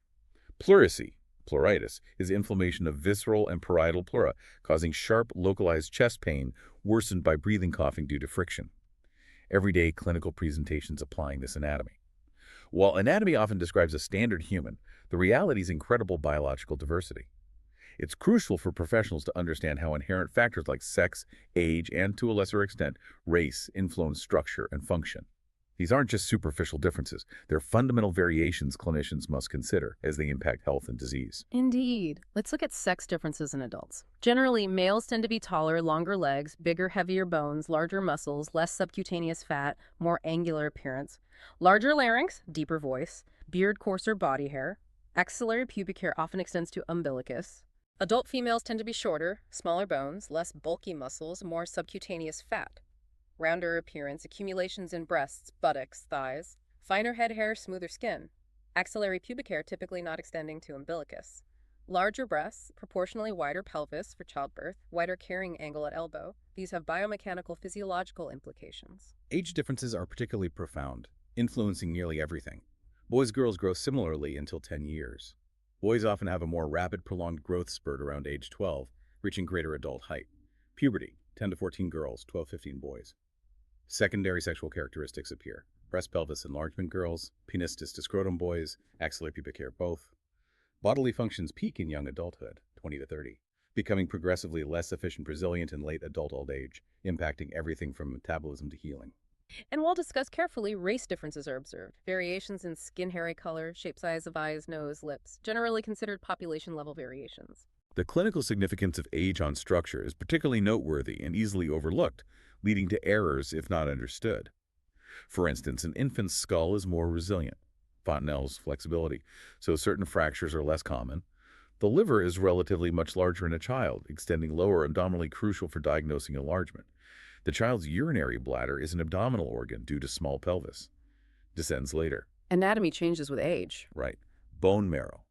[SPEAKER 1] Pleurisy, pleuritis, is inflammation of visceral and parietal pleura, causing sharp, localized chest pain worsened by breathing coughing due to friction. Everyday clinical presentations applying this anatomy. While anatomy often describes a standard human, the reality is incredible biological diversity. It's crucial for professionals to understand how inherent factors like sex, age, and to a lesser extent, race influence structure and function. These aren't just superficial differences, they're fundamental variations clinicians must consider as they impact health and disease.
[SPEAKER 2] Indeed. Let's look at sex differences in adults. Generally, males tend to be taller, longer legs, bigger, heavier bones, larger muscles, less subcutaneous fat, more angular appearance, larger larynx, deeper voice, beard, coarser body hair. Axillary pubic hair often extends to umbilicus. Adult females tend to be shorter, smaller bones, less bulky muscles, more subcutaneous fat. Rounder appearance, accumulations in breasts, buttocks, thighs. Finer head hair, smoother skin. Axillary pubic hair typically not extending to umbilicus. Larger breasts, proportionally wider pelvis for childbirth, wider carrying angle at elbow. These have biomechanical physiological implications.
[SPEAKER 1] Age differences are particularly profound, influencing nearly everything. Boys and girls grow similarly until 10 years. Boys often have a more rapid, prolonged growth spurt around age 12, reaching greater adult height. Puberty, 10 to 14 girls, 12-15 boys. Secondary sexual characteristics appear. Breast pelvis enlargement girls, penis to scrotum boys, axillary pubic hair both. Bodily functions peak in young adulthood, 20 to 30, becoming progressively less efficient resilient in late adult old age, impacting everything from metabolism to healing.
[SPEAKER 2] And while discussed carefully, race differences are observed. Variations in skin, hair color, shape, size of eyes, nose, lips, generally considered population-level variations.
[SPEAKER 1] The clinical significance of age on structure is particularly noteworthy and easily overlooked, leading to errors if not understood. For instance, an infant's skull is more resilient, Fontenelle's flexibility, so certain fractures are less common. The liver is relatively much larger in a child, extending lower abdominally crucial for diagnosing enlargement. The child's urinary bladder is an abdominal organ due to small pelvis. Descends later.
[SPEAKER 2] Anatomy changes with age.
[SPEAKER 1] Right. Bone marrow.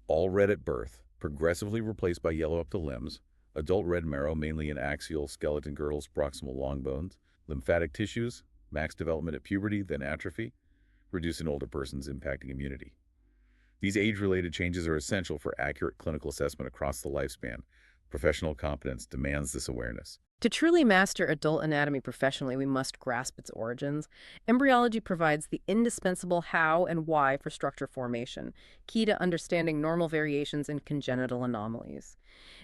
[SPEAKER 1] All red at birth, progressively replaced by yellow up the limbs. Adult red marrow mainly in axial skeleton girdles, proximal long bones. Lymphatic tissues, max development at puberty, then atrophy. Reduce in older persons, impacting immunity. These age-related changes are essential for accurate clinical assessment across the lifespan. Professional competence demands this awareness.
[SPEAKER 2] To truly master adult anatomy professionally, we must grasp its origins. Embryology provides the indispensable how and why for structure formation, key to understanding normal variations and congenital anomalies.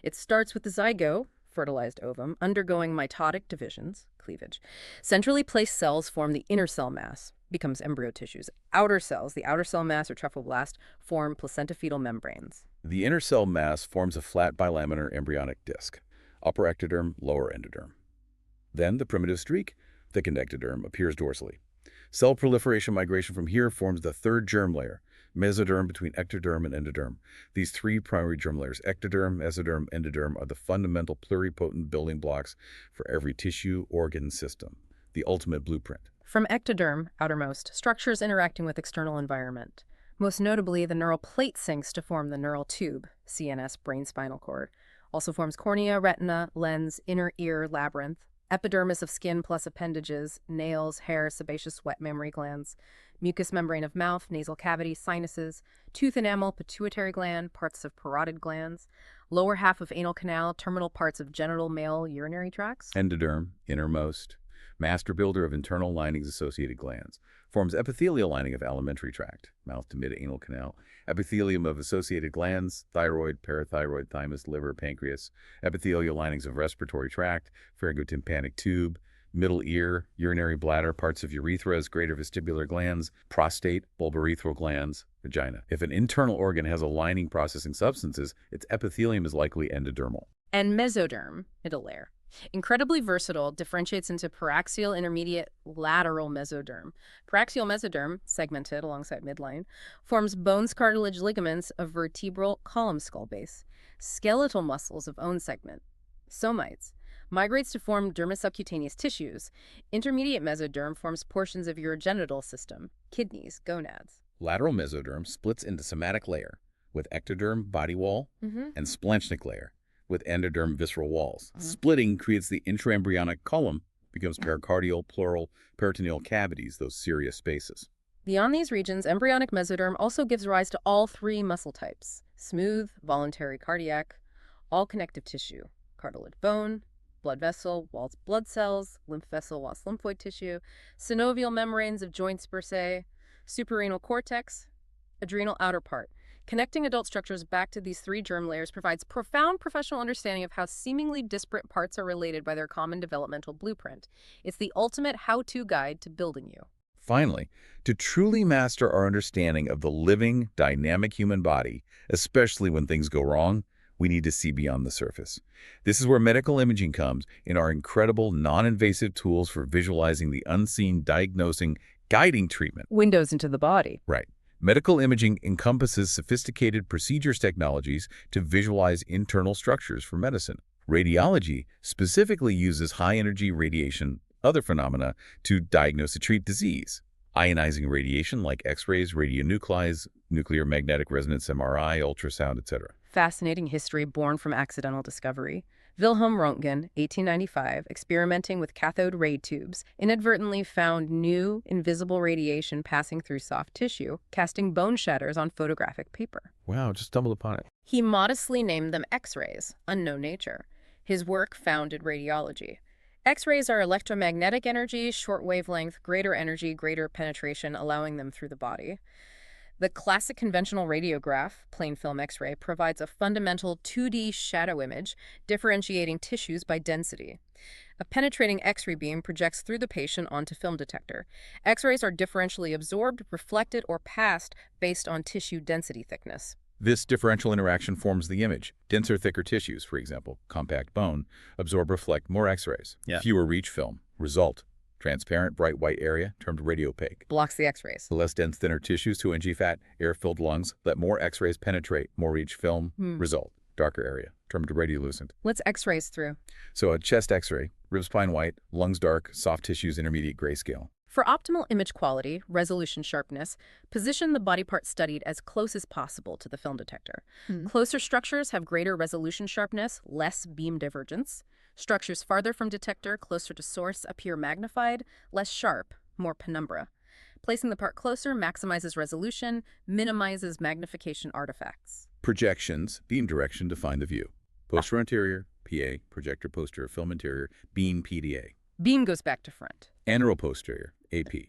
[SPEAKER 2] It starts with the zygote, fertilized ovum, undergoing mitotic divisions, cleavage. Centrally placed cells form the inner cell mass, becomes embryo tissues. Outer cells, the outer cell mass or trophoblast, form placentafetal membranes.
[SPEAKER 1] The inner cell mass forms a flat bilaminar embryonic disc. Upper ectoderm, lower endoderm. Then the primitive streak, thickened ectoderm, appears dorsally. Cell proliferation migration from here forms the third germ layer, mesoderm between ectoderm and endoderm. These three primary germ layers, ectoderm, mesoderm, endoderm, are the fundamental pluripotent building blocks for every tissue, organ, system, the ultimate blueprint.
[SPEAKER 2] From ectoderm, outermost, structures interacting with external environment. Most notably, the neural plate sinks to form the neural tube, CNS, brain spinal cord. Also forms cornea, retina, lens, inner ear, labyrinth, epidermis of skin plus appendages, nails, hair, sebaceous sweat mammary glands, mucous membrane of mouth, nasal cavity, sinuses, tooth enamel, pituitary gland, parts of parotid glands, lower half of anal canal, terminal parts of genital male urinary tracts.
[SPEAKER 1] Endoderm, innermost, master builder of internal linings associated glands, forms epithelial lining of alimentary tract, mouth to mid-anal canal, epithelium of associated glands, thyroid, parathyroid, thymus, liver, pancreas, epithelial linings of respiratory tract, pharyngotympanic tube, middle ear, urinary bladder, parts of urethras, greater vestibular glands, prostate, bulbourethral glands, vagina. If an internal organ has a lining processing substances, its epithelium is likely endodermal.
[SPEAKER 2] And mesoderm, middle layer. Incredibly versatile, differentiates into paraxial, intermediate, lateral mesoderm. Paraxial mesoderm, segmented alongside midline, forms bones, cartilage, ligaments of vertebral column skull base, skeletal muscles of own segment, somites, migrates to form dermosubcutaneous tissues. Intermediate mesoderm forms portions of urogenital system, kidneys, gonads.
[SPEAKER 1] Lateral mesoderm splits into somatic layer with ectoderm body wall and splanchnic layer with endoderm visceral walls. Splitting creates the intraembryonic column, becomes pericardial, pleural, peritoneal cavities, those serous spaces.
[SPEAKER 2] Beyond these regions, embryonic mesoderm also gives rise to all three muscle types: smooth, voluntary cardiac, all connective tissue, cartilage bone, blood vessel, walls blood cells, lymph vessel, walls lymphoid tissue, synovial membranes of joints per se, suprarenal cortex, adrenal outer part. Connecting adult structures back to these three germ layers provides profound professional understanding of how seemingly disparate parts are related by their common developmental blueprint. It's the ultimate how-to guide to building you.
[SPEAKER 1] Finally, to truly master our understanding of the living, dynamic human body, especially when things go wrong, we need to see beyond the surface. This is where medical imaging comes in our incredible non-invasive tools for visualizing the unseen, diagnosing, guiding treatment.
[SPEAKER 2] Windows into the body.
[SPEAKER 1] Right. Medical imaging encompasses sophisticated procedures technologies to visualize internal structures for medicine. Radiology specifically uses high-energy radiation, other phenomena, to diagnose and treat disease. Ionizing radiation like X-rays, radionuclides, nuclear magnetic resonance MRI, ultrasound, etc.
[SPEAKER 2] Fascinating history born from accidental discovery. Wilhelm Röntgen, 1895, experimenting with cathode ray tubes, inadvertently found new, invisible radiation passing through soft tissue, casting bone shatters on photographic paper.
[SPEAKER 1] Wow, just stumbled upon it.
[SPEAKER 2] He modestly named them X-rays, unknown nature. His work founded radiology. X-rays are electromagnetic energy, short wavelength, greater energy, greater penetration, allowing them through the body. The classic conventional radiograph, plain film X-ray, provides a fundamental 2D shadow image, differentiating tissues by density. A penetrating X-ray beam projects through the patient onto film detector. X-rays are differentially absorbed, reflected, or passed based on tissue density thickness.
[SPEAKER 1] This differential interaction forms the image. Denser, thicker tissues, for example, compact bone, absorb, reflect more X-rays. Fewer reach film. Result: transparent, bright white area, termed radiopaque.
[SPEAKER 2] Blocks the X-rays.
[SPEAKER 1] The less dense, thinner tissues, 2 ng fat, air-filled lungs, let more X-rays penetrate, more reach film. Result: darker area, termed radiolucent.
[SPEAKER 2] What's X-rays through?
[SPEAKER 1] So a chest X-ray, rib spine white, lungs dark, soft tissues intermediate grayscale.
[SPEAKER 2] For optimal image quality, resolution, sharpness, position the body part studied as close as possible to the film detector. Closer structures have greater resolution sharpness, less beam divergence. Structures farther from detector, closer to source, appear magnified, less sharp, more penumbra. Placing the part closer maximizes resolution, minimizes magnification artifacts.
[SPEAKER 1] Projections, beam direction define the view. Posterior anterior, PA, projector posterior, film interior, beam PDA.
[SPEAKER 2] Beam goes back to front.
[SPEAKER 1] Anteroposterior, AP.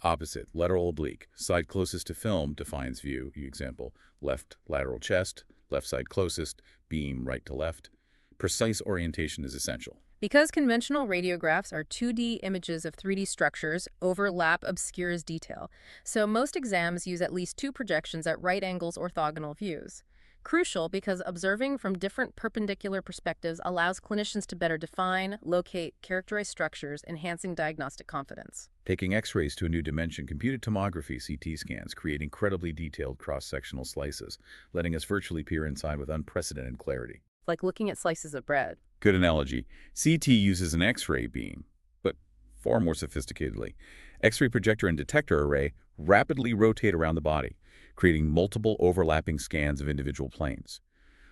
[SPEAKER 1] Opposite, lateral oblique. Side closest to film defines view. Example, left lateral chest, left side closest, beam right to left. Precise orientation is essential.
[SPEAKER 2] Because conventional radiographs are 2D images of 3D structures, overlap obscures detail. So most exams use at least 2 projections at right angles orthogonal views. Crucial because observing from different perpendicular perspectives allows clinicians to better define, locate, characterize structures, enhancing diagnostic confidence.
[SPEAKER 1] Taking X-rays to a new dimension, computed tomography CT scans create incredibly detailed cross-sectional slices, letting us virtually peer inside with unprecedented clarity.
[SPEAKER 2] Like looking at slices of bread.
[SPEAKER 1] Good analogy. CT uses an X-ray beam, but far more sophisticatedly. X-ray projector and detector array rapidly rotate around the body, creating multiple overlapping scans of individual planes.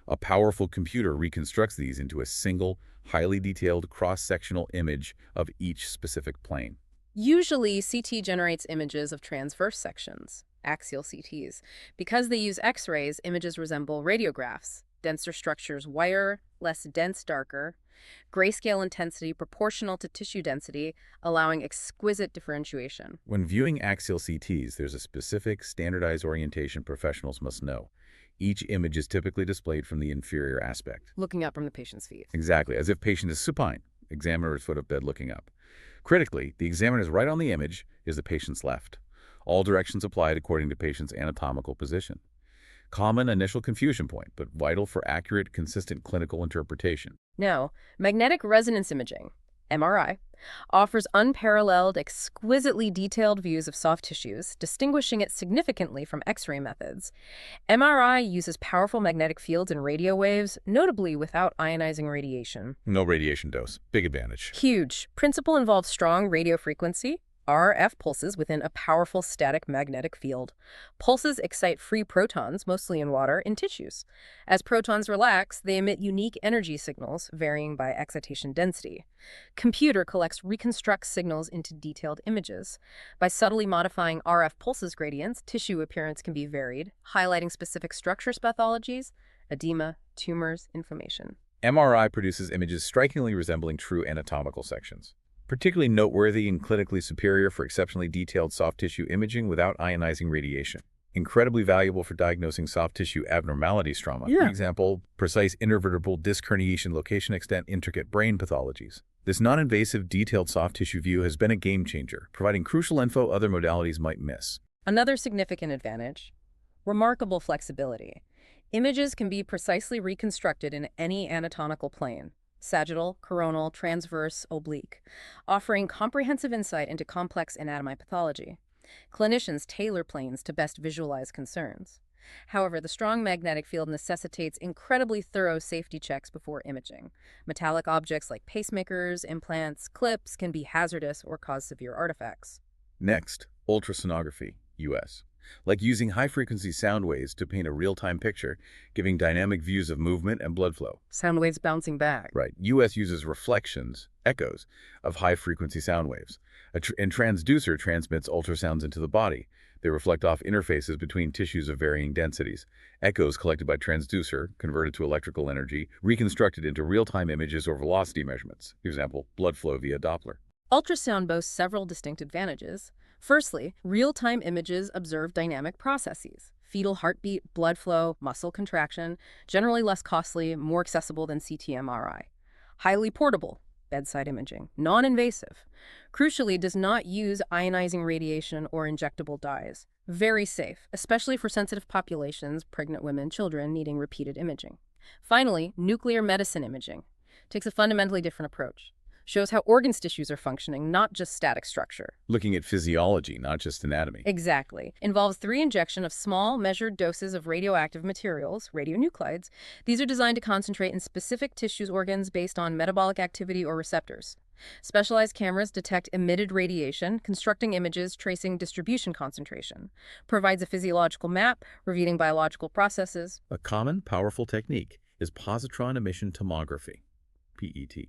[SPEAKER 1] A powerful computer reconstructs these into a single, highly detailed cross-sectional image of each specific plane.
[SPEAKER 2] Usually, CT generates images of transverse sections, axial CTs. Because they use X-rays, images resemble radiographs. Denser structures whiter, less dense darker. Grayscale intensity proportional to tissue density, allowing exquisite differentiation.
[SPEAKER 1] When viewing axial CTs, there's a specific, standardized orientation professionals must know. Each image is typically displayed from the inferior aspect.
[SPEAKER 2] Looking up from the patient's feet.
[SPEAKER 1] Exactly, as if patient is supine, examiner is foot of bed looking up. Critically, the examiner's right on the image is the patient's left. All directions applied according to patient's anatomical position. Common initial confusion point, but vital for accurate, consistent clinical interpretation.
[SPEAKER 2] Now, magnetic resonance imaging, MRI, offers unparalleled, exquisitely detailed views of soft tissues, distinguishing it significantly from X-ray methods. MRI uses powerful magnetic fields and radio waves, notably without ionizing radiation.
[SPEAKER 1] No radiation dose. Big advantage.
[SPEAKER 2] Huge. Principle involves strong radio frequency, RF pulses within a powerful static magnetic field. Pulses excite free protons, mostly in water, in tissues. As protons relax, they emit unique energy signals, varying by excitation density. Computer reconstructs signals into detailed images. By subtly modifying RF pulses gradients, tissue appearance can be varied, highlighting specific structures pathologies, edema, tumors, inflammation.
[SPEAKER 1] MRI produces images strikingly resembling true anatomical sections. Particularly noteworthy and clinically superior for exceptionally detailed soft tissue imaging without ionizing radiation. Incredibly valuable for diagnosing soft tissue abnormalities trauma. For example, precise intervertebral disc herniation, location extent, intricate brain pathologies. This non-invasive, detailed soft tissue view has been a game changer, providing crucial info other modalities might miss.
[SPEAKER 2] Another significant advantage: remarkable flexibility. Images can be precisely reconstructed in any anatomical plane: sagittal, coronal, transverse, oblique, offering comprehensive insight into complex anatomy pathology. Clinicians tailor planes to best visualize concerns. However, the strong magnetic field necessitates incredibly thorough safety checks before imaging. Metallic objects like pacemakers, implants, clips can be hazardous or cause severe artifacts.
[SPEAKER 1] Next, ultrasonography, US. Like using high-frequency sound waves to paint a real-time picture, giving dynamic views of movement and blood flow.
[SPEAKER 2] Sound waves bouncing back.
[SPEAKER 1] Right. US uses reflections, echoes, of high-frequency sound waves. And transducer transmits ultrasounds into the body. They reflect off interfaces between tissues of varying densities. Echoes collected by transducer, converted to electrical energy, reconstructed into real-time images or velocity measurements. For example, blood flow via Doppler.
[SPEAKER 2] Ultrasound boasts several distinct advantages. Firstly, real-time images observe dynamic processes: fetal heartbeat, blood flow, muscle contraction, generally less costly, more accessible than CT MRI. Highly portable, bedside imaging, non-invasive. Crucially, does not use ionizing radiation or injectable dyes. Very safe, especially for sensitive populations, pregnant women, children needing repeated imaging. Finally, nuclear medicine imaging takes a fundamentally different approach. Shows how organs tissues are functioning, not just static structure.
[SPEAKER 1] Looking at physiology, not just anatomy.
[SPEAKER 2] Exactly. Involves 3 injection of small, measured doses of radioactive materials, radionuclides. These are designed to concentrate in specific tissues organs based on metabolic activity or receptors. Specialized cameras detect emitted radiation, constructing images tracing distribution concentration. Provides a physiological map, revealing biological processes.
[SPEAKER 1] A common, powerful technique is positron emission tomography, PET.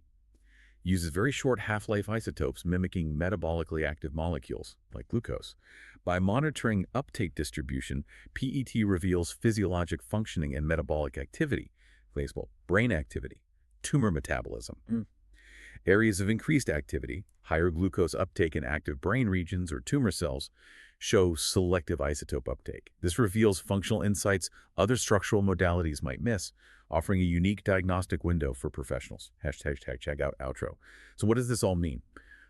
[SPEAKER 1] Uses very short half-life isotopes mimicking metabolically active molecules, like glucose. By monitoring uptake distribution, PET reveals physiologic functioning and metabolic activity, for example, brain activity, tumor metabolism. Areas of increased activity, higher glucose uptake in active brain regions or tumor cells, show selective isotope uptake. This reveals functional insights other structural modalities might miss, offering a unique diagnostic window for professionals. Check out outro. So what does this all mean?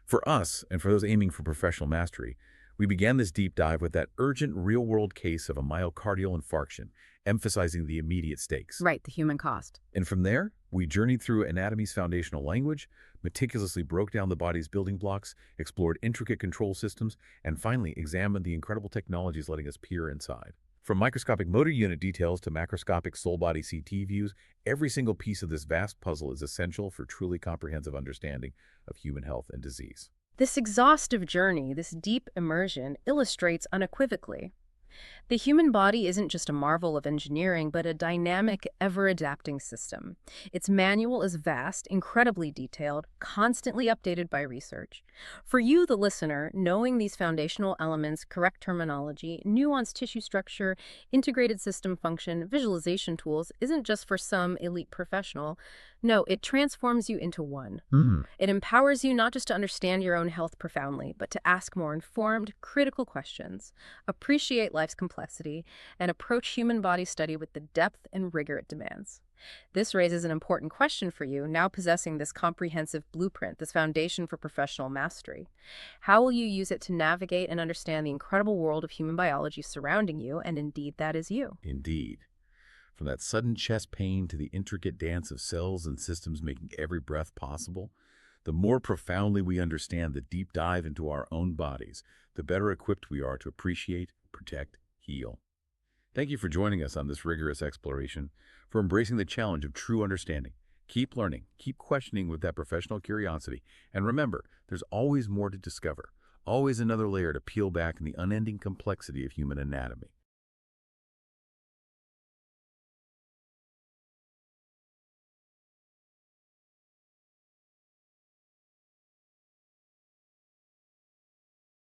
[SPEAKER 1] For us, and for those aiming for professional mastery, we began this deep dive with that urgent real-world case of a myocardial infarction, emphasizing the immediate stakes.
[SPEAKER 2] Right, the human cost.
[SPEAKER 1] And from there, we journeyed through anatomy's foundational language, meticulously broke down the body's building blocks, explored intricate control systems, and finally examined the incredible technologies letting us peer inside. From microscopic motor unit details to macroscopic soul-body CT views, every single piece of this vast puzzle is essential for truly comprehensive understanding of human health and disease.
[SPEAKER 2] This exhaustive journey, this deep immersion, illustrates unequivocally: the human body isn't just a marvel of engineering, but a dynamic, ever-adapting system. Its manual is vast, incredibly detailed, constantly updated by research. For you, the listener, knowing these foundational elements, correct terminology, nuanced tissue structure, integrated system function, visualization tools, isn't just for some elite professional. No, it transforms you into one. It empowers you not just to understand your own health profoundly, but to ask more informed, critical questions, appreciate life's complexity, and approach human body study with the depth and rigor it demands. This raises an important question for you, now possessing this comprehensive blueprint, this foundation for professional mastery. How will you use it to navigate and understand the incredible world of human biology surrounding you, and indeed that is you?
[SPEAKER 1] Indeed. From that sudden chest pain to the intricate dance of cells and systems making every breath possible, the more profoundly we understand the deep dive into our own bodies, the better equipped we are to appreciate, protect, heal. Thank you for joining us on this rigorous exploration, for embracing the challenge of true understanding. Keep learning, keep questioning with that professional curiosity, and remember, there's always more to discover, always another layer to peel back in the unending complexity of human anatomy.